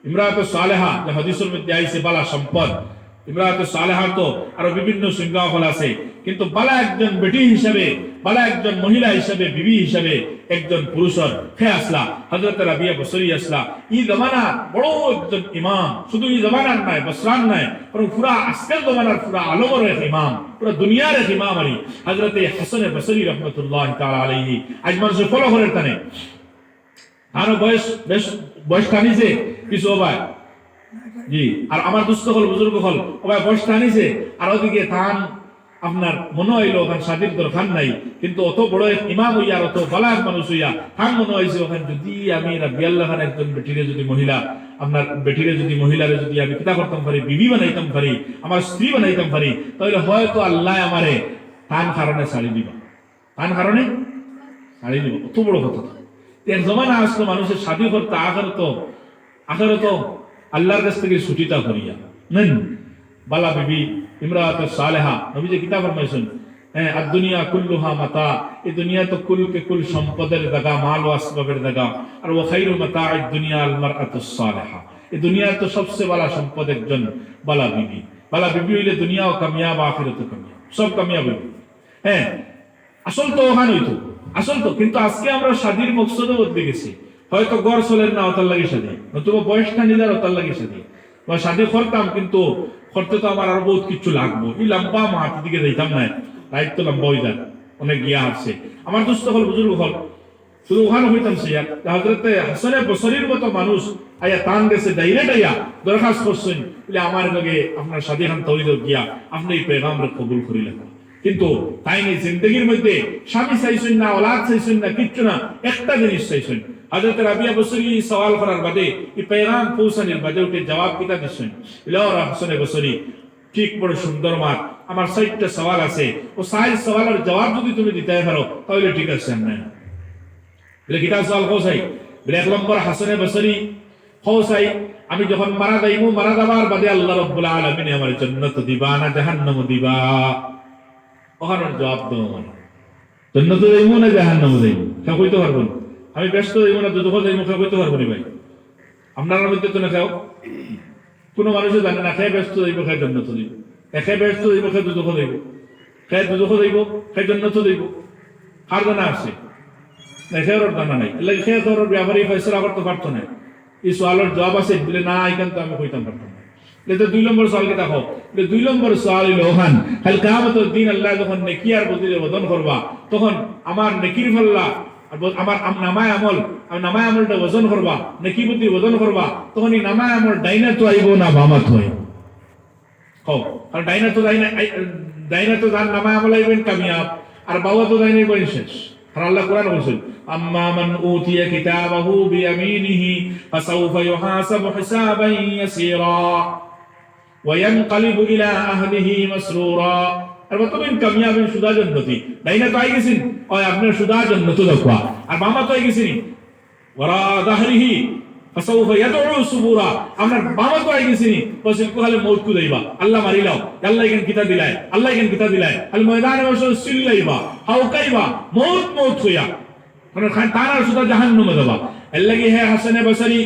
Speaker 1: ইমরাতে সালেহা যে হাদিসের মধ্যে আইছে বালা সম্পদ ইমরাতে সালেহা তো আর বিভিন্ন সংজ্ঞা হল আছে কিন্তু বালা একজন বেটি হিসেবে বালা একজন মহিলা হিসেবে বিবি হিসেবে একজন পুরুষের হে আসলা হযরত রাবিয়া বসরি আসলা এই জমানা বড় একজন ইমাম শুধু এই জমানার নয় বসরান নয় বরং পুরা আজকের জমানার পুরা আলমের এক ইমাম পুরা দুনিয়ার এক ইমাম আলী হযরত হাসান বসরি রাহমাতুল্লাহ তাআলা আলাইহি আজ মানুষ ফলো করে টানে আর বয়স টানিছে কিছু ভাই জি আর আমার দুস্থ হল বুজুর্গ হল ভাই বয়স টানিছে আর ওদিকে তান আপনার মনে হইলো ওখানে স্বাধীন দরকার নাই কিন্তু অত বড় ইমাম হইয়া অত বালাক মানুষ হইয়া তান মনে হয়েছে ওখানে যদি আমি রাবিয়াল্লাহ খান একজন বেটিরে যদি মহিলা আপনার বেটিরে যদি মহিলারে যদি আমি কিতা করতাম পারি বিবি বানাইতাম পারি আমার স্ত্রী বানাইতাম পারি তাহলে হয়তো আল্লাহ আমারে তান কারণে ছাড়ি দিবা তান কারণে ছাড়ি দিব অত বড় কথা এক জমানা আসলো মানুষের শাদী করতে আখের তো আল্লাহর কাছ থেকে ছুটিটা করিয়া নেন বালা বিবি ইমরাতে সালেহা নবী যে কিতাব ফরমাইছেন হ্যাঁ আর দুনিয়া কুল্লুহা মাতা এই দুনিয়া তো কুল কে কুল সম্পদের জায়গা মাল ও আসবাবের জায়গা আর ও খায়রু মাতা'আদ দুনিয়া আল মারআতুস সালেহা এই দুনিয়া তো সবচেয়ে বড় সম্পদ একজন বালা বিবি হইলে দুনিয়াও কামিয়াব আখিরাতও কামিয়াব সব কামিয়াব হ্যাঁ আসল তো ওখানে হইতো আসল তো কিন্তু আজকে আমরা শাদীর মকসদও বদলে গেছি হয়তো গড় চলের না ওটার লাগে শাদী নতুবা বয়সটা নিলে ওটার লাগে শাদী বা শাদী করতাম কিন্তু করতে তো আমার আরো বহুত কিছু লাগবো এই লম্বা মাটির দিকে যাইতাম না দায়িত্ব লম্বা হয়ে যায় অনেক গিয়া আসছে আমার দুস্থ হল বুজুর্গ হল শুধু ওখানে হইতাম সে হযরতে হাসান বসরির মতো মানুষ আয়া তান গেছে ডাইরেক্ট আয়া দরখাস্ত করছেন বলে আমার লগে আপনার শাদী খান তৈরি গিয়া আপনি এই পেগামরে কবুল করিলেন কিন্তু তাই নেই জিন্দগির মধ্যে স্বামী চাইছেন না ওলাদ চাইছেন না কিচ্ছু না একটা জিনিস চাইছেন হযরত রাবিয়া বসরি সওয়াল করার বাদে এই পেগাম পৌঁছানোর বাদে উঠে জবাব কিতা দিচ্ছেন ইলাওয়া হাসান বসরি ঠিক বড় সুন্দর মাত আমার ৬০টা সওয়াল আছে ও ৬০ সওয়ালের জবাব যদি তুমি দিতে পারো তাহলে ঠিক আছে না বলে কিতা সওয়াল কোসাই বলে এক নম্বর হাসান বসরি কোসাই আমি যখন মারা যাবার বাদে আল্লাহ রাব্বুল আলামিন আমার জান্নাত দিবা না জাহান্নাম দিবা ওখানে জবাব দেবো মানে জান্নাত যাইব না জাহান্নাম যাইব কেউ কইতে পারবো না আমি ব্যস্ত যাইব না দুদক যাইব কেউ কইতে পারবো না ভাই আপনার মধ্যে তো না কেউ কোনো মানুষও জানে না খেয়ে ব্যস্ত যাইব খেয়ে জান্নাত যাইব একে ব্যস্ত যাইব খেয়ে দুদক যাইব খেয়ে দুদক যাইব খেয়ে জান্নাত যাইব কার জানা আছে খেয়ে ওর জানা নাই এলাকা খেয়ে তোর ব্যাপারী ফয়সলা করতে পারতো না এই সওয়ালের জবাব আছে বলে না এখান তো আমি কইতাম পারতাম না এটা ২ নম্বর সওয়াল কি দেখো ২ নম্বর সওয়াল হলো ওখান কাল কিয়ামতের দিন আল্লাহ যখন নেকি আর বদলে বদন করবা তখন আমার নেকির ফল্লা আমার নামায় আমলটা ওজন করবা নেকি বুদ্ধি ওজন করবা তখন এই নামায় আমল ডাইনা তো আইব না বামা তো আইব কও আর ডাইনা তো জান নামায় আমল আইবেন কামিয়াব আর বাবা তো ডাইনাই বই শেষ আর আল্লাহ কোরআন বলেছেন আম্মা মান উতিয়া কিতাবাহু বিয়ামিনিহি ফাসাউফা ইউহাসাবু হিসাবান ইয়াসীরা وينقلب الى اهله مسرورا আর বর্তমান কামিয়াবের সুদা জান্নাতি ডাইনা তো আই গেছেন ওই আপনার সুদা জান্নাত দেখবা আর বামা তো আই গেছেন ওরা দাহরিহি ফাসাউফা ইয়াদউ সুবুরা আমরা বাবা তো আই গেছি বসে কোহালে মউত কু দেইবা আল্লাহ মারিলাও আল্লাহ ইকেন কিতা দিলাই আল্লাহ ইকেন কিতা দিলাই আল ময়দানে বসে সিল্লাইবা হাউকাইবা মউত মউত হইয়া মানে খান তারা সুদা জাহান্নামে দেবা আল্লাহি হে হাসানে বসরি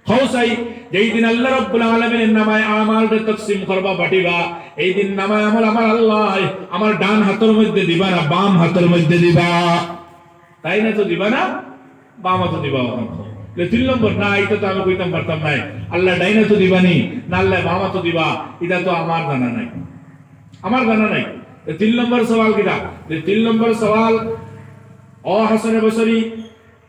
Speaker 1: খৌসাই যেই দিন আল্লাহ রাব্বুল আলামিনের নামায় আমালটা তাকসীম করবা বাটিবা এই দিন নামায় আমল আমার আল্লাহ আমার ডান হাতের মধ্যে দিবা না বাম হাতের মধ্যে দিবা তাই না তো দিবা না বাম হাতে দিবা লে 3 নম্বর না এটা তো আমি কইতাম পারতাম নাই আল্লাহ ডাইনা তো দিবানি না আল্লাহ বাম হাতে দিবা এটা তো আমার জানা নাই আমার জানা নাই 3 নম্বর সওয়াল কিটা 3 নম্বর সওয়াল ও হাসান বসরি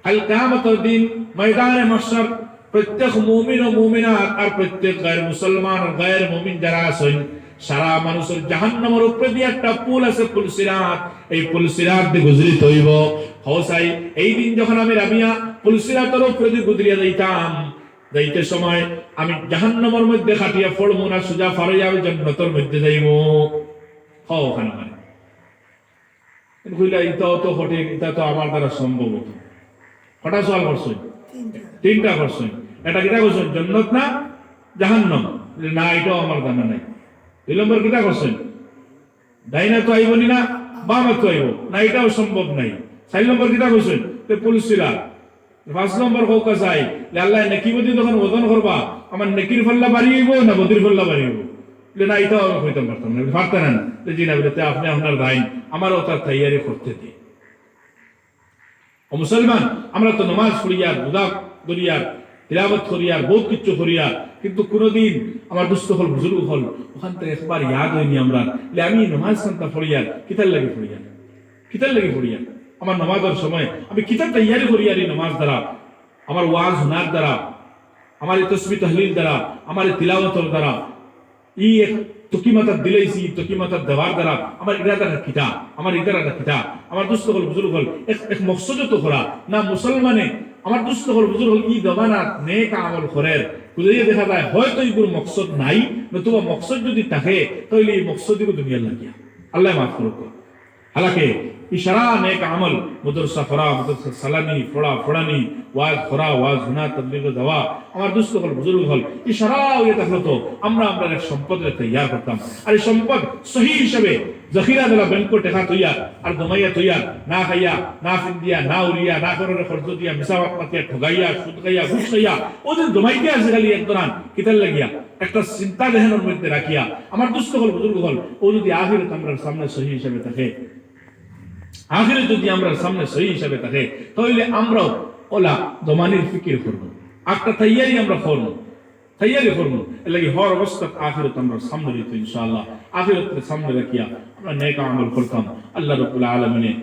Speaker 1: আল কিয়ামতের দিন ময়দানে মাহশর প্রত্যেক মুমিন ও মুমিনাত আর প্রত্যেক গায়র মুসলমান ও গায়র মুমিন যারা আছেন সারা মানুষের জাহান্নামের উপরে দিয়ে একটা পুল আছে পুল সিরাত এই পুল সিরাত দিয়ে গুজরিত হইব হোসাই এই দিন যখন আমি রাবিয়া পুল সিরাতের উপরে দিয়ে গুজরিয়া যাইতে সময় আমি জাহান্নামের মধ্যে খাটিয়া পড়বো না সোজা ফারাইয়া জান্নাতের মধ্যে যাইব হও ওখানে মানে কইলা এটা তো হটে এটা তো আমার দ্বারা সম্ভব হতো কটা সওয়াল করছেন তিনটা করছেন এটা কিটা করছেন জান্নাত না জাহান্নাম না এটাও আমার জানা নাই 2 নম্বর কিটা করছেন ডাইনা তো আইবনি না বামে তো আইব না এটাও সম্ভব নাই 4 নম্বর কিটা করছেন তে পুলিশরা 5 নম্বর হোকা চাই আল্লাহ নেকি বদি যখন ওজন করবা আমার নেকির ফল্লা বাড়িব না বদির ফল্লা বাড়িব না এটাও আমি কইতাম পারতাম না পারতেন না জি না বলতে আপনি আপনার দাইন আমারও তার তৈয়ারি করতে দিই ও মুসলমান আমরা তো নামাজ পড়িয়ার রোজা করিয়ার তিলাওয়াত করিয়ার বহুত কিছু করিয়ার কিন্তু কোনদিন আমার দুস্থ হল বুজুর্গ হল ওখান থেকে একবার ইয়াদ হয়নি আমরা আমি নামাজ কান্তা পড়িয়ার কিতার লাগে পড়িয়ার আমার নামাজের সময় আমি কিতাব তৈয়ারি করিয়ার এই নামাজ দ্বারা আমার ওয়াজ হুনার দ্বারা আমার তাসবিহ তাহলিল দ্বারা আমার তিলাওয়াতের দ্বারা এই এক তকিমাতা দিলাইছি তকিমাতা দেওয়ার দ্বারা আমার ইরাদাটা কিতা আমার দুস্থ হল বুজুর্গ হল এক মকসদ তো করা না মুসলমানে আমার দুস্থ হল বুজুর্গ হল ই জমানাত নেক আমল করের কুলিয়ে দেখা যায় হয়তো এইগুলো মকসদ নাই নতুবা মকসদ যদি থাকে তাহলে এই মকসদগুলো দুনিয়ার লাগিয়া আল্লাহ মাফ করুক হালাকে ইশারা নেক আমল মাদ্রাসা ফরা মাদ্রাসা সালামি ফড়ানি ওয়াজ ফরা ওয়াজ হুনা তাবলীগ দাওয়া আমার দুস্থ হল বুজুর্গ হল ইশারা হয়ে থাকলো তো আমরা এক সম্পদের তৈয়ার করতাম আর এই সম্পদ সহি হিসাবে জখিরা দিলা ব্যাংক টাকা তৈয়ার আর দমাইয়া তৈয়ার না খাইয়া না ফিন্দিয়া না উড়িয়া না করে খরচ দিয়া মিসাওয়াত পাতিয়া ঠগাইয়া সুদ খাইয়া ঘুষ খাইয়া ওদের দমাইতে আছে খালি একদরান কিতার লাগিয়া একটা চিন্তা দেহের মধ্যে রাখিয়া আমার দুস্থ হল বুজুর্গ হল ও যদি আখিরাত আমরা সামনে সহি হিসাবে থাকে আখিরাত যদি আমরা সামনে সহি হিসাবে থাকে তাহলে আমরাও ওলা জমানির ফিকির করব একটা তৈয়ারি আমরা করব এর লাগি হর অবস্থা আখিরাত আমরা সামনে রেখে ইনশাআল্লাহ আখিরাতের সামনে রাখিয়া আমরা নেক আমল করতাম আল্লাহ রাব্বুল আলামিন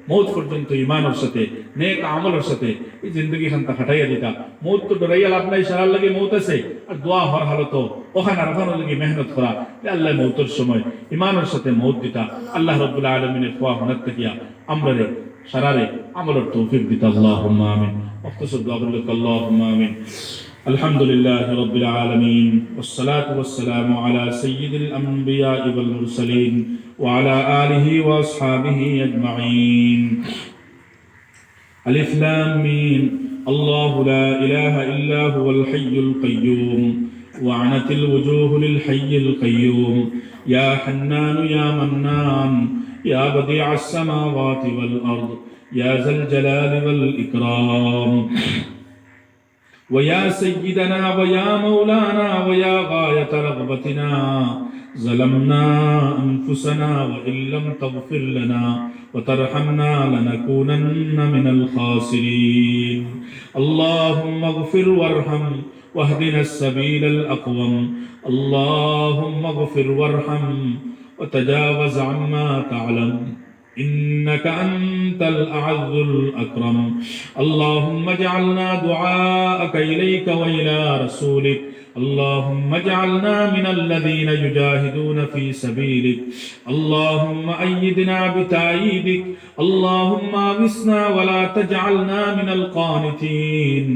Speaker 1: মওত পর্যন্ত ঈমানের সাথে নেক আমলের সাথে এই জিন্দেগি খানটা কাটাইয়া দিতা মওত তো ডরাইয়া লাভ নাই সারার লাগি মওত আছে আর দোয়া হওয়ার হালত ওখানে রাখানোর লাগি মেহনত করা আল্লাহ মওতের সময় ঈমানের সাথে মওত দিতা আল্লাহ রাব্বুল আলামিনের খোয়া হনাত থাকিয়া আমরা রে সারারে আমলের তৌফিক দিতা আল্লাহুম্মা আমিন ওয়াক্তাসব দাওয়াতুল্লাহ আল্লাহুম্মা আমিন الحمد لله رب العالمين والصلاة والسلام على سيد الأنبياء والمرسلين وعلى آله وأصحابه أجمعين ألف لام ميم الله لا إله إلا هو الحي القيوم وعنت الوجوه للحي القيوم يا حنان يا منان يا بديع السماوات والأرض يا ذا الجلال والإكرام ويا سيدنا ويا مولانا ويا غاية رغبتنا ظلمنا أنفسنا وإن لم تغفر لنا وترحمنا لنكونن من الخاسرين اللهم اغفر وارحم واهدنا السبيل الأقوم اللهم اغفر وارحم وتجاوز عما تعلم إنك أنت الأعز الأكرم اللهم اجعلنا دعاءك إليك وإلى رسولك اللهم اجعلنا من الذين يجاهدون في سبيلك اللهم أيدنا بتأييدك اللهم أغثنا ولا تجعلنا من القانتين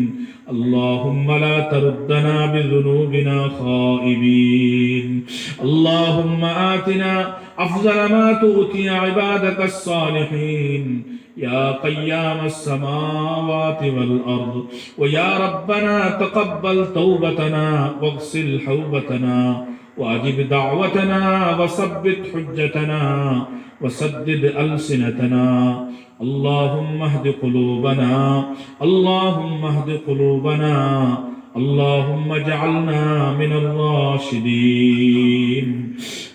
Speaker 1: اللهم لا تردنا بذنوبنا خائبين اللهم آتنا أفضل ما تؤتي عبادك الصالحين يا قيام السماوات والأرض ويا ربنا تقبل توبتنا واغسل حوبتنا وأجب دعوتنا وثبت حجتنا وسدد ألسنتنا اللهم اهد قلوبنا اللهم اهد قلوبنا اللهم اجعلنا من الراشدين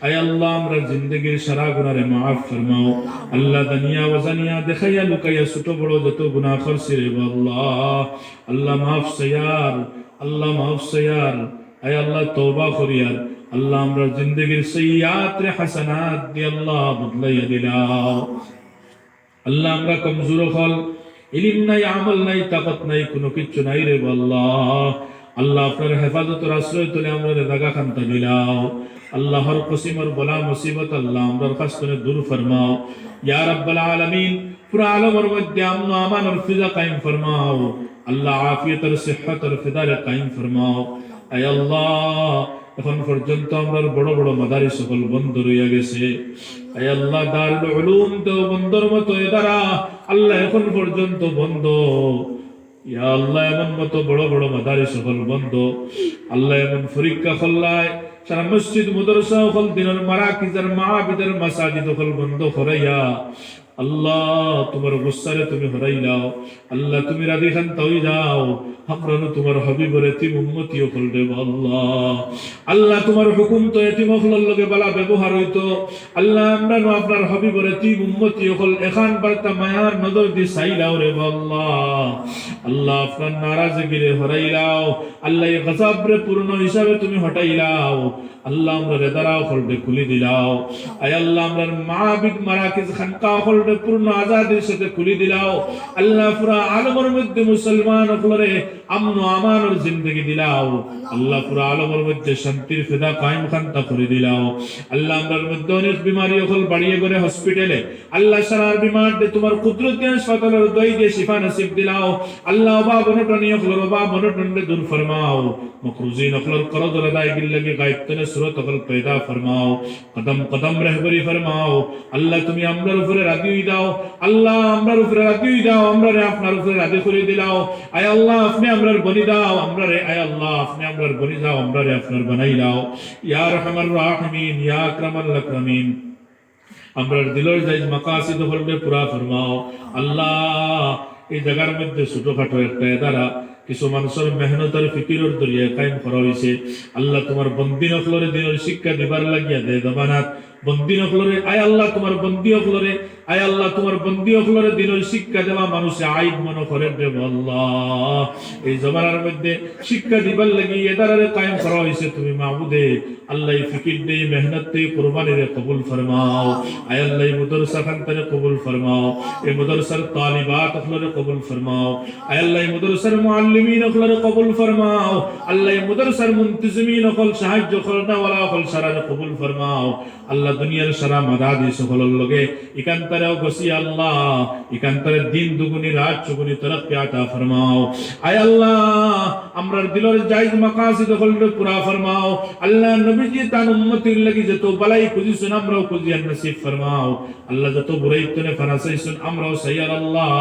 Speaker 1: اے اللہ ہمارا زندگی شرع گناہ معاف فرماؤ اللہ دنیا و زنیا دخیا لکیا سٹو بڑو جتو گناہ خرسی رے اللہ اللہ معاف سیار اللہ معاف سیار اے اللہ توبہ خریار اللہ ہمارا زندگی سیئات حسنات دی اللہ بدلی دلاؤ আল্লাহ আমরা কমজোর হল ইলম নাই আমল নাই তাকত নাই কোনো কিছু নাই রে আল্লাহ আল্লাহ আপনার হেফাজতের আশ্রয় তুলে আমরা জায়গা খান্তা দিলাও আল্লাহর কসিমর বলা মুসিবত আল্লাহ আমরার কাছ থেকে দূর ফরমাও ইয়া রাব্বাল আলামিন পুরা আলমের মধ্যে আমন আমান আর ফিজা কায়েম ফরমাও আল্লাহ আফিয়ত আর সিহহত আর ফিদার কায়েম ফরমাও আয় আল্লাহ এখন পর্যন্ত আমরা বড় বড় মাদারিস সকল বন্ধ রইয়া গেছে আয় আল্লাহ দারুল উলুম তো বন্ধর মতো এদারা আল্লাহ এখন পর্যন্ত বন্ধ ইয়া আল্লাহ এমন মতো বড় বড় মাদারিস সকল বন্ধ আল্লাহ এমন পরীক্ষা খল্লায় সারা মসজিদ মাদ্রাসা সকল দিনের মারাকিজের মাহবিদের মাসাজিদ সকল বন্ধ করাইয়া আল্লাহ তোমার গুসারে তুমি হরাই দাও আল্লাহ তুমি রাজি খান তাই দাও আমরা তোমার হাবিবের এতিম উম্মতি হল দেব আল্লাহ আল্লাহ তোমার হুকুম তো এতিম হলর লগে বালা ব্যবহার হইতো আল্লাহ আমরা আপনার হাবিবের এতিম উম্মতি হল এখান বার্তা মায়ার নজর দি চাইলাও রে আল্লাহ আল্লাহ আপনার নারাজগিরে হরাই দাও আল্লাহ এই গজবরে পূর্ণ হিসাবে তুমি হটাইলাও আল্লাহ আমরা রেদারাও হলদে খুলি দিলাও আয় আল্লাহ আমরা মাহবিদ মারাকিজ খানকা হলদে পূর্ণ আজাদির সাথে খুলি দিলাও আল্লাহ পুরা আলমের মধ্যে মুসলমান হলরে আমন আমানের জিন্দগি দিলাও আল্লাহ পুরা আলমের মধ্যে শান্তির ফিদা কায়েম খান্তা করে দিলাও আল্লাহ আমরার মধ্যে অনেক বিমারি হল বাড়িয়ে করে হসপিটালে আল্লাহ সারার বিমার দে তোমার কুদরতি হাসপাতালের দই দিয়ে শিফা নসিব দিলাও আল্লাহ বাবা বনটনি হলর বাবা বনটনে দূর ফরমাও মকরুজিন হলর করদ রদাই গিল্লগে গায়তনে সুরত হল पैदा ফরমাও কদম কদম রহবরি ফরমাও আল্লাহ তুমি আমরার উপরে রাজি হই দাও আল্লাহ আমরার উপরে রাজি হই দাও আমরারে আপনার উপরে রাজি করে দিলাও আয় আল্লাহ আপনি আমরার বনি দাও আমরারে আয় আল্লাহ আপনি আমরার বনি দাও আমরারে আপনার বানাই দাও ইয়া রহমার রাহিমিন ইয়া আকরামাল আকরামিন আমরার দিলের জায়েজ মাকাসিদ হলবে পুরা ফরমাও আল্লাহ এই জায়গার মধ্যে ছোটখাটো একটা এদারা কিছু মানুষের মেহনতের ফিকিরের দরিয়া কায়েম করা হয়েছে আল্লাহ তোমার বন্দি নকলরে দিনের শিক্ষা দিবার লাগিয়া দে দবানাত বন্দি নকলরে আয় আল্লাহ তোমার বন্দি হকলরে আয় আল্লাহ তোমার বন্দি হকলরে দিনের শিক্ষা দেওয়া মানুষে আইব মনে করে দেব আল্লাহ এই জমানার মধ্যে শিক্ষা দিবার লাগি এদারে কায়েম করা হয়েছে তুমি মাহবুদে আল্লাহ এই ফিকির দে মেহনত দে কুরবানি রে কবুল ফরমাও আয় আল্লাহ এই মাদ্রাসা খানতরে কবুল ফরমাও এই মাদ্রাসার তালিবাত হকলরে কবুল ফরমাও আয় আল্লাহ এই মাদ্রাসার মুআল্লিমিন হকলরে কবুল ফরমাও আল্লাহ এই মাদ্রাসার মুনতাজিমিন হকল সাহায্য করনা ওয়ালা হকল সারা কবুল ফরমাও আল্লাহ দুনিয়ার সারা মাদাদিস হকলর লগে ইকান্তরেও গসি আল্লাহ ইকান্তরে দিন দুগুনি রাত চুগুনি তরক্কি আতা ফরমাও আয় আল্লাহ আমরার দিলের জায়েজ মাকাসিদ হকলরে পুরা ফরমাও আল্লাহ নবীজি তার উম্মতির লাগি যত বালাই খুঁজিছেন আমরাও খুঁজিয়ার নসিব ফরমাও আল্লাহ যত বুরাইতনে ফানাসাইছেন আমরাও সাইয়ার আল্লাহ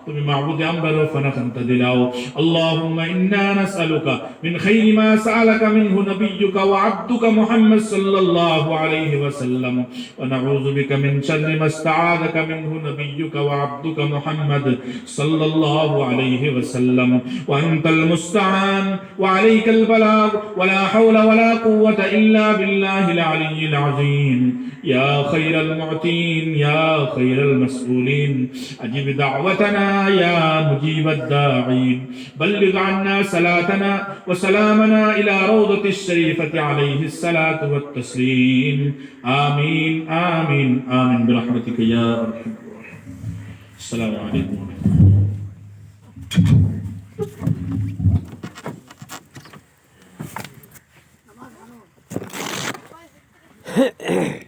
Speaker 1: তুমি মাহবুদে আমরারও ফানা খান্তা দিলাও আল্লাহুম্মা ইন্না নাসআলুকা মিন খাইরি মা সাআলাকা মিনহু নাবিয়্যুকা ওয়া আবদুকা মুহাম্মদ সাল্লাল্লাহু আলাইহি ওয়াসাল্লাম ওয়া নাউযু বিকা মিন শাররি মা ইসতাআযাকা মিনহু নাবিয়্যুকা ওয়া আবদুকা মুহাম্মদ সাল্লাল্লাহু আলাইহি ওয়াসাল্লাম ওয়া আনতাল মুস্তাআন ওয়া আলাইকাল বালাগ ওয়া লা হাওলা ওয়া লা কুওয়াতা ইল্লা বিল্লাহিল আলিয়্যিল আযীম ইয়া খায়রাল মু'তিন ইয়া খায়রাল মাসউলিন আজিব দাওয়াতানা ইয়া মুজিবাদ দাঈন بلغ عنا صلاتنا وسلامنا إلى روضة الشريفة عليه الصلاة والتسليم آمين آمين آمين برحمتك يا أرحم الراحمين السلام عليكم ورحمة الله